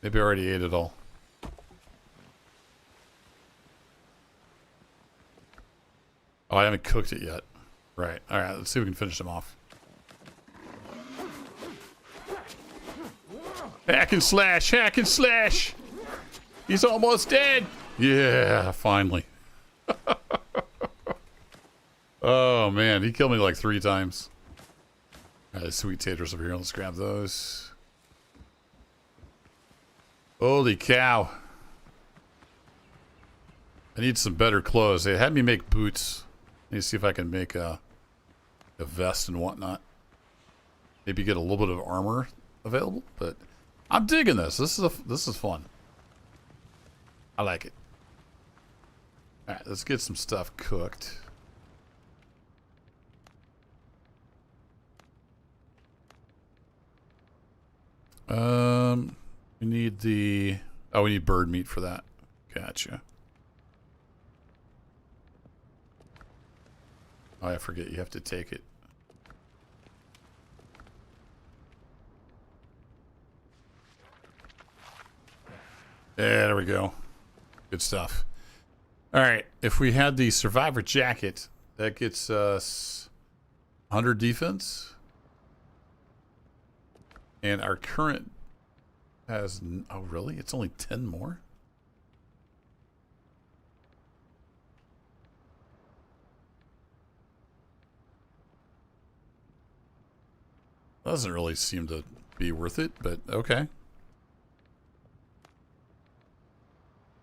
Maybe I already ate it all. Oh, I haven't cooked it yet. Right. Alright, let's see if we can finish them off. Hack and slash! Hack and slash! He's almost dead! Yeah, finally. Oh, man. He killed me like 3 times. Alright, sweet taters over here. Let's grab those. Holy cow. I need some better clothes. They had me make boots. Let me see if I can make a vest and whatnot. Maybe get a little bit of armor available, but I'm digging this. This is fun. I like it. All right, let's get some stuff cooked. We need the... Oh, we need bird meat for that. Gotcha. Oh, I forget. You have to take it. Yeah, there we go. Good stuff. All right. If we had the survivor jacket, that gets us 100 defense. And our current has... Oh, really? It's only 10 more? Doesn't really seem to be worth it, but okay.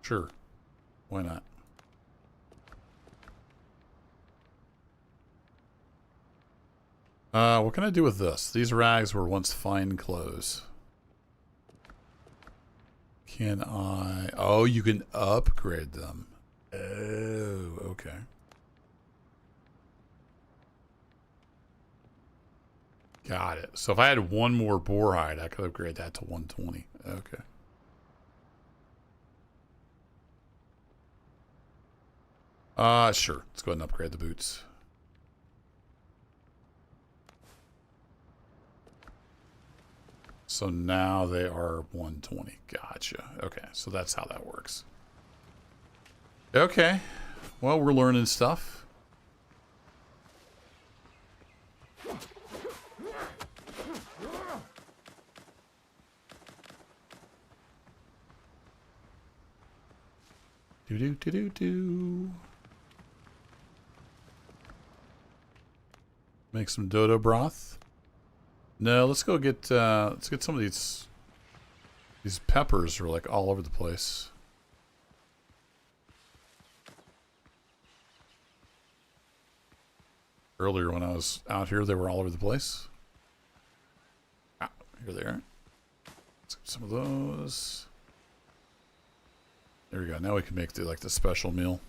Sure. Why not? What can I do with this? These rags were once fine clothes. Can I... Oh, you can upgrade them. Oh, okay. Got it. So if I had one more boar hide, I could upgrade that to 120. Okay. Sure. Let's go ahead and upgrade the boots. So now they are 120. Gotcha. Okay, so that's how that works. Okay. Well, we're learning stuff. Do. Make some dodo broth. No, let's go get some of these peppers are like all over the place. Earlier when I was out here, they were all over the place. Ah, here they are. Let's get some of those. There we go. Now we can make the special meal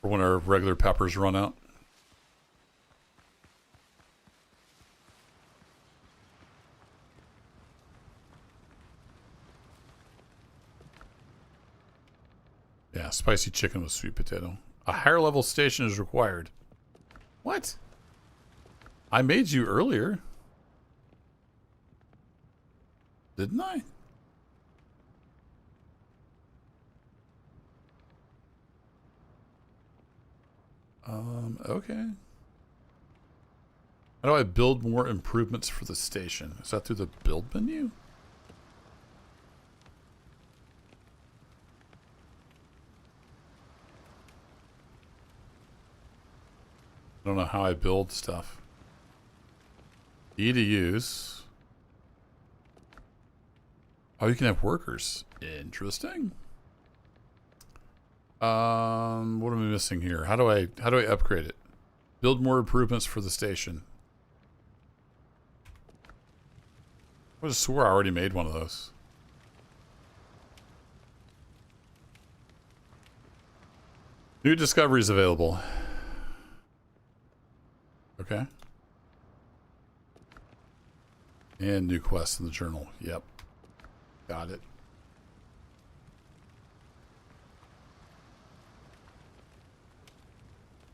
for when our regular peppers run out. Yeah, spicy chicken with sweet potato. A higher level station is required. What? I made you earlier. Didn't I? Okay. How do I build more improvements for the station? Is that through the build menu? I don't know how I build stuff. E to use. Oh, you can have workers. Interesting. What am I missing here? How do I upgrade it? Build more improvements for the station. I just swore I already made one of those. New discoveries available. Okay. And new quests in the journal. Yep. Got it.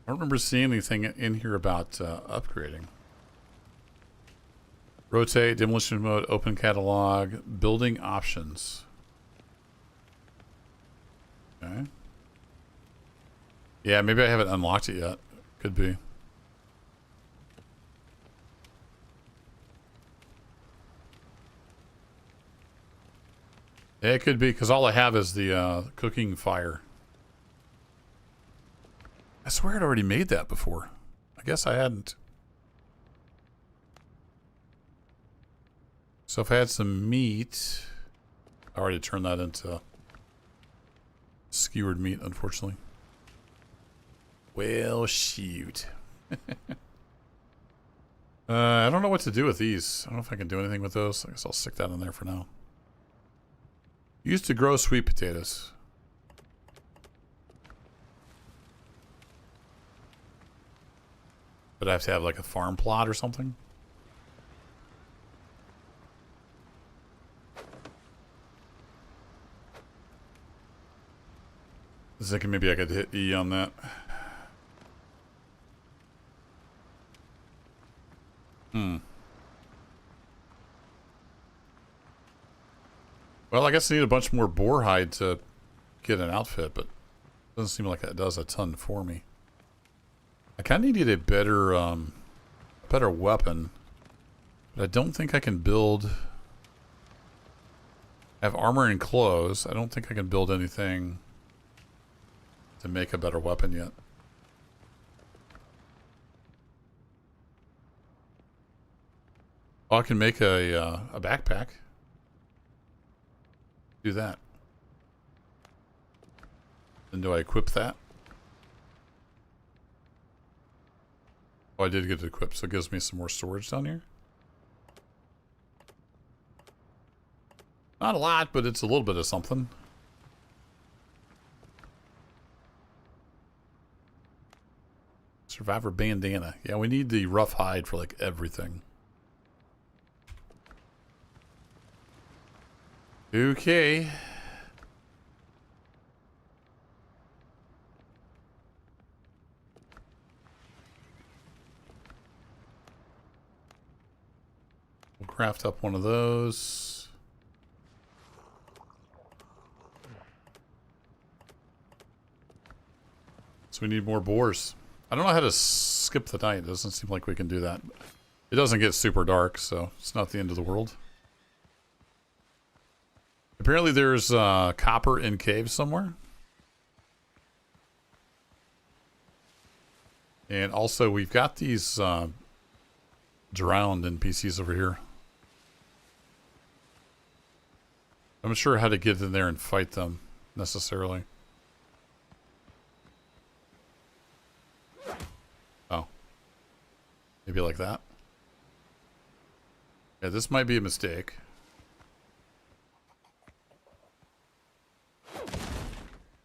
I don't remember seeing anything in here about upgrading. Rotate, demolition mode, open catalog, building options. Okay. Yeah, maybe I haven't unlocked it yet. Could be. Yeah, it could be, because all I have is the cooking fire. I swear I'd already made that before. I guess I hadn't. So if I had some meat, I already turned that into skewered meat, unfortunately. Well, shoot. I don't know what to do with these. I don't know if I can do anything with those. I guess I'll stick that in there for now. Used to grow sweet potatoes. But I have to have like a farm plot or something. I was thinking maybe I could hit E on that. Well, I guess I need a bunch more boar hide to get an outfit, but it doesn't seem like that does a ton for me. I kind of needed a better weapon, but I don't think I can build. I have armor and clothes. I don't think I can build anything to make a better weapon yet. Oh, I can make a backpack. Do that. Then do I equip that? Oh, I did get it equipped, so it gives me some more storage down here. Not a lot, but it's a little bit of something. Survivor bandana. Yeah, we need the rough hide for like everything. Okay. We'll craft up one of those. So we need more boars. I don't know how to skip the night. It doesn't seem like we can do that. It doesn't get super dark, so it's not the end of the world. Apparently there's copper in caves somewhere. And also we've got these drowned NPCs over here. I'm not sure how to get in there and fight them necessarily. Oh. Maybe like that. Yeah, this might be a mistake.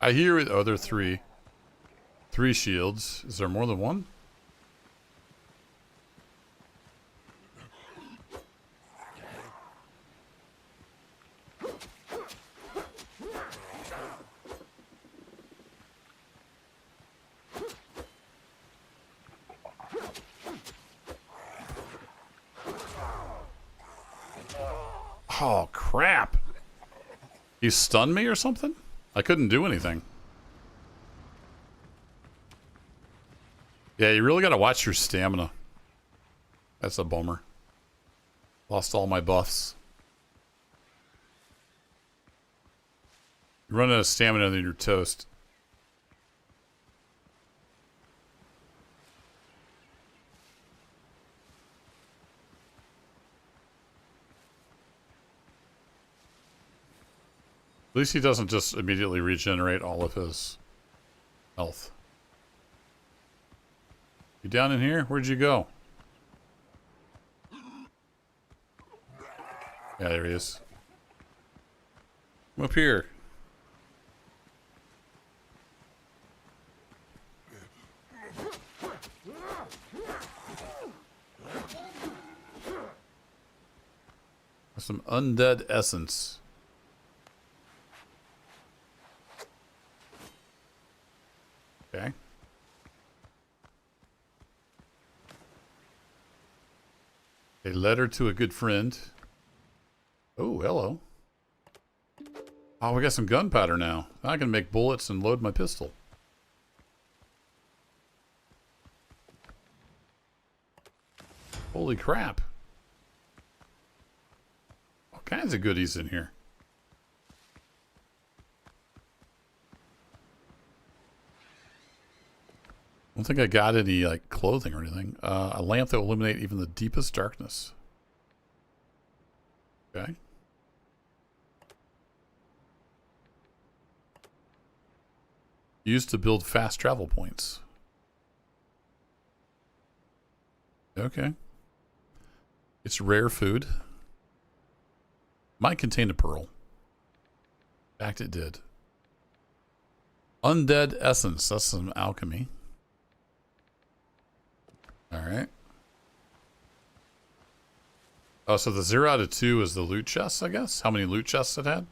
I hear it. Oh, there are three. 3 shields. Is there more than one? Oh, crap. He stunned me or something? I couldn't do anything. Yeah, you really got to watch your stamina. That's a bummer. Lost all my buffs. You run out of stamina and then you're toast. least he doesn't just immediately regenerate all of his health. You down in here? Where'd you go? Yeah, there he is. Come up here. Some undead essence. Okay. A letter to a good friend. Oh, hello. Oh, we got some gunpowder now. I can make bullets and load my pistol. Holy crap. All kinds of goodies in here. I don't think I got any like clothing or anything. A lamp that will illuminate even the deepest darkness. Okay. Used to build fast travel points. Okay. It's rare food. Might contain a pearl. In fact, it did. Undead essence. That's some alchemy. Alright. Oh, so the 0 out of 2 is the loot chest, I guess? How many loot chests it had?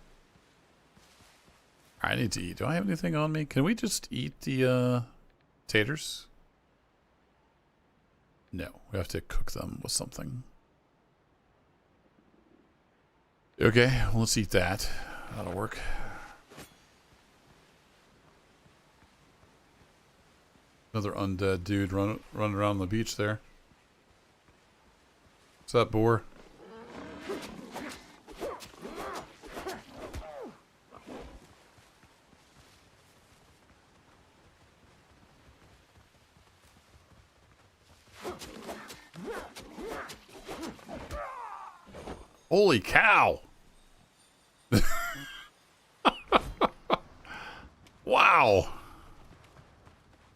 I need to eat. Do I have anything on me? Can we just eat the taters? No, we have to cook them with something. Okay, well, let's eat that. That'll work. Another undead dude running around the beach there. What's up, boar? Holy cow! Wow!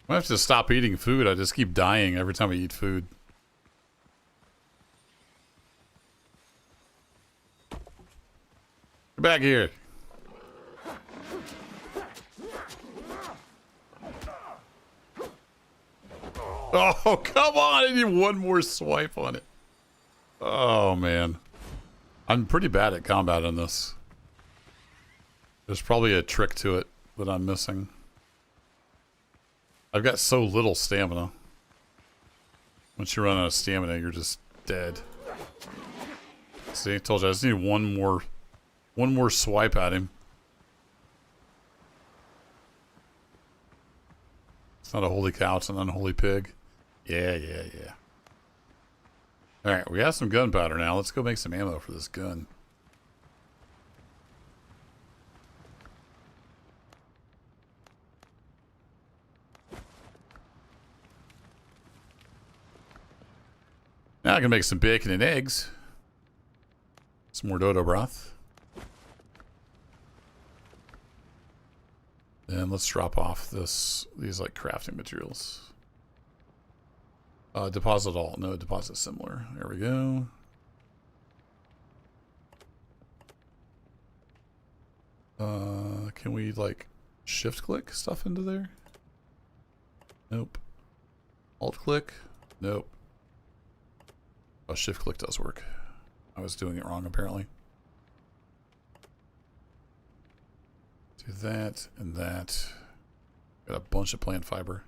I have to stop eating food. I just keep dying every time I eat food. Get back here. Oh, come on. I need one more swipe on it. Oh, man. I'm pretty bad at combat in this. There's probably a trick to it that I'm missing. I've got so little stamina. Once you run out of stamina, you're just dead. See, I told you I just need one more swipe at him. It's not a holy cow, it's an unholy pig. Yeah. Alright, we have some gunpowder now. Let's go make some ammo for this gun. Now I can make some bacon and eggs. Some more dodo broth. And let's drop off these like crafting materials. Deposit all. No, deposit similar. There we go. Can we like shift click stuff into there? Nope. Alt click? Nope. Oh, shift click does work. I was doing it wrong apparently. Do that and that. Got a bunch of plant fiber.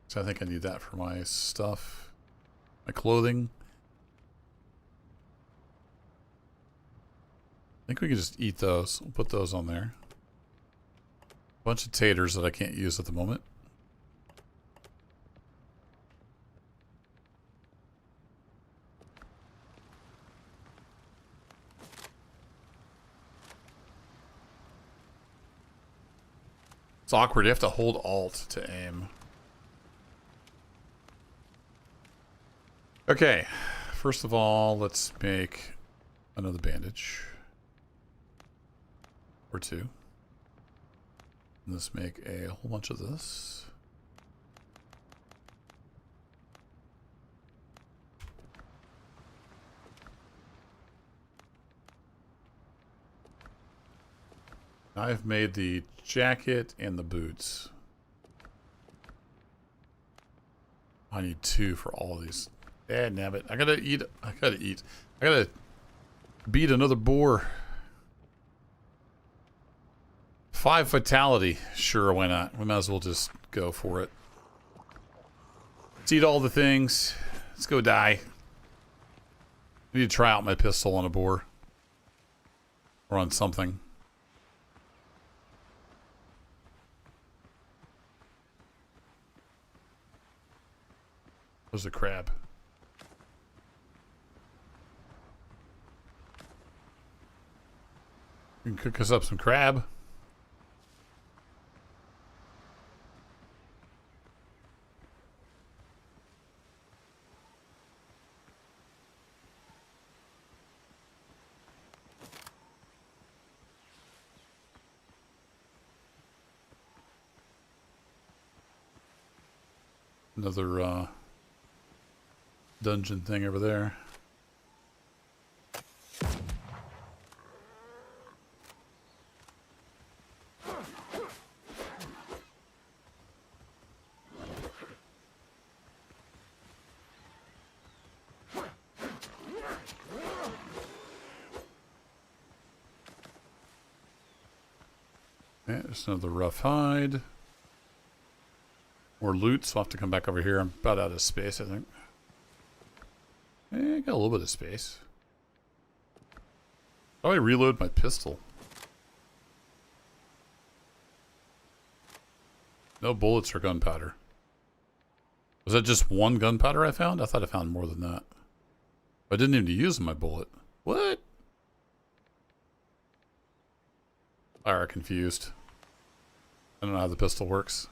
So I think I need that for my stuff. My clothing. I think we can just eat those. We'll put those on there. Bunch of taters that I can't use at the moment. It's awkward. You have to hold Alt to aim. Okay. First of all, let's make another bandage. or 2. And let's make a whole bunch of this. I've made the jacket and the boots. I need 2 for all of these. Nabbit. I gotta eat. I gotta beat another boar. 5 fatality. Sure, why not? We might as well just go for it. Let's eat all the things. Let's go die. I need to try out my pistol on a boar. Or on something. There's a crab. We can cook us up some crab. Another dungeon thing over there. Yeah, there's another rough hide. More loot, so I'll have to come back over here. I'm about out of space, I think. I got a little bit of space. How do I reload my pistol? No bullets or gunpowder. Was that just one gunpowder I found? I thought I found more than that. I didn't even use my bullet. What? Alright, confused. I don't know how the pistol works.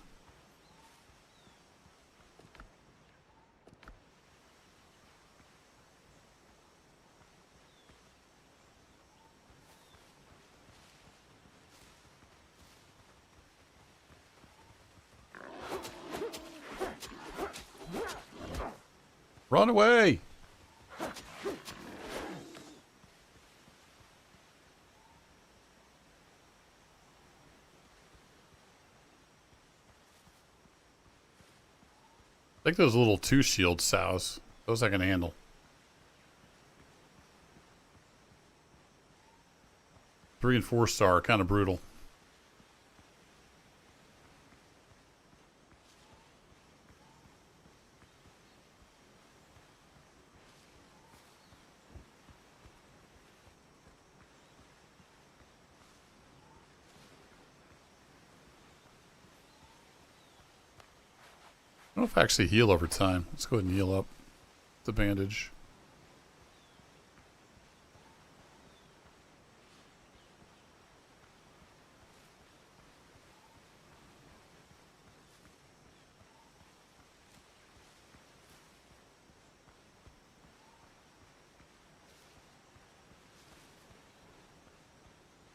Run away! I think those little 2 shield sows. Those I can handle. 3 and 4 star, kind of brutal. I don't know if I actually heal over time. Let's go ahead and heal up the bandage.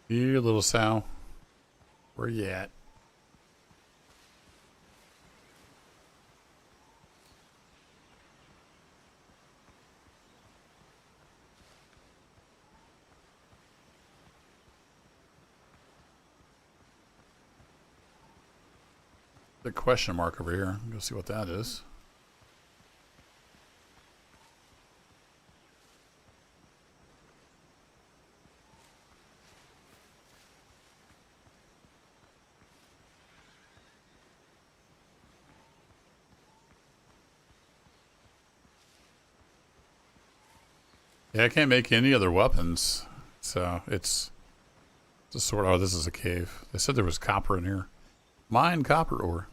Here, little sow. Where you at? The question mark over here. Go see what that is. Yeah, I can't make any other weapons. So it's a sword. Oh, this is a cave. They said there was copper in here. Mine copper ore.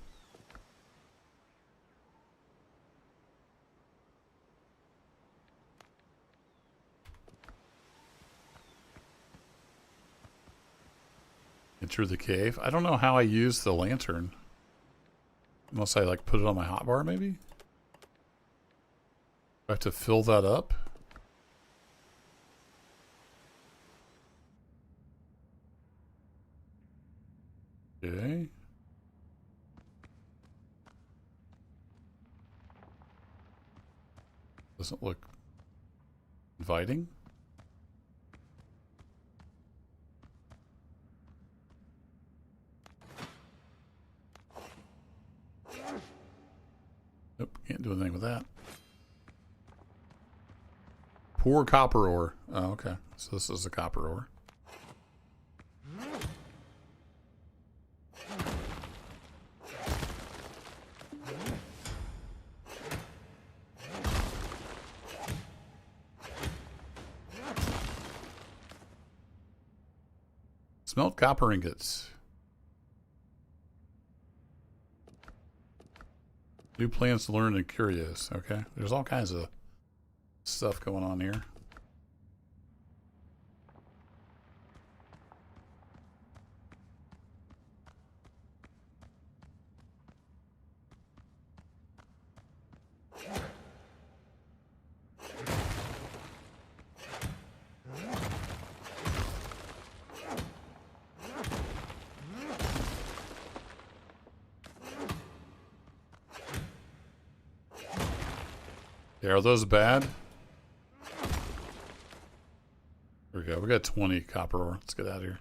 Enter the cave. I don't know how I use the lantern. Unless I like put it on my hotbar maybe? Do I have to fill that up? Okay. Doesn't look inviting. Nope, can't do anything with that. Poor copper ore. Oh, okay. So this is a copper ore. Smelt copper ingots. New plans to learn and curious. Okay. There's all kinds of stuff going on here. Yeah, are those bad? There we go. We got 20 copper ore. Let's get out of here.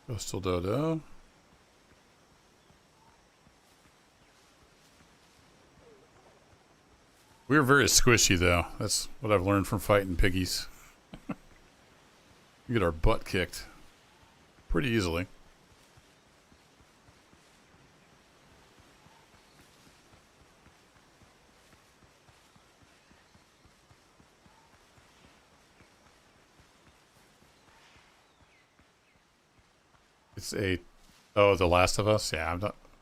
Coastal dodo. We're very squishy, though. That's what I've learned from fighting piggies. We get our butt kicked pretty easily. It's a... Oh, The Last of Us? Yeah,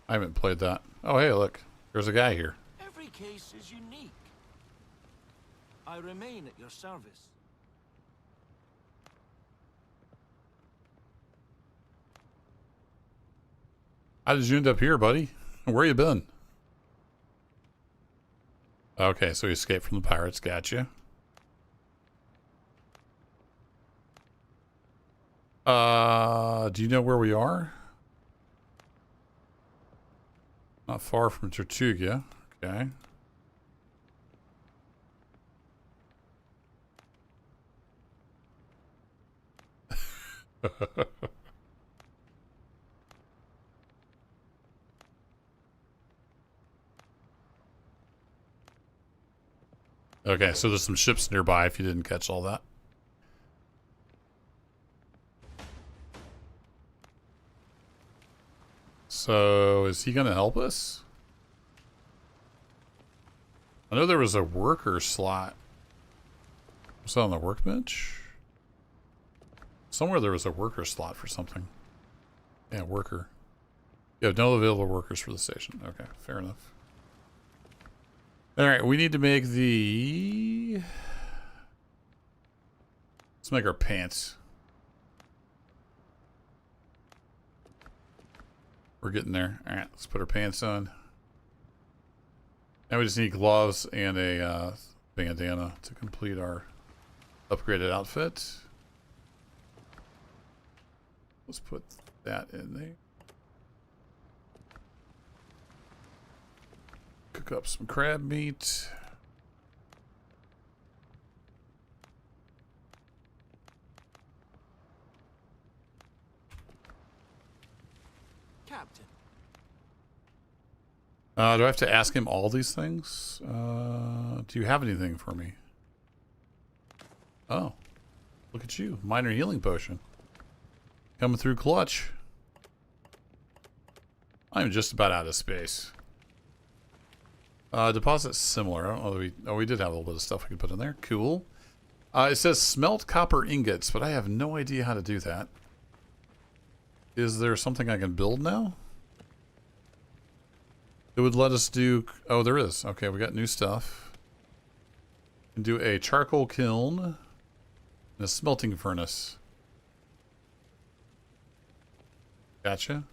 I haven't played that. Oh, hey, look. There's a guy here. Every case is unique. I remain at your service. How did you end up here, buddy? Where you been? Okay, so you escaped from the pirates. Gotcha. Do you know where we are? Not far from Tortuga. Okay. Okay, so there's some ships nearby if you didn't catch all that. So, is he going to help us? I know there was a worker slot. Was that on the workbench? Somewhere there was a worker slot for something. Yeah, worker. You have no available workers for the station. Okay, fair enough. Alright, we need to make the... Let's make our pants. We're getting there. Alright, let's put our pants on. Now we just need gloves and a bandana to complete our upgraded outfit. Let's put that in there. Cook up some crab meat. Captain. Do I have to ask him all these things? Do you have anything for me? Oh, look at you. Minor healing potion. Coming through clutch. I'm just about out of space. Deposit similar. I don't know that we... Oh, we did have a little bit of stuff we could put in there. Cool. It says smelt copper ingots, but I have no idea how to do that. Is there something I can build now? It would let us do... Oh, there is. Okay, we got new stuff. We can do a charcoal kiln. And a smelting furnace. Gotcha.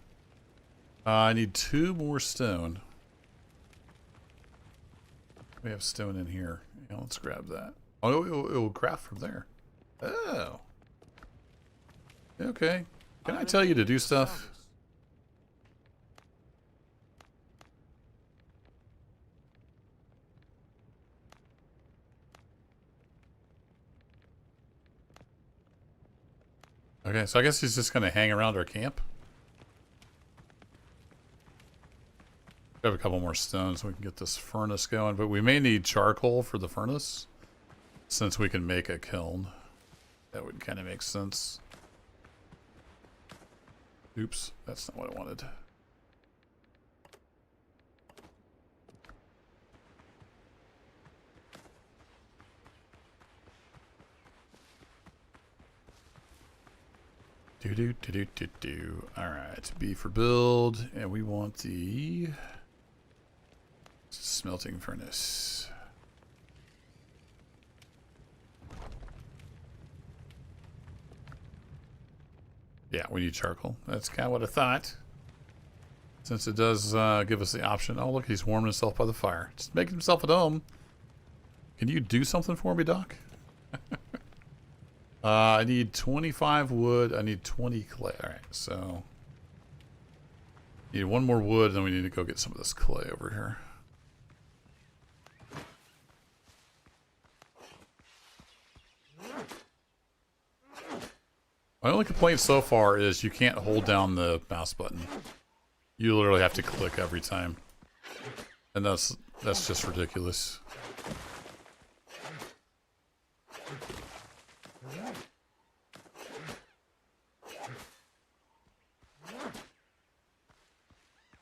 I need 2 more stone. We have stone in here. Yeah, let's grab that. Oh, it will craft from there. Oh. Okay. Can I tell you to do stuff? Okay, so I guess he's just going to hang around our camp. We have a couple more stones so we can get this furnace going, but we may need charcoal for the furnace since we can make a kiln. That would kind of make sense. Oops, that's not what I wanted. Do. Alright, B for build, and we want the smelting furnace. Yeah, we need charcoal. That's kind of what I thought. Since it does give us the option. Oh, look, he's warming himself by the fire. Just making himself at home. Can you do something for me, Doc? I need 25 wood. I need 20 clay. Alright, so... Need 1 more wood, and then we need to go get some of this clay over here. My only complaint so far is you can't hold down the mouse button. You literally have to click every time. And that's just ridiculous.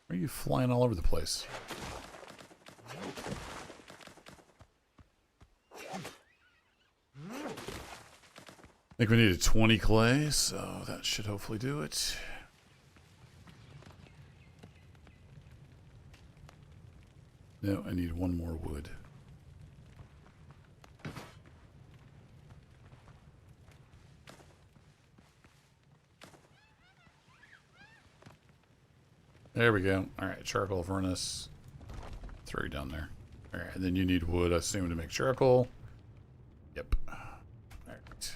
Why are you flying all over the place? I think we needed 20 clay, so that should hopefully do it. No, I need 1 more wood. There we go. Alright, charcoal furnace. Throw you down there. Alright, and then you need wood, I assume, to make charcoal. Yep. Alright.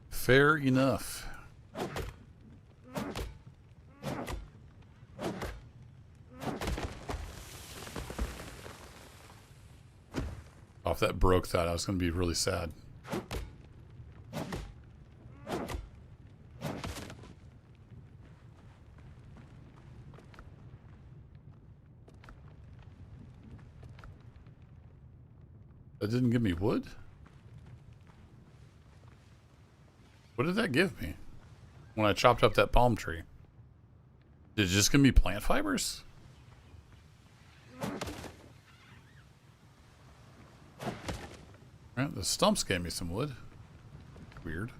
Fair enough. Oh, if that broke that, I was going to be really sad. That didn't give me wood? What did that give me when I chopped up that palm tree? Did it just give me plant fibers? Right, the stumps gave me some wood. Weird.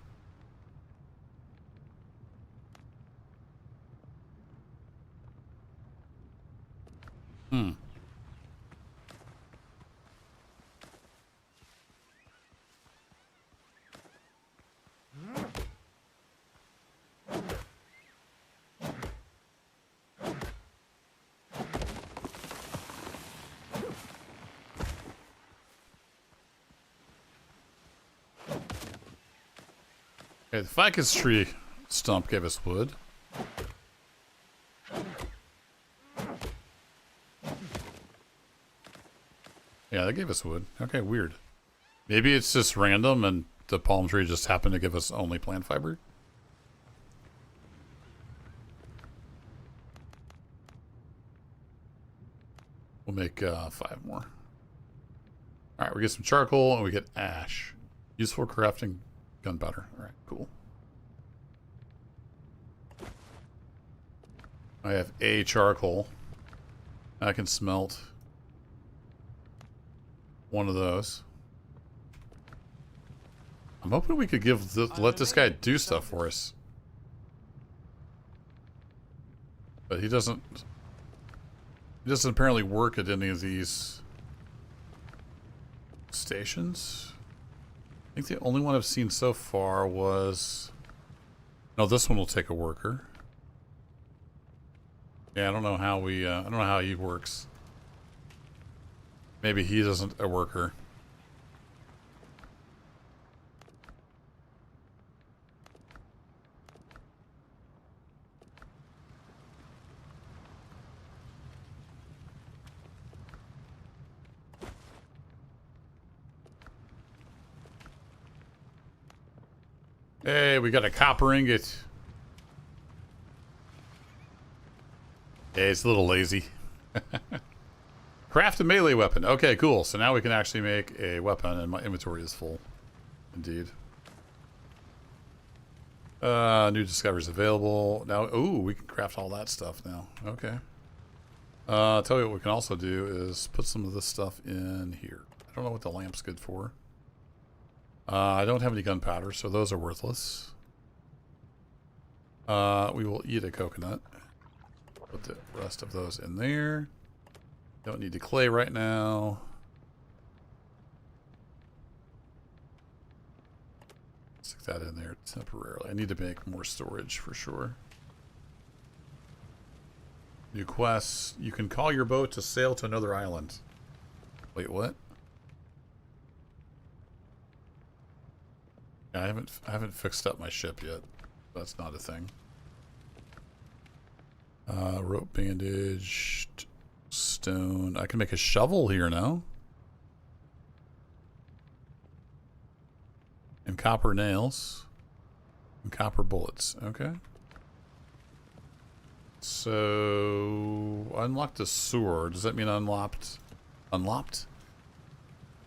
Hmm. Okay, the ficus tree stump gave us wood. Yeah, that gave us wood. Okay, weird. Maybe it's just random and the palm tree just happened to give us only plant fiber. We'll make 5 more. Alright, we get some charcoal and we get ash. Useful crafting gunpowder. Alright, cool. I have a charcoal. I can smelt 1 of those. I'm hoping we could let this guy do stuff for us. But he doesn't apparently work at any of these stations. I think the only one I've seen so far was... No, this one will take a worker. Yeah, I don't know how we... I don't know how he works. Maybe he isn't a worker. Hey, we got a copper ingot. Yeah, it's a little lazy. Craft a melee weapon. Okay, cool. So now we can actually make a weapon, and my inventory is full. Indeed. New discoveries available. Now, ooh, we can craft all that stuff now. Okay. Tell you what we can also do is put some of this stuff in here. I don't know what the lamp's good for. I don't have any gunpowder, so those are worthless. We will eat a coconut. Put the rest of those in there. Don't need the clay right now. Stick that in there temporarily. I need to make more storage for sure. New quests. You can call your boat to sail to another island. Wait, what? Yeah, I haven't fixed up my ship yet. That's not a thing. Rope bandage, stone. I can make a shovel here now. And copper nails. And copper bullets. Okay. So, unlocked a sword. Does that mean unlocked? Unlocked?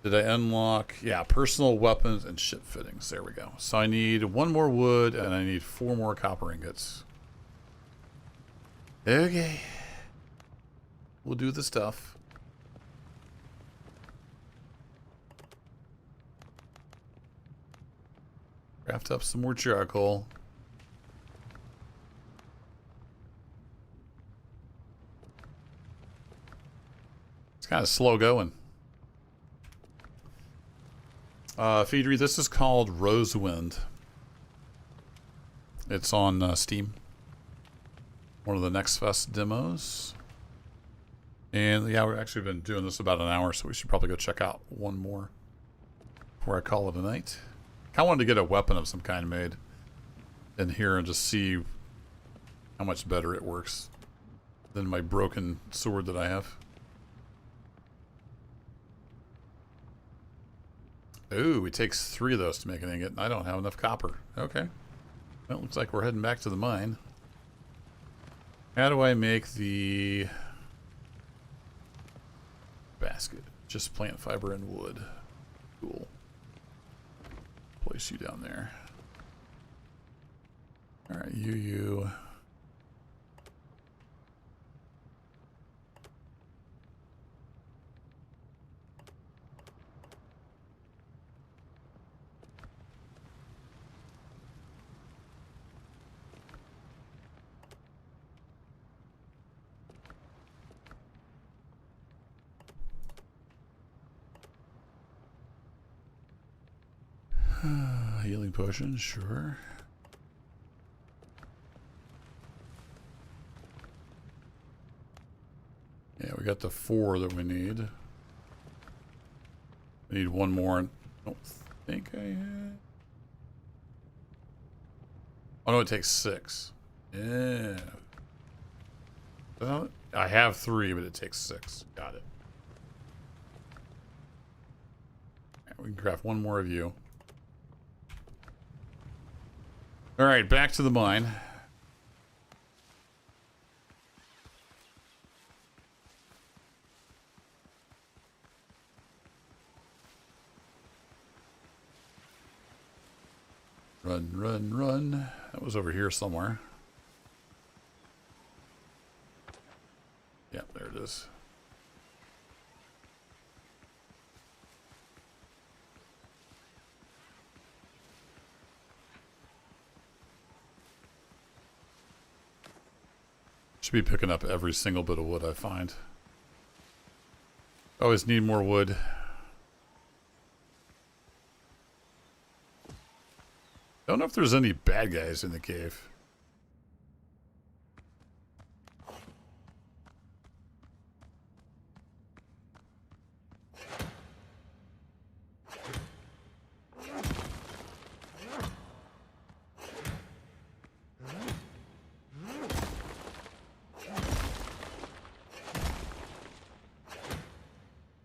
Did I unlock? Yeah, personal weapons and ship fittings. There we go. So I need 1 more wood and I need 4 more copper ingots. Okay. We'll do the stuff. Craft up some more charcoal. It's kind of slow going. Feedery, this is called Rosewind. It's on Steam. One of the Next Fest demos. And yeah, we've actually been doing this about an hour, so we should probably go check out one more before I call it a night. I wanted to get a weapon of some kind made in here and just see how much better it works than my broken sword that I have. Ooh, it takes 3 of those to make an ingot, and I don't have enough copper. Okay. Well, looks like we're heading back to the mine. How do I make the basket? Just plant fiber and wood. Cool. Place you down there. Alright, you. Healing potion, sure. Yeah, we got the 4 that we need. We need 1 more. I don't think I had. Oh no, it takes 6. Yeah. I have 3, but it takes 6. Got it. Right, we can craft 1 more of you. Alright, back to the mine. Run, run, run. That was over here somewhere. Yep, there it is. Should be picking up every single bit of wood I find. Always need more wood. know if there's any bad guys in the cave.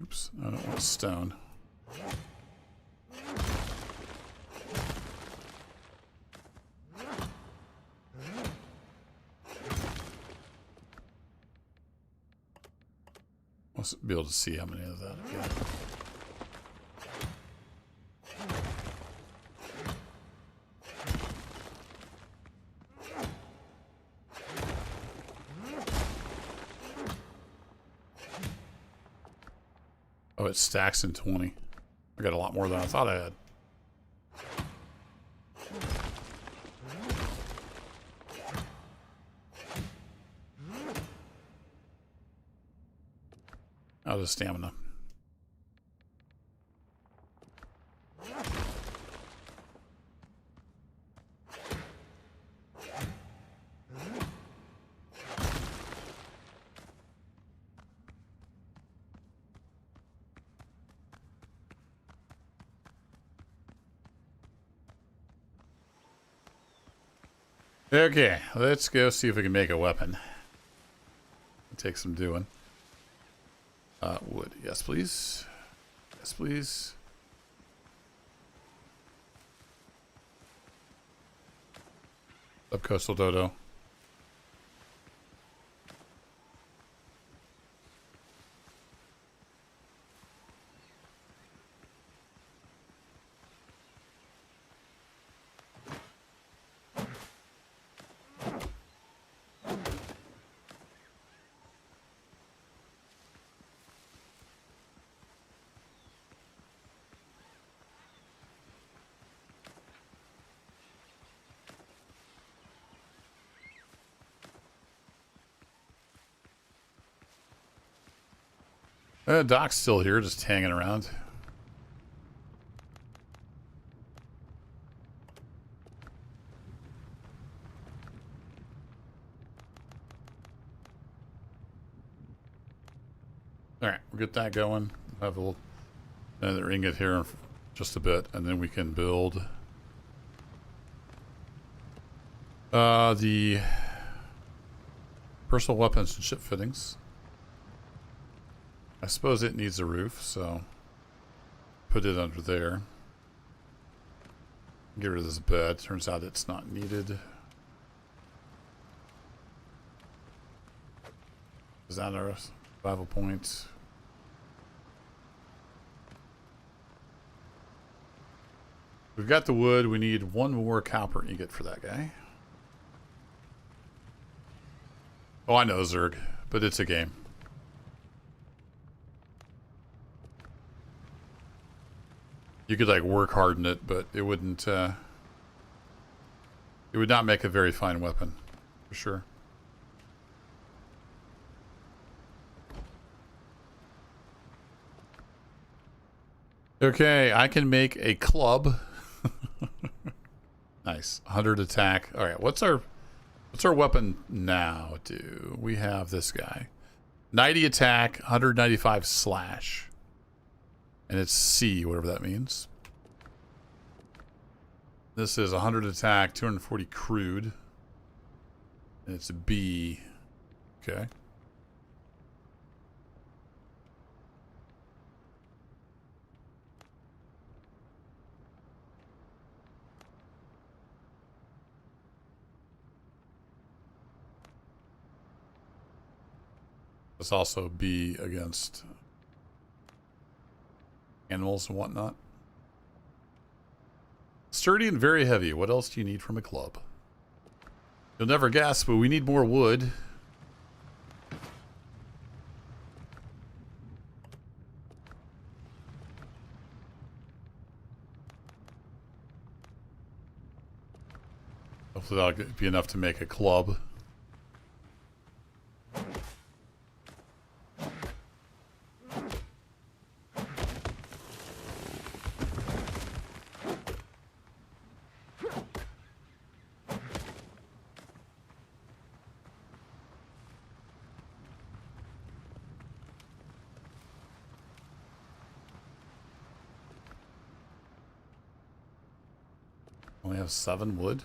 Oops, I don't want stone. Let's be able to see how many of that I get. Oh, it stacks in 20. I got a lot more than I thought I had. Out of stamina. Okay, let's go see if we can make a weapon. It'll take some doing. Wood. Yes, please. Yes, please. Subcoastal dodo. Doc's still here, just hanging around. Alright, we'll get that going. Have a little another ingot here in just a bit, and then we can build the personal weapons and ship fittings. I suppose it needs a roof, so put it under there. Get rid of this bed. Turns out it's not needed. Is that our survival point? We've got the wood. We need one more copper ingot for that guy. Oh, I know, Zerg, but it's a game. You could like work hard in it, but it wouldn't, it would not make a very fine weapon, for sure. Okay, I can make a club. Nice. 100 attack. All right, what's our weapon now do? We have this guy. 90 attack, 195 slash. And it's C, whatever that means. This is 100 attack, 240 crude. And it's a B. Okay. Let's also be against animals and whatnot. Sturdy and very heavy. What else do you need from a club? You'll never guess, but we need more wood. Hopefully that'll be enough to make a club. Only have 7 wood.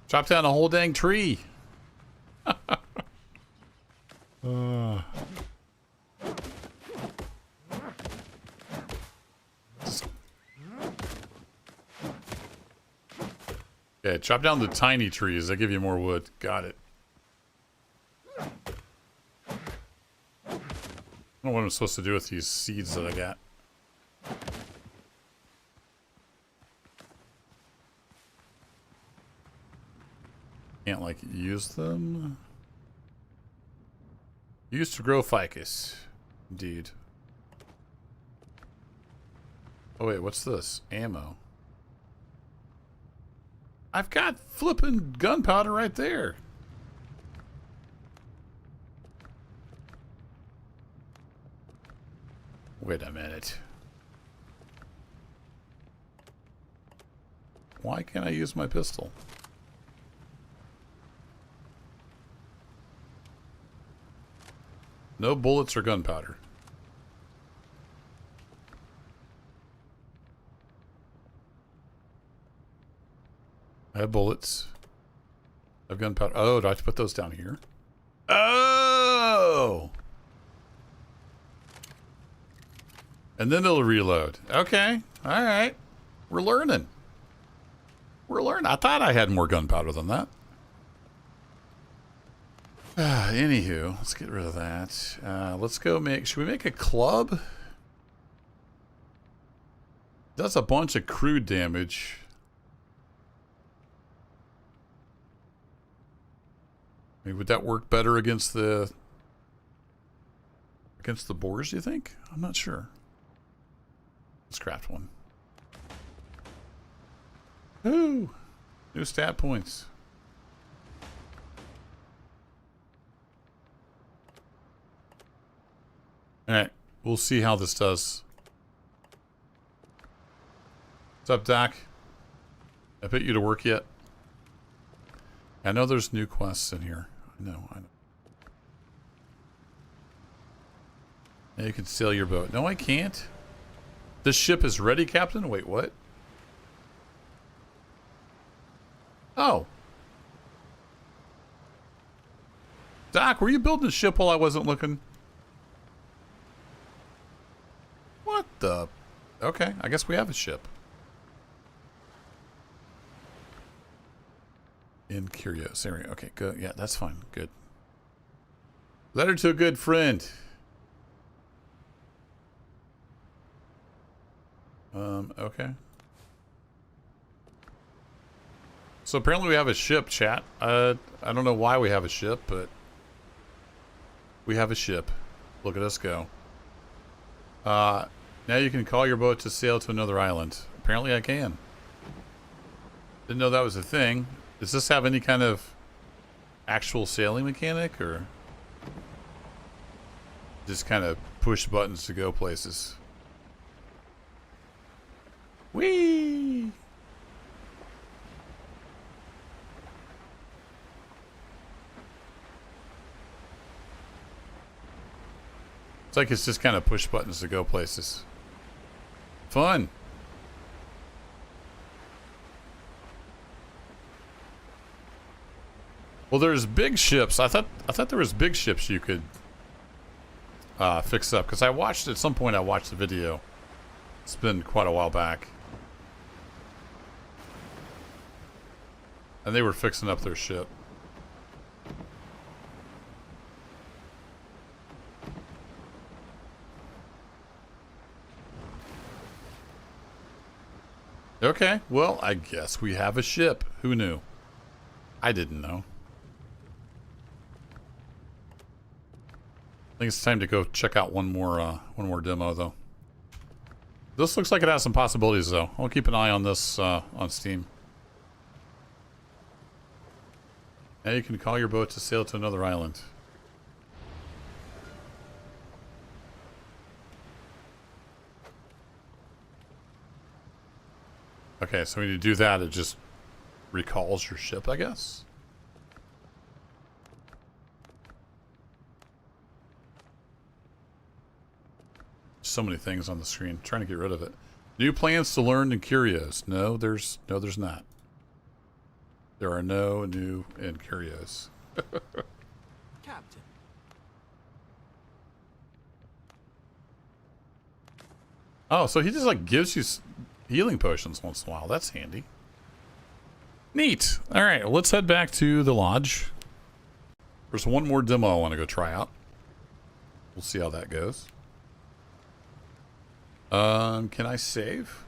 Chop down a whole dang tree. Yeah, chop down the tiny trees. They give you more wood. Got it. I don't know what I'm supposed to do with these seeds that I got. Can't, like, use them. Used to grow ficus. Indeed. Oh, wait, what's this? Ammo. I've got flippin' gunpowder right there. Wait a minute. Why can't I use my pistol? No bullets or gunpowder. I have bullets. I have gunpowder. Oh, do I have to put those down here? Oh! And then it'll reload. Okay. All right. We're learning. We're learning. I thought I had more gunpowder than that. Anywho, let's get rid of that. Let's go make... Should we make a club? Does a bunch of crude damage. I mean, would that work better against the... Against the boars, do you think? I'm not sure. Let's craft one. Ooh! New stat points. Alright, we'll see how this does. What's up, Doc? I put you to work yet? I know there's new quests in here. I know. Now you can sail your boat. No, I can't. This ship is ready, Captain? Wait, what? Oh. Doc, were you building a ship while I wasn't looking? What the? Okay, I guess we have a ship. In Curious area. Okay, good. Yeah, that's fine. Good. Letter to a good friend. Okay. So apparently we have a ship, chat. I don't know why we have a ship, but we have a ship. Look at us go. Now you can call your boat to sail to another island. Apparently I can. Didn't know that was a thing. Does this have any kind of actual sailing mechanic, or just kind of push buttons to go places? Whee! It's like it's just kind of push buttons to go places. Fun. Well, there's big ships. I thought there was big ships you could fix up, because I watched at some point. I watched the video. It's been quite a while back, and they were fixing up their ship. Okay, well, I guess we have a ship. Who knew? I didn't know. I think it's time to go check out one more demo, though. This looks like it has some possibilities, though. I'll keep an eye on this on Steam. Now you can call your boat to sail to another island. Okay, so when you do that, it just recalls your ship, I guess? So many things on the screen. I'm trying to get rid of it. New plans to learn in curios. No, there's not. There are no new in curios. Captain. Oh, so he just like gives you healing potions once in a while. That's handy. Neat. All right, let's head back to the lodge. There's one more demo I want to go try out. We'll see how that goes. Can I save?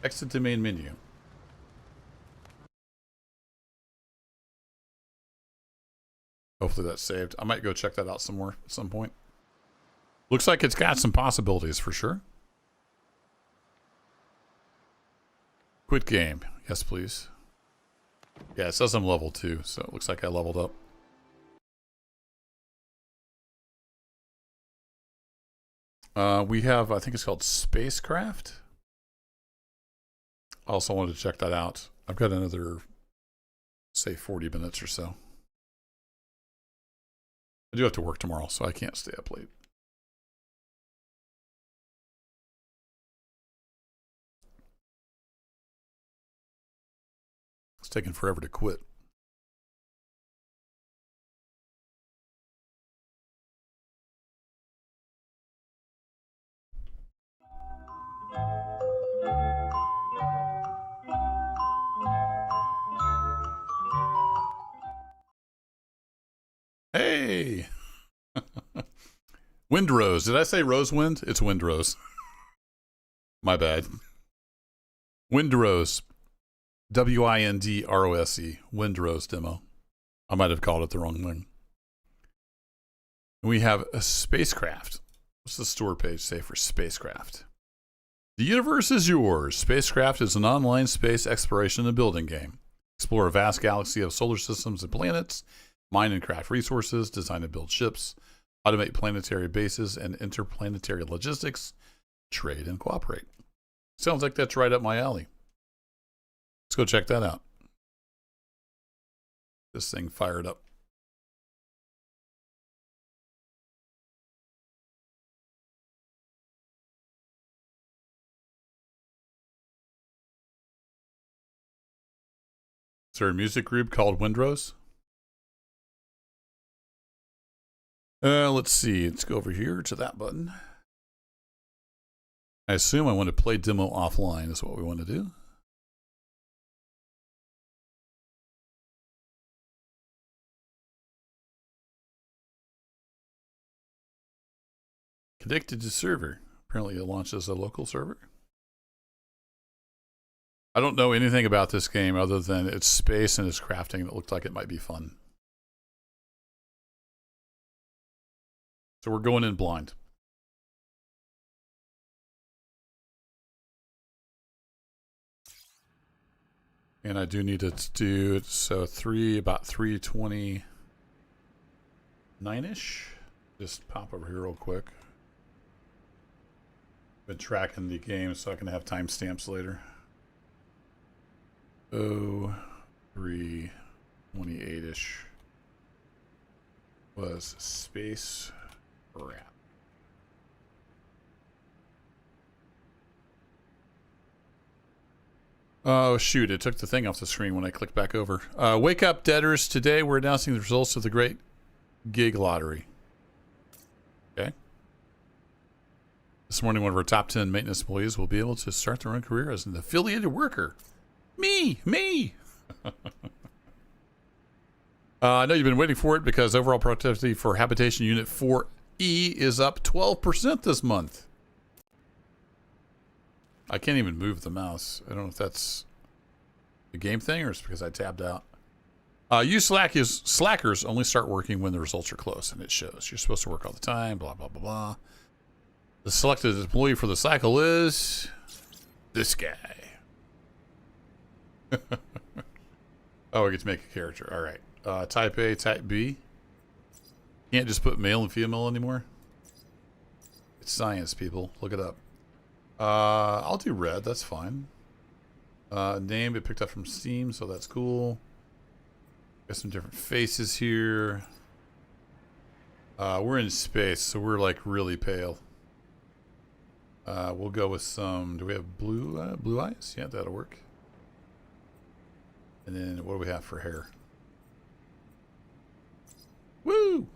Exit to main menu. Hopefully that's saved. I might go check that out some more at some point. Looks like it's got some possibilities for sure. Quit game. Yes, please. Yeah, it says I'm level 2, so it looks like I leveled up. We have, I think it's called Spacecraft. I also wanted to check that out. I've got another, say, 40 minutes or so. I do have to work tomorrow, so I can't stay up late. It's taking forever to quit. Hey! Windrose. Did I say Rosewind? It's Windrose. My bad. Windrose. W-I-N-D-R-O-S-E. Windrose demo. I might have called it the wrong thing. We have a Spacecraft. What's the store page say for Spacecraft? The universe is yours. Spacecraft is an online space exploration and building game. Explore a vast galaxy of solar systems and planets, mine and craft resources, design and build ships, automate planetary bases and interplanetary logistics, trade and cooperate. Sounds like that's right up my alley. Let's go check that out. This thing fired up. Is there a music group called Windrose? Let's see. Let's go over here to that button. I assume I want to play demo offline is what we want to do. Connected to server. Apparently it launches a local server. I don't know anything about this game other than its space and its crafting. It looked like it might be fun. So we're going in blind. And I do need to do it. So about 3:29-ish. Just pop over here real quick. Been tracking the game so I can have timestamps later. 3:28-ish was Spacecraft. Oh, shoot. It took the thing off the screen when I clicked back over. Wake up, debtors. Today we're announcing the results of the Great Gig Lottery. Okay. This morning, one of our top 10 maintenance employees will be able to start their own career as an affiliated worker. Me! I know you've been waiting for it because overall productivity for Habitation Unit 4E is up 12% this month. I can't even move the mouse. I don't know if that's the game thing or it's because I tabbed out. You slackers only start working when the results are close, and it shows. You're supposed to work all the time, blah, blah, blah, blah. The selected employee for the cycle is this guy. Oh, I get to make a character. All right. Type A, type B. Can't just put male and female anymore. It's science, people. Look it up. I'll do red. That's fine. Name it picked up from Steam, so that's cool. Got some different faces here. We're in space, so we're like really pale. We'll go with some. Do we have blue eyes? Yeah, that'll work. And then what do we have for hair? Woo!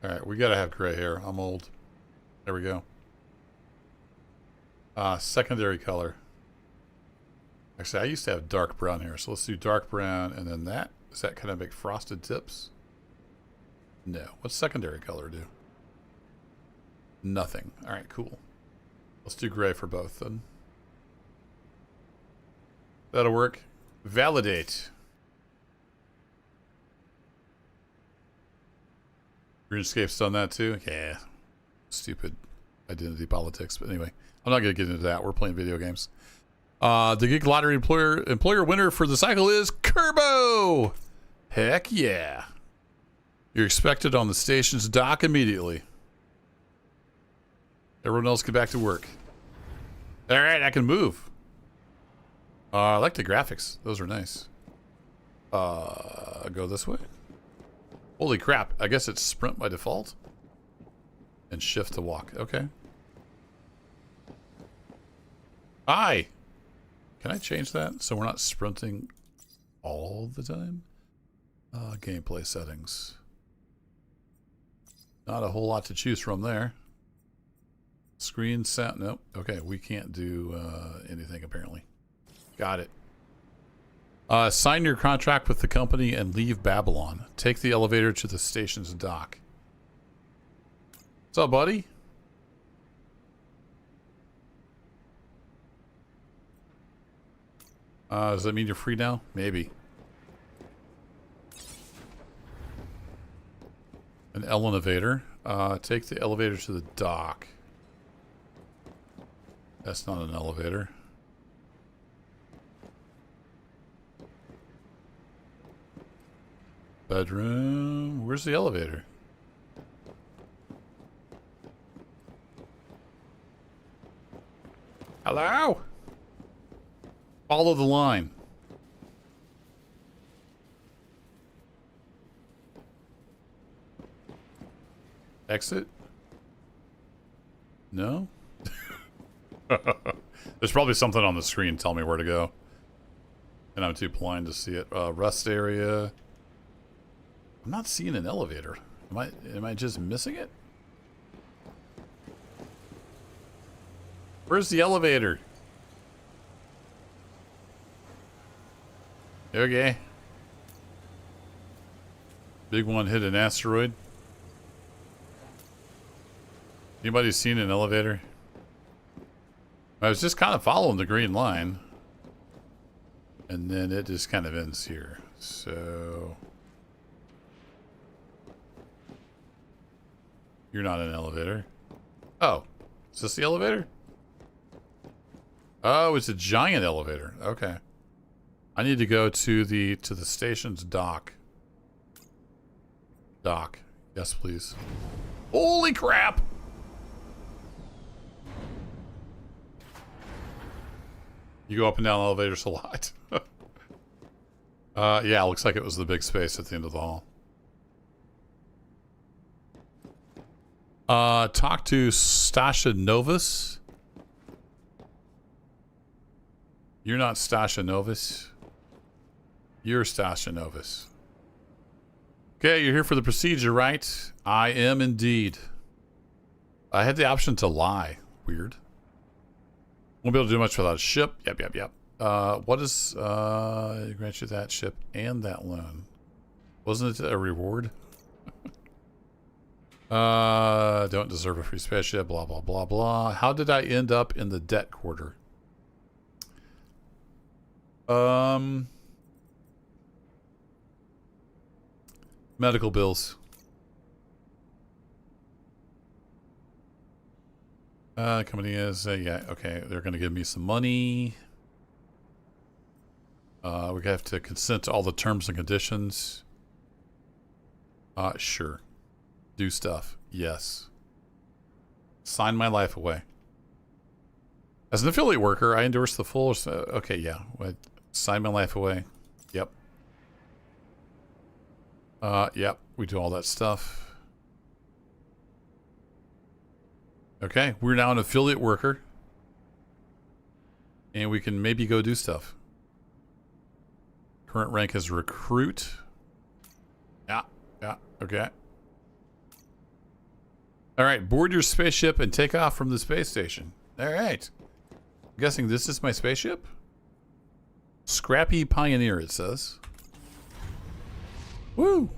All right, we gotta have gray hair. I'm old. There we go. Secondary color. Actually, I used to have dark brown hair, so let's do dark brown, and then that. Does that kind of make frosted tips? No. What's secondary color do? Nothing. All right, cool. Let's do gray for both then. That'll work. Validate. RuneScape's done that too? Yeah. Stupid identity politics. But anyway, I'm not going to get into that. We're playing video games. The Geek Lottery employer winner for the cycle is Kerbo! Heck yeah. You're expected on the station's dock immediately. Everyone else get back to work. Alright, I can move. I like the graphics. Those are nice. Go this way. Holy crap. I guess it's sprint by default. And shift to walk. Okay. Hi! Can I change that so we're not sprinting all the time? Gameplay settings. Not a whole lot to choose from there. Screen sound. Nope. Okay, we can't do anything apparently. Got it. Sign your contract with the company and leave Babylon. Take the elevator to the station's dock. What's up, buddy? Does that mean you're free now? Maybe. An elevator. Take the elevator to the dock. That's not an elevator. Bedroom. Where's the elevator? Hello? Follow the line. Exit? No? There's probably something on the screen telling me where to go. And I'm too blind to see it. Rest area. I'm not seeing an elevator. Am I just missing it? Where's the elevator? Okay. Big one hit an asteroid. Anybody seen an elevator? I was just kind of following the green line. And then it just kind of ends here. So... You're not an elevator. Oh. Is this the elevator? Oh, it's a giant elevator. Okay. I need to go to the station's dock. Dock. Yes, please. Holy crap! You go up and down elevators a lot. Yeah, looks like it was the big space at the end of the hall. Talk to Stasha Novus. You're not Stasha Novus. You're Stasha Novus. Okay, you're here for the procedure, right? I am indeed. I had the option to lie. Weird. Won't be able to do much without a ship. Yep. What is, grant you that ship and that loan? Wasn't it a reward? Don't deserve a free spaceship, blah, blah, blah, blah. How did I end up in the debt quarter? Medical bills. Company is, yeah, okay. They're going to give me some money. We have to consent to all the terms and conditions. Sure. Do stuff. Yes. Sign my life away. As an affiliate worker, I endorse the full... okay, yeah. Sign my life away. Yep. Yep. We do all that stuff. Okay, we're now an affiliate worker. And we can maybe go do stuff. Current rank is recruit. Yeah, okay. Alright, board your spaceship and take off from the space station. Alright. I'm guessing this is my spaceship? Scrappy Pioneer, it says. Woo!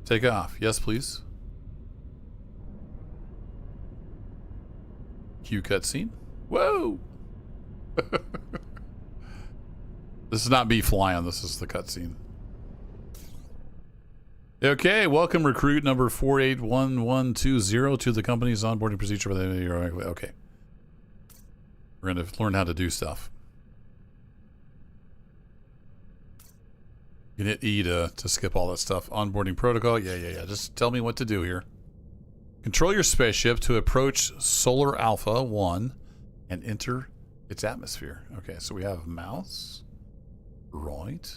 Take off. Yes, please. Cue cutscene. Whoa! This is not me flying. This is the cutscene. Okay, welcome recruit number 481120 to the company's onboarding procedure. Okay. We're going to learn how to do stuff. You can hit E to skip all that stuff. Onboarding protocol. Yeah. Just tell me what to do here. Control your spaceship to approach Solar Alpha 1 and enter its atmosphere. Okay, so we have mouse. Right.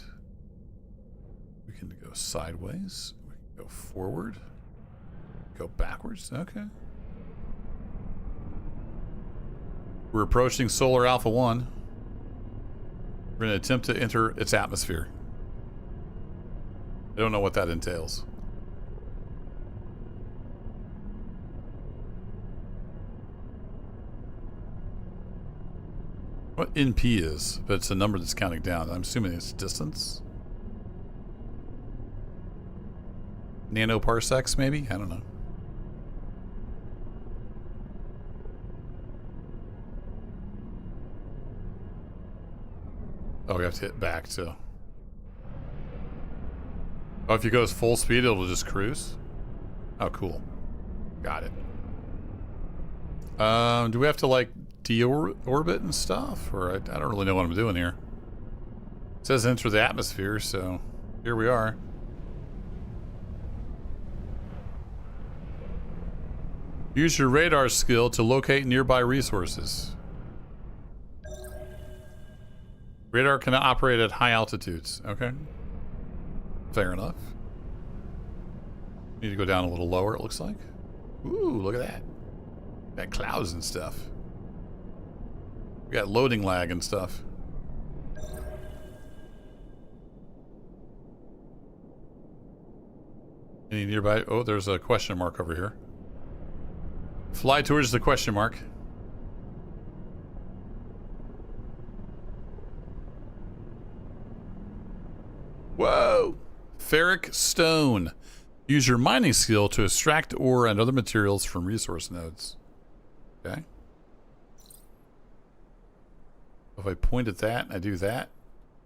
We can go sideways. We can go forward. Go backwards. Okay. We're approaching Solar Alpha 1. We're going to attempt to enter its atmosphere. I don't know what that entails. What NP is, but it's a number that's counting down. I'm assuming it's distance. Nanoparsecs, maybe? I don't know. Oh, we have to hit back too. Oh, if you go full speed, it'll just cruise? Oh, cool. Got it. Do we have to, like, deorbit and stuff? Or I don't really know what I'm doing here. It says enter the atmosphere, so here we are. Use your radar skill to locate nearby resources. Radar cannot operate at high altitudes. Okay. Fair enough. Need to go down a little lower, it looks like. Ooh, look at that. Got clouds and stuff. We got loading lag and stuff. Any nearby? Oh, there's a question mark over here. Fly towards the question mark. Whoa! Ferric stone. Use your mining skill to extract ore and other materials from resource nodes. Okay. If I point at that, I do that.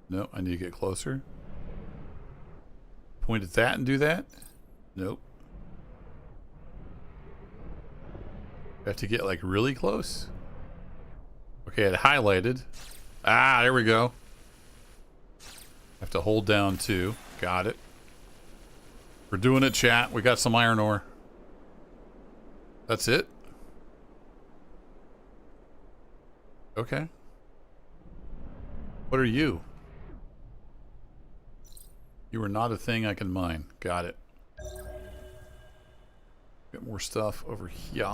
No, I need to get closer. Point at that and do that. Nope. I have to get like really close. Okay, it highlighted. Ah, there we go. Have to hold down too. Got it. We're doing it, chat. We got some iron ore. That's it? Okay. What are you? You are not a thing I can mine. Got it. Got more stuff over here.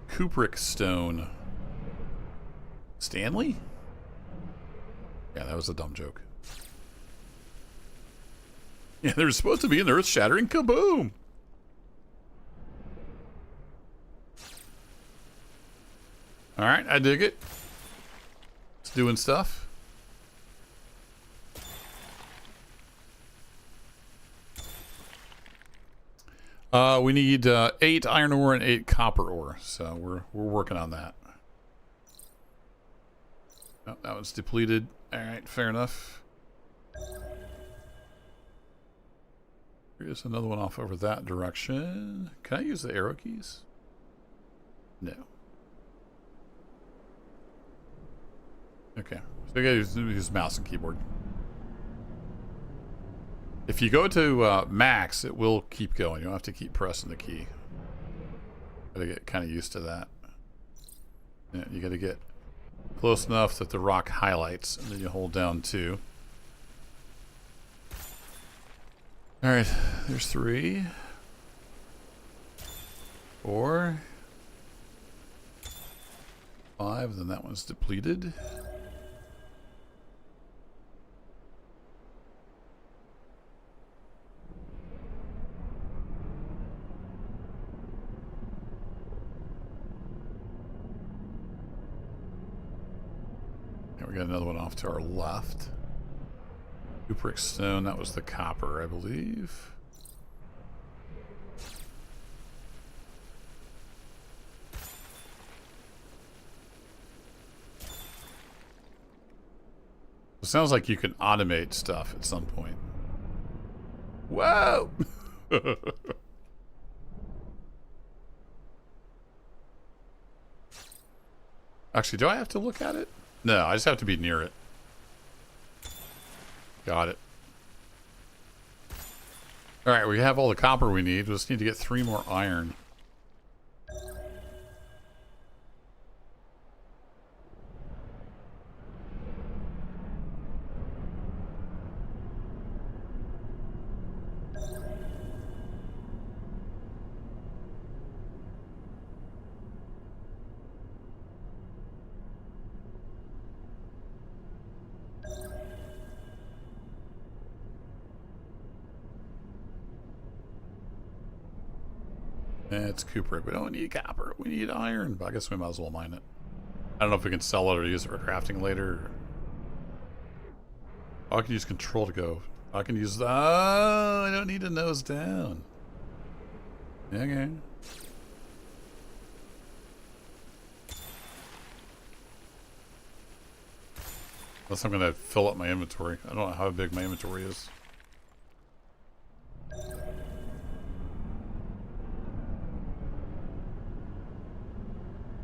Kubrick stone. Stanley? Yeah, that was a dumb joke. Yeah, there's supposed to be an earth-shattering kaboom. Alright, I dig it. It's doing stuff. We need 8 iron ore and 8 copper ore, so we're working on that. Oh, that one's depleted. Alright, fair enough. Here's another one off over that direction. Can I use the arrow keys? No. Okay, so I gotta use mouse and keyboard. If you go to max, it will keep going. You don't have to keep pressing the key. Gotta get kind of used to that. Yeah, you gotta get close enough that the rock highlights, and then you hold down 2. All right, there's 3, 4, 5. Then that one's depleted. And we got another one off to our left. Cupric stone, that was the copper, I believe. It sounds like you can automate stuff at some point. Whoa! Actually, do I have to look at it? No, I just have to be near it. Got it. Alright, we have all the copper we need. We just need to get 3 more iron. It's cupric. We don't need copper. We need iron. But I guess we might as well mine it. I don't know if we can sell it or use it for crafting later. Oh, I can use control to go. I can use the... Oh, I don't need to nose down. Okay. Unless I'm going to fill up my inventory. I don't know how big my inventory is.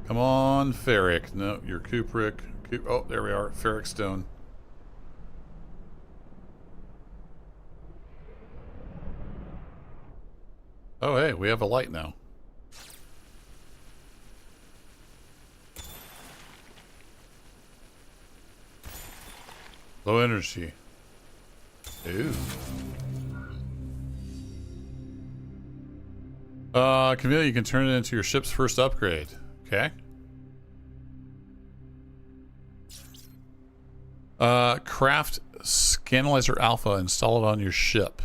Come on, ferric. No, you're cupric. Oh, there we are. Ferric stone. Oh, hey, we have a light now. Low energy. Ooh. Camille, you can turn it into your ship's first upgrade. Okay. Craft Scanalyzer Alpha. Install it on your ship.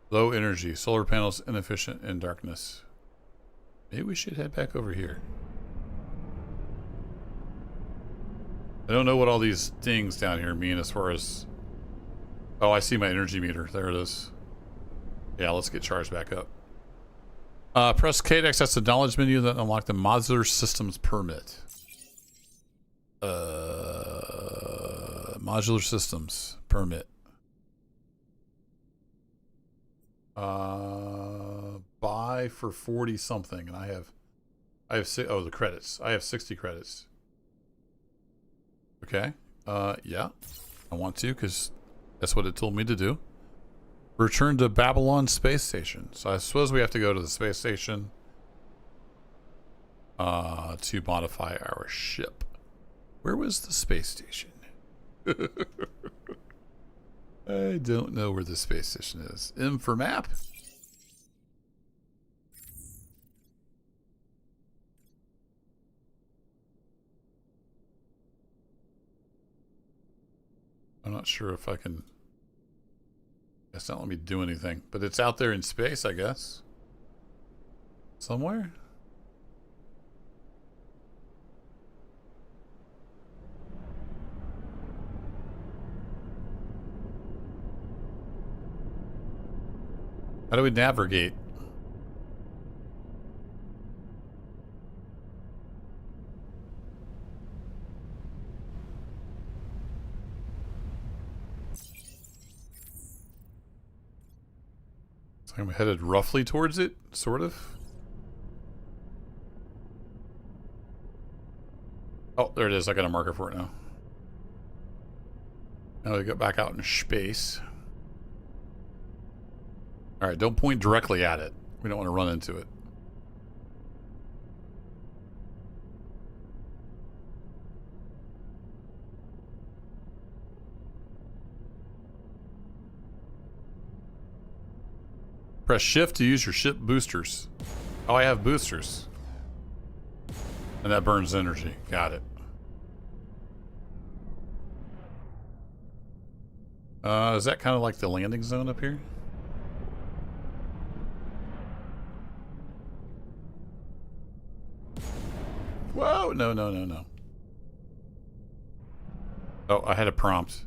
Low energy. Solar panels inefficient in darkness. Maybe we should head back over here. I don't know what all these things down here mean as far as... Oh, I see my energy meter. There it is. Yeah, let's get charged back up. Press K to access the knowledge menu, then unlock the modular systems permit. Modular systems permit. Buy for 40 something, and I have the credits. I have 60 credits. Okay. Yeah. I want to, because that's what it told me to do. Return to Babylon space station. So I suppose we have to go to the space station to modify our ship. Where was the space station? I don't know where the space station is. M for map? I'm not sure if I can... It's not letting me do anything, but it's out there in space, I guess. Somewhere? How do we navigate? I'm headed roughly towards it, sort of. Oh, there it is. I got a marker for it now. Now we get back out in space. Alright, don't point directly at it. We don't want to run into it. Press shift to use your ship boosters. Oh, I have boosters. And that burns energy. Got it. Is that kind of like the landing zone up here? Whoa, no, no, no, no. Oh, I had a prompt.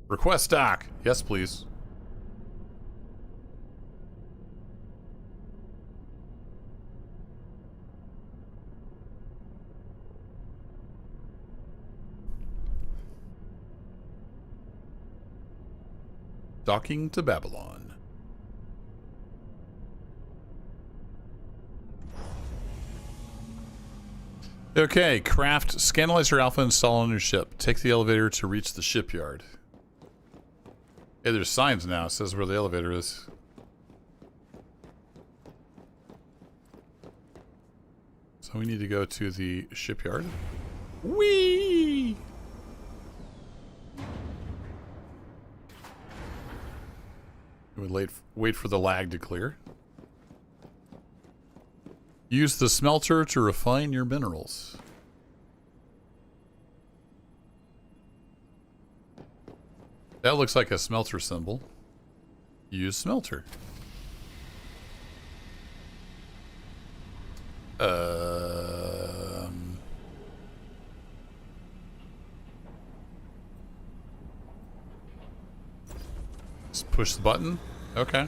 Request dock. Yes, please. Docking to Babylon. Okay, craft Scandalizer Alpha install on your ship. Take the elevator to reach the shipyard. Hey, there's signs now. It says where the elevator is. So we need to go to the shipyard. Whee! We would wait for the lag to clear. Use the smelter to refine your minerals. That looks like a smelter symbol. Use smelter. Just push the button. Okay.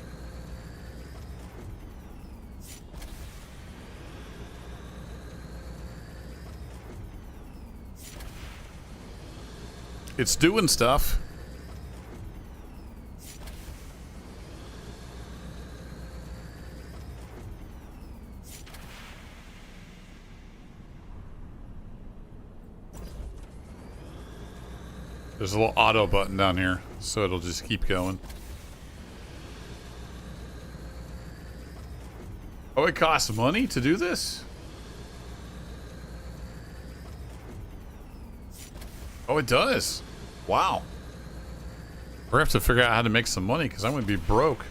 It's doing stuff. There's a little auto button down here, so it'll just keep going. Oh, it costs money to do this? Oh, it does. Wow. We're gonna have to figure out how to make some money because I'm gonna be broke.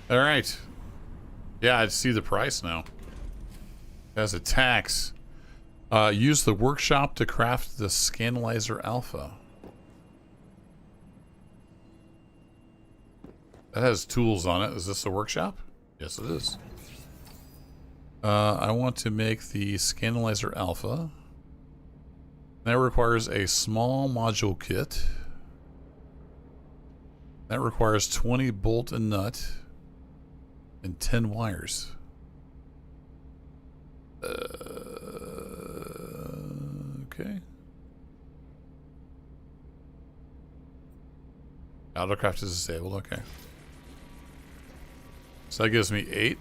All right. Yeah, I see the price now. As a tax. Use the workshop to craft the Scandalizer Alpha. That has tools on it. Is this a workshop? Yes, it is. I want to make the Scandalizer Alpha. That requires a small module kit. That requires 20 bolt and nut and 10 wires. Okay. Autocraft is disabled. Okay. So that gives me 8.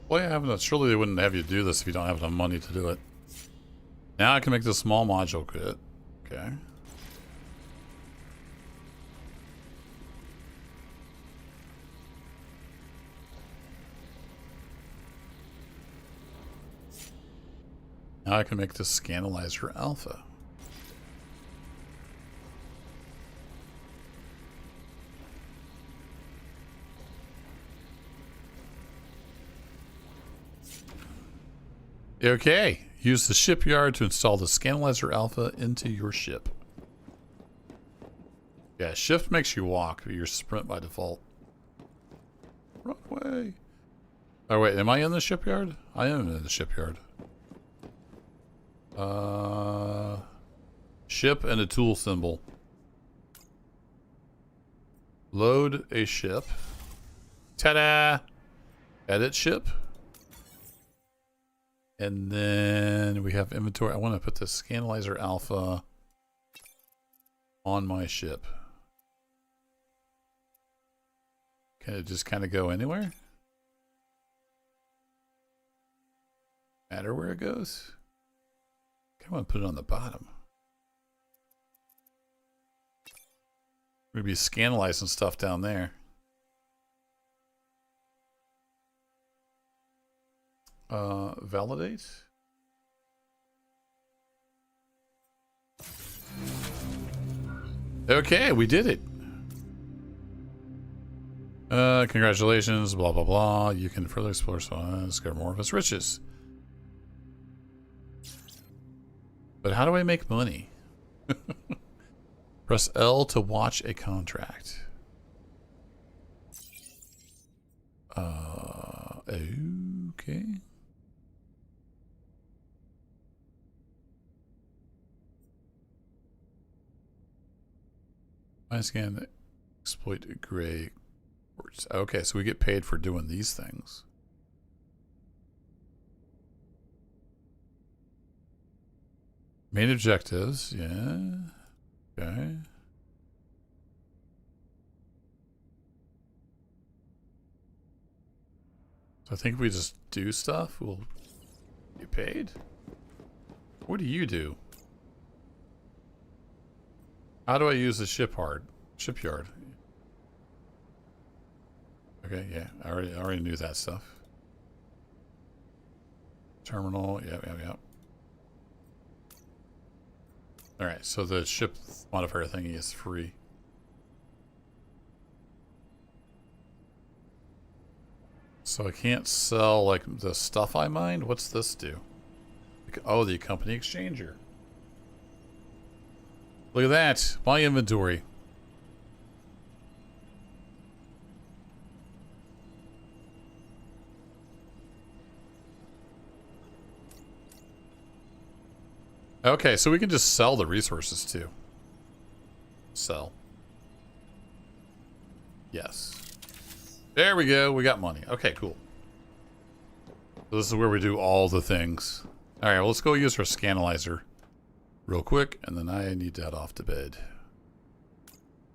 Well, yeah, but surely they wouldn't have you do this if you don't have enough money to do it. Now I can make this small module kit. Okay. Now I can make this Scandalizer Alpha. Okay. Use the shipyard to install the Scandalizer Alpha into your ship. Yeah, shift makes you walk, but you're sprint by default. Run away. Oh, wait. Am I in the shipyard? I am in the shipyard. Ship and a tool symbol. Load a ship. Ta-da! Edit ship. And then we have inventory. I want to put the Scandalizer Alpha on my ship. Can it just kind of go anywhere? Matter where it goes? I want to put it on the bottom. We'd be scandalizing stuff down there. Validate. Okay, we did it. Congratulations, blah, blah, blah. You can further explore, so discover more of its riches. But how do I make money? Press L to watch a contract. Okay. I scan exploit gray quartz. Okay, so we get paid for doing these things. Main objectives, yeah. Okay. So I think if we just do stuff, we'll get paid. What do you do? How do I use the shipyard? Okay, yeah, I already knew that stuff. Terminal, yep. Alright, so the ship modifier thingy is free. So I can't sell, like, the stuff I mined? What's this do? Oh, the company exchanger. Look at that. My inventory. Okay, so we can just sell the resources too. Sell. Yes. There we go. We got money. Okay, cool. So this is where we do all the things. All right, well, let's go use our scanalyzer real quick, and then I need to head off to bed.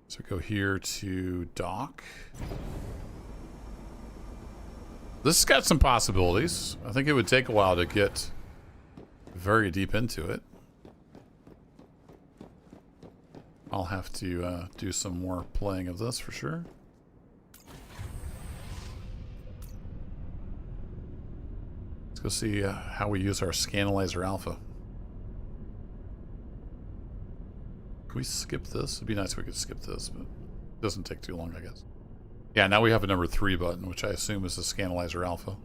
So go here to dock. This has got some possibilities. I think it would take a while to get very deep into it. I'll have to do some more playing of this for sure. Let's go see how we use our Scanalyzer Alpha. Can we skip this? It'd be nice if we could skip this, but it doesn't take too long, I guess. Yeah, now we have a number 3 button, which I assume is the Scanalyzer Alpha.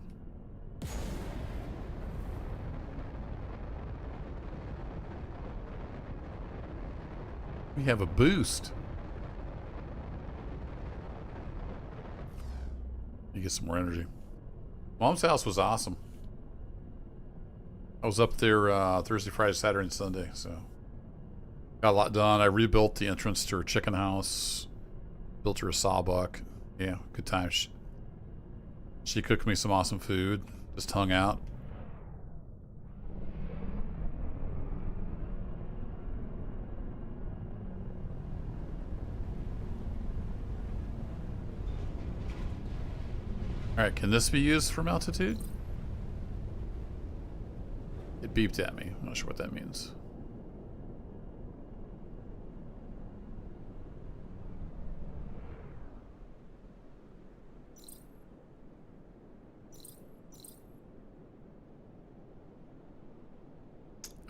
We have a boost. You get some more energy. Mom's house was awesome. I was up there Thursday, Friday, Saturday, and Sunday, so got a lot done. I rebuilt the entrance to her chicken house, built her a sawbuck. Yeah, good times. She cooked me some awesome food. Just hung out. Alright, can this be used from altitude? It beeped at me. I'm not sure what that means.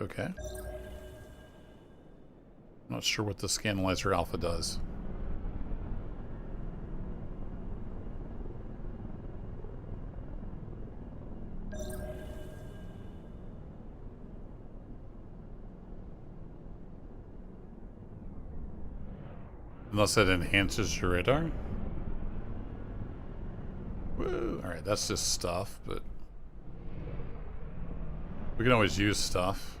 Okay. I'm not sure what the Scanalyzer Alpha does. Unless it enhances your radar. Woo. Alright, that's just stuff, but we can always use stuff.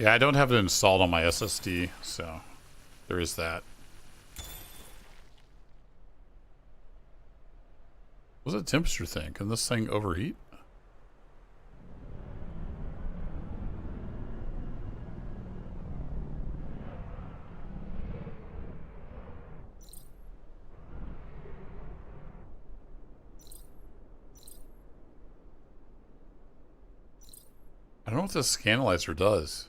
Yeah, I don't have it installed on my SSD, so there is that. What's the temperature thing? Can this thing overheat? I don't know what this scanalyzer does.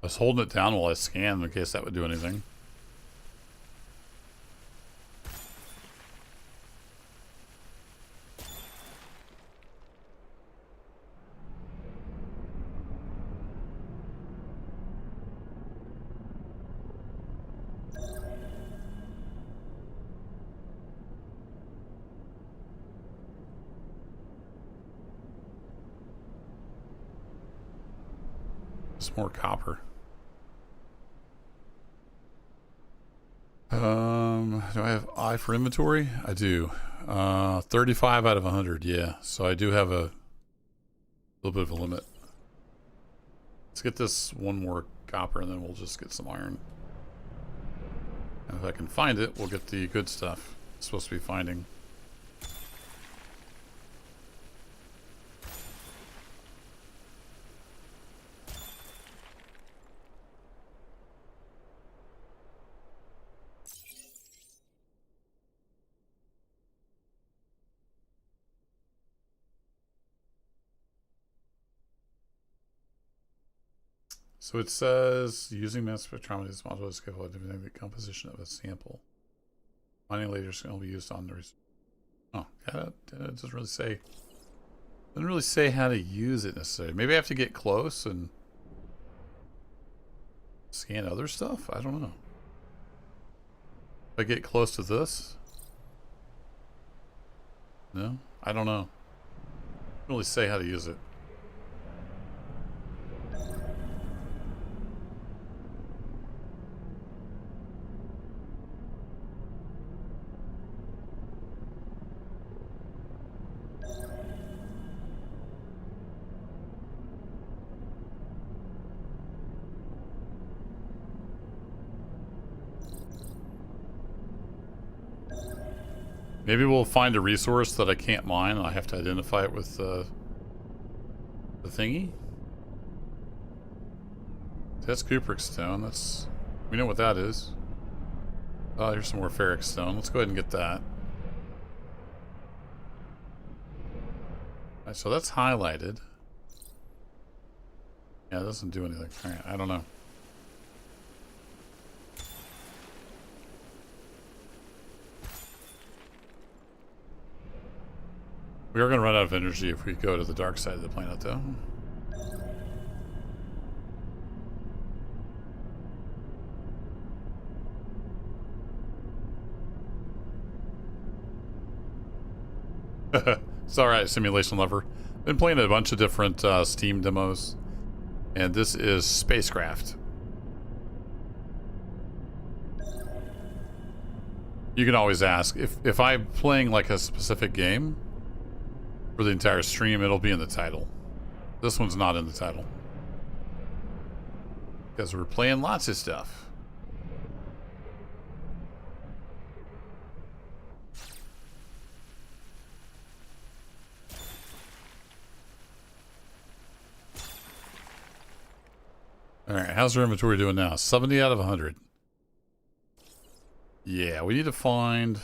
I was holding it down while I scanned in case that would do anything. Just more copper. Do I have I for inventory? I do. 35 out of 100, yeah. So I do have a little bit of a limit. Let's get this one more copper and then we'll just get some iron. And if I can find it, we'll get the good stuff. It's supposed to be finding. So it says using mass spectrometry is possible to schedule the composition of a sample. Mining later is going to be used on the. Oh, yeah, it doesn't really say. Doesn't really say how to use it necessarily. Maybe I have to get close and scan other stuff. I don't know. If I get close to this, no, I don't know. Doesn't really say how to use it. Maybe we'll find a resource that I can't mine and I have to identify it with the thingy. That's cupric stone. We know what that is. Oh, here's some more ferric stone. Let's go ahead and get that. Alright, so that's highlighted. Yeah, it doesn't do anything. Alright, I don't know. We are going to run out of energy if we go to the dark side of the planet, though. It's alright, simulation lover. Been playing a bunch of different Steam demos. And this is Spacecraft. You can always ask. If I'm playing like a specific game for the entire stream, it'll be in the title. This one's not in the title. Because we're playing lots of stuff. Alright, how's our inventory doing now? 70 out of 100. Yeah, we need to find...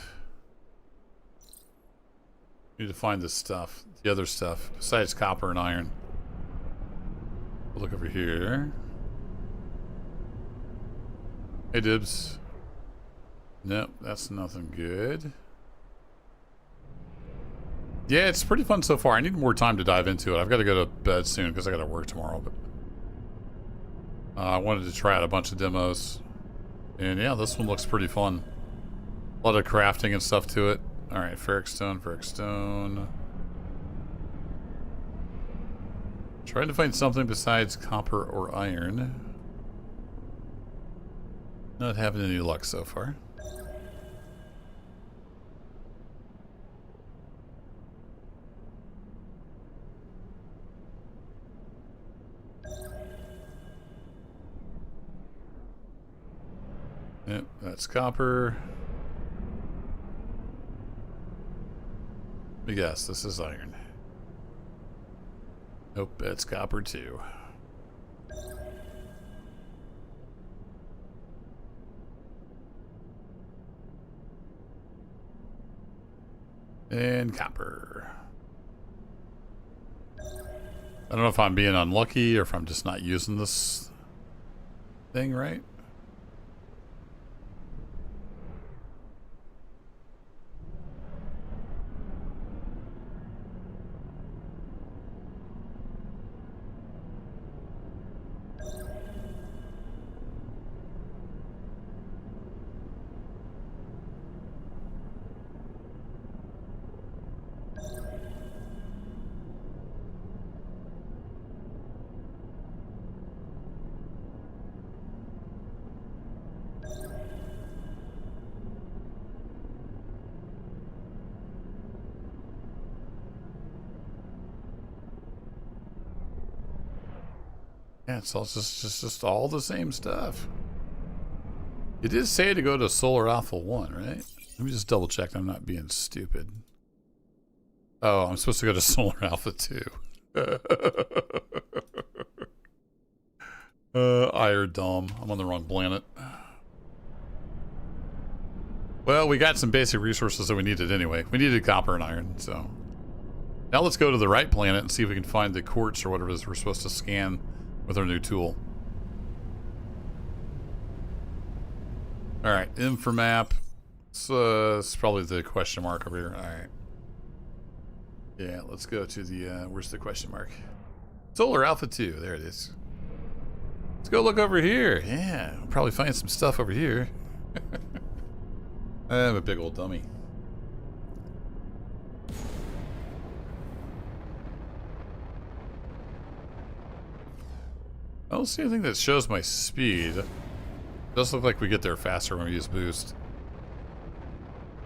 this stuff. The other stuff. Besides copper and iron. We'll look over here. Hey, Dibs. Nope, that's nothing good. Yeah, it's pretty fun so far. I need more time to dive into it. I've got to go to bed soon because I got to work tomorrow. But I wanted to try out a bunch of demos. And yeah, this one looks pretty fun. A lot of crafting and stuff to it. Alright, ferric stone, ferric stone. Trying to find something besides copper or iron. Not having any luck so far. Yep, that's copper. Yes, this is iron. Nope, that's copper too. And copper. I don't know if I'm being unlucky or if I'm just not using this thing right. Yeah, it's all just all the same stuff. It did say to go to Solar Alpha 1, right? Let me just double check I'm not being stupid. Oh, I'm supposed to go to Solar Alpha 2. You're dumb. I'm on the wrong planet. Well, we got some basic resources that we needed anyway. We needed copper and iron, so. Now let's go to the right planet and see if we can find the quartz or whatever it is we're supposed to scan with our new tool. Alright, infomap. It's probably the question mark over here. Alright. Yeah, let's go to the, where's the question mark? Solar Alpha 2, there it is. Let's go look over here. Yeah, we'll probably find some stuff over here. I'm a big old dummy. I don't see anything that shows my speed. It does look like we get there faster when we use boost.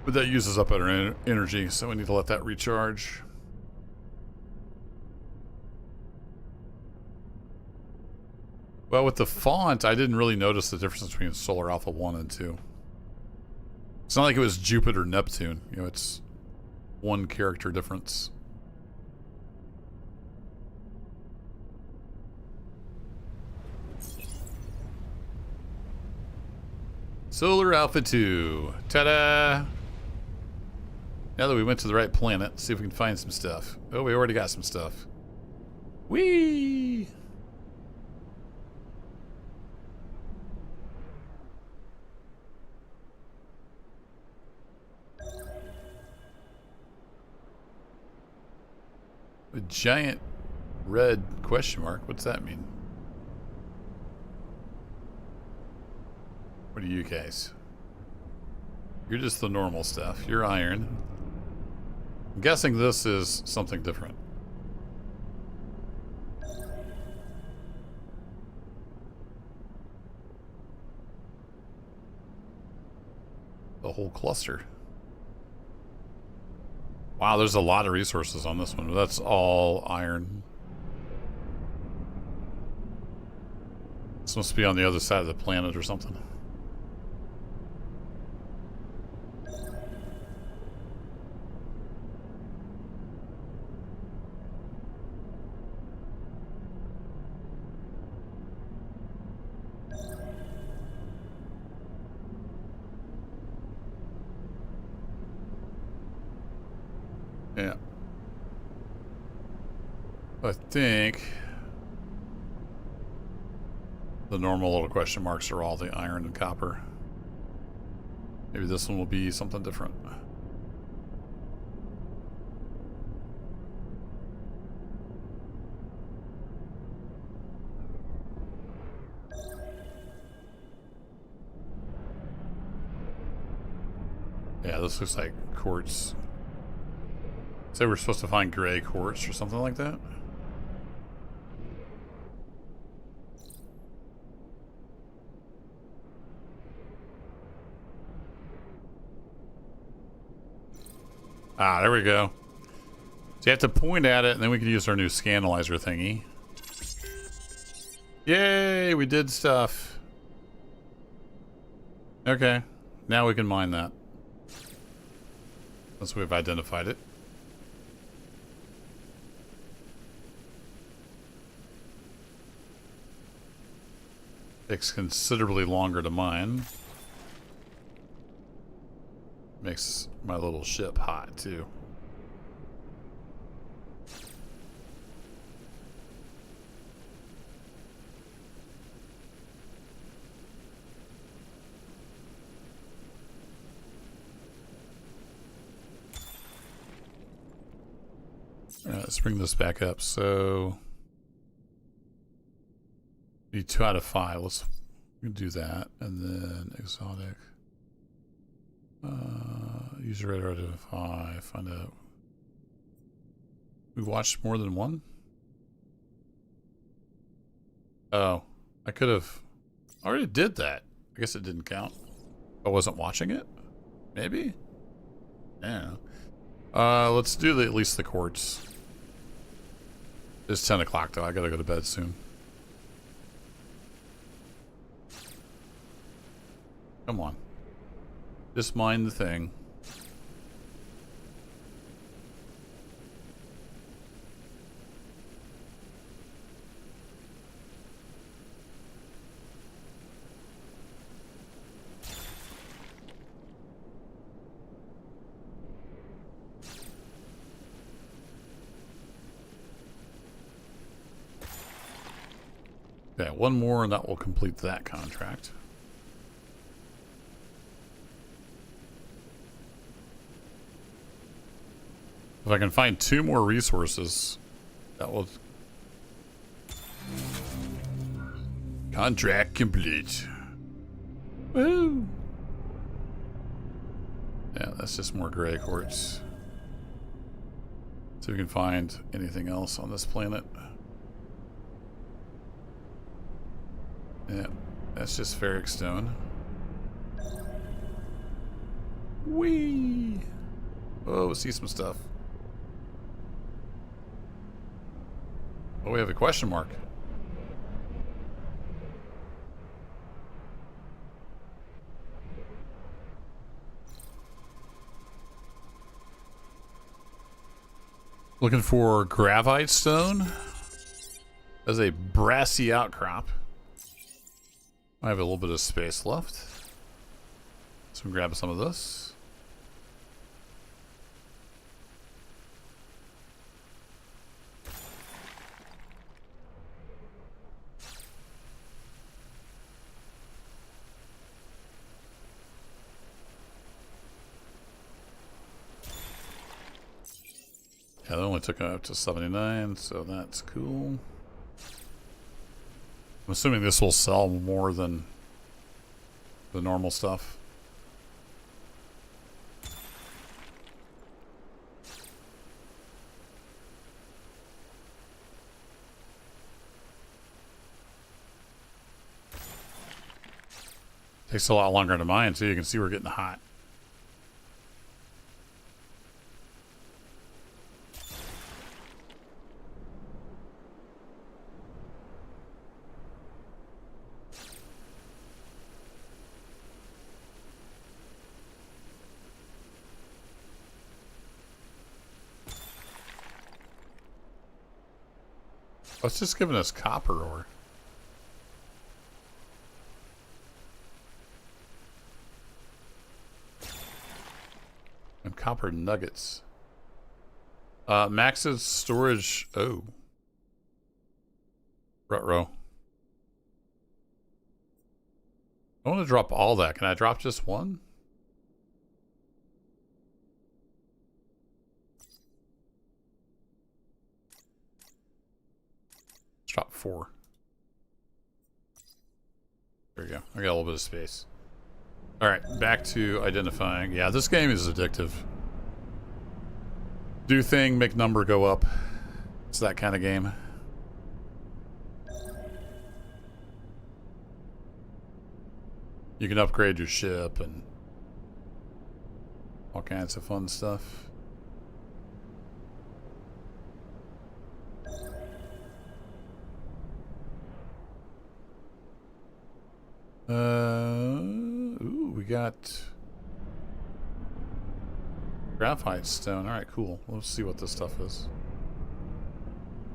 But that uses up our energy, so we need to let that recharge. Well, with the font, I didn't really notice the difference between Solar Alpha 1 and 2. It's not like it was Jupiter, Neptune. You know, it's one character difference. Solar Alpha 2. Ta-da! Now that we went to the right planet, let's see if we can find some stuff. Oh, we already got some stuff. Whee! A giant red question mark. What's that mean? What are you guys? You're just the normal stuff. You're iron. I'm guessing this is something different. The whole cluster. Wow, there's a lot of resources on this one, but that's all iron. This must be on the other side of the planet or something. Yeah. I think the normal little question marks are all the iron and copper. Maybe this one will be something different. Yeah, this looks like quartz. Say we're supposed to find gray quartz or something like that. Ah, there we go. So you have to point at it, and then we can use our new scanalyzer thingy. Yay, we did stuff. Okay. Now we can mine that. Once we've identified it. Takes considerably longer to mine. Makes my little ship hot too. Alright, let's bring this back up. So need 2 out of 5. Let's do that. And then exotic. User rate out of 5. Find out. We watched more than one? Oh, I could have already did that. I guess it didn't count. I wasn't watching it? Maybe? Yeah. Let's do at least the quartz. It's 10 o'clock though. I gotta go to bed soon. Come on. Just mind the thing. Okay, one more and that will complete that contract. If I can find 2 more resources, that will... Contract complete. Woo! Yeah, that's just more gray quartz. See if we can find anything else on this planet. Yeah, that's just ferric stone. Whee! Oh, see some stuff. Oh, we have a question mark. Looking for gravite stone. As a brassy outcrop. I have a little bit of space left. So we grab some of this. Yeah, that only took up to 79, so that's cool. I'm assuming this will sell more than the normal stuff. Takes a lot longer to mine, so you can see we're getting hot. Oh, it's just giving us copper ore. And copper nuggets. Max's storage. Oh. Ruh-roh. I want to drop all that. Can I drop just one? Let's drop 4. There we go. I got a little bit of space. Alright, back to identifying. Yeah, this game is addictive. Do thing, make number go up. It's that kind of game. You can upgrade your ship and all kinds of fun stuff. Ooh, we got graphite stone. All right, cool. Let's see what this stuff is.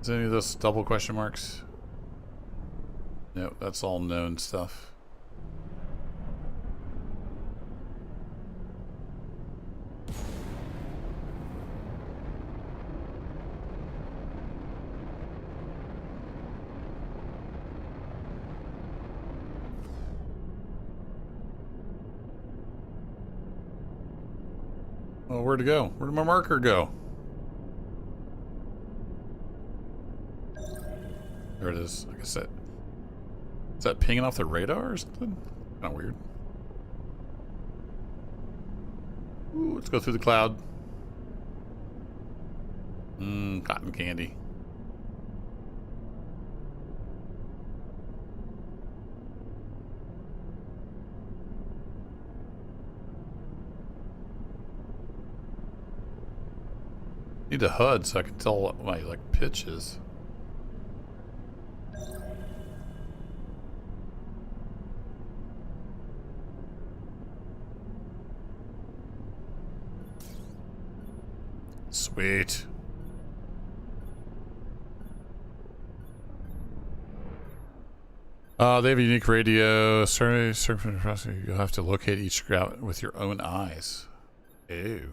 Is any of this double question marks? Nope, that's all known stuff. Oh, where'd it go? Where'd my marker go? There it is. Like I said, is that pinging off the radar or something? Kind of weird. Ooh, let's go through the cloud. Cotton candy. Need a HUD so I can tell what my pitch is. Sweet. They have a unique radio. Sorry, you'll have to locate each scout with your own eyes. Ew.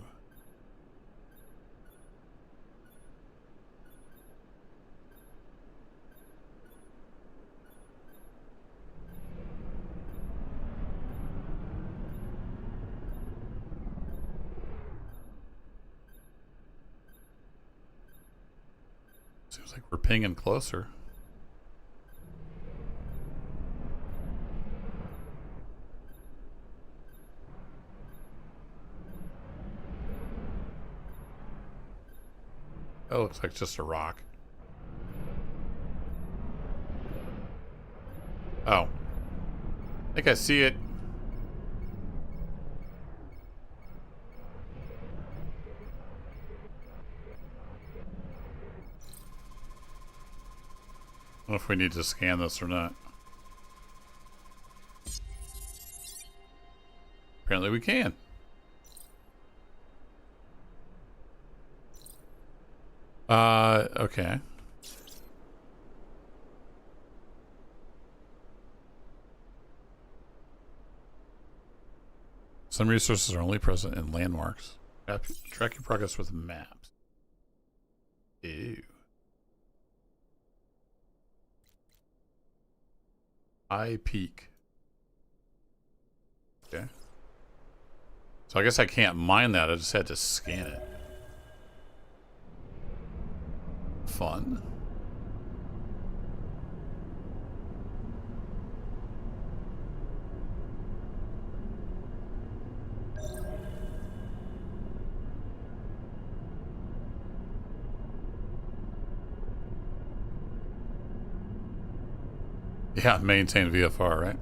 Seems like we're pinging closer. That looks like just a rock. Oh. I think I see it. I don't know if we need to scan this or not. Apparently we can. Okay. Some resources are only present in landmarks. Track your progress with maps. Ew. High peak. Okay. So I guess I can't mine that. I just had to scan it. Fun. Yeah, maintain VFR, right?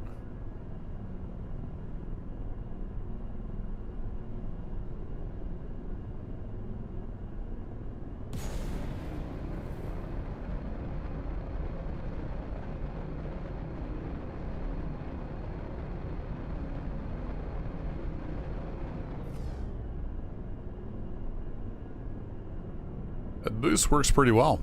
That boost works pretty well.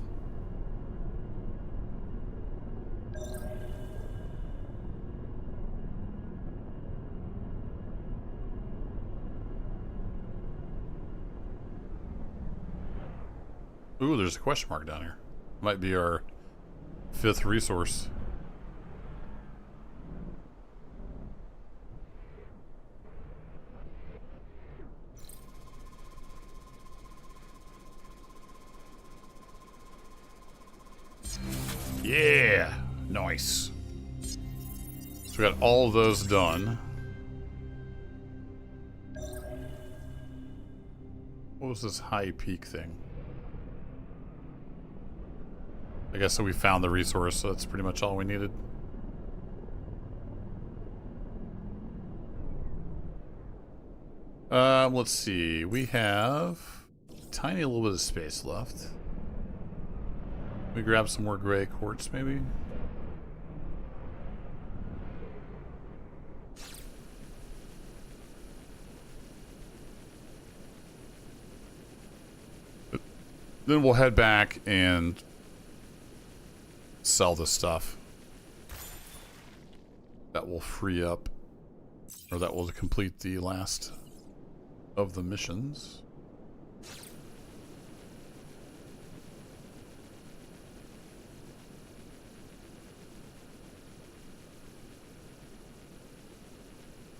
Ooh, there's a question mark down here. Might be our 5th resource. Yeah, nice. So we got all of those done. What was this high peak thing? I guess so we found the resource, so that's pretty much all we needed. Let's see. We have a tiny little bit of space left. We grab some more gray quartz, maybe? Then we'll head back and sell this stuff. That will free up, or that will complete the last of the missions.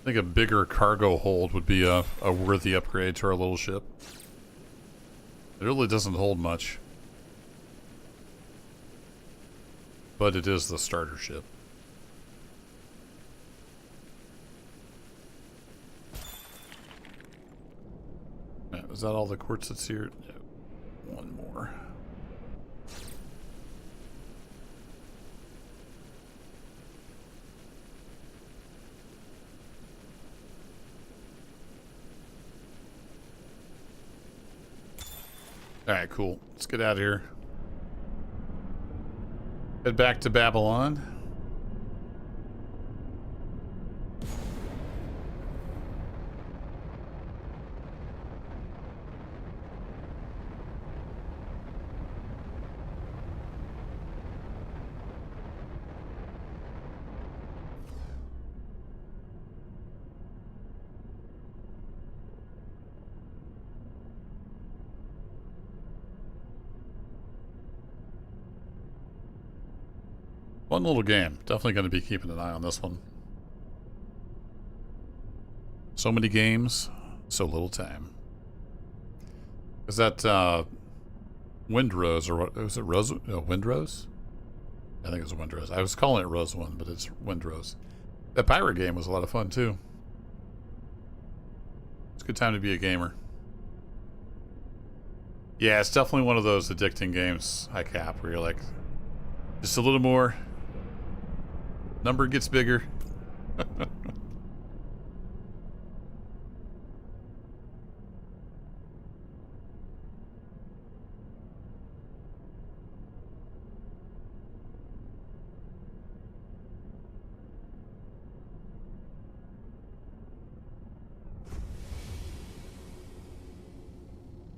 I think a bigger cargo hold would be a worthy upgrade to our little ship. It really doesn't hold much. But it is the starter ship. Is that all the quartz that's here? No. One more. Alright, cool. Let's get out of here. Head back to Babylon. Fun little game. Definitely going to be keeping an eye on this one. So many games, so little time. Is that Windrose, or what was it? Rose? No, Windrose? I think it was Windrose. I was calling it Rose One, but it's Windrose. That pirate game was a lot of fun too. It's a good time to be a gamer. Yeah, it's definitely one of those addicting games, I cap, where you're like, just a little more. Number gets bigger.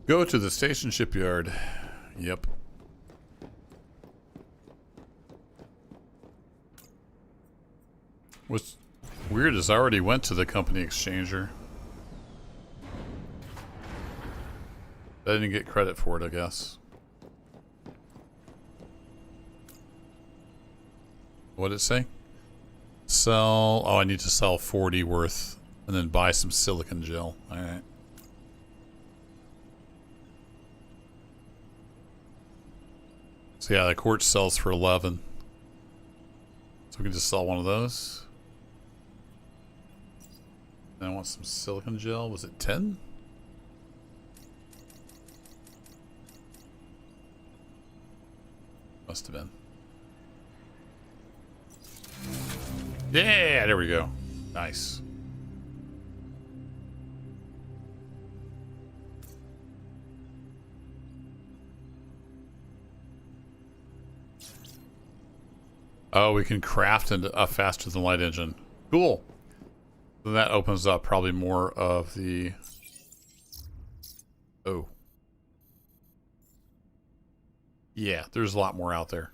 Go to the station shipyard. Yep. What's weird is I already went to the company exchanger. I didn't get credit for it, I guess. What did it say? Sell... Oh, I need to sell 40 worth and then buy some silicon gel. Alright. So yeah, the quartz sells for 11. So we can just sell one of those. Then I want some silicon gel. Was it 10? Must have been. Yeah, there we go. Nice. Oh, we can craft a faster than light engine. Cool. Then that opens up probably more of the... Oh. Yeah, there's a lot more out there.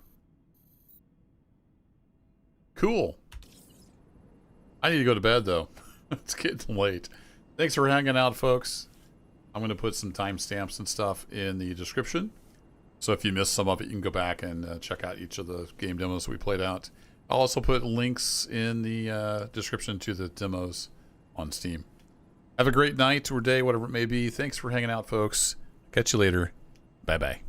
Cool. I need to go to bed, though. It's getting late. Thanks for hanging out, folks. I'm going to put some timestamps and stuff in the description. So if you missed some of it, you can go back and check out each of the game demos we played out. I'll also put links in the description to the demos on Steam. Have a great night or day, whatever it may be. Thanks for hanging out, folks. Catch you later. Bye-bye.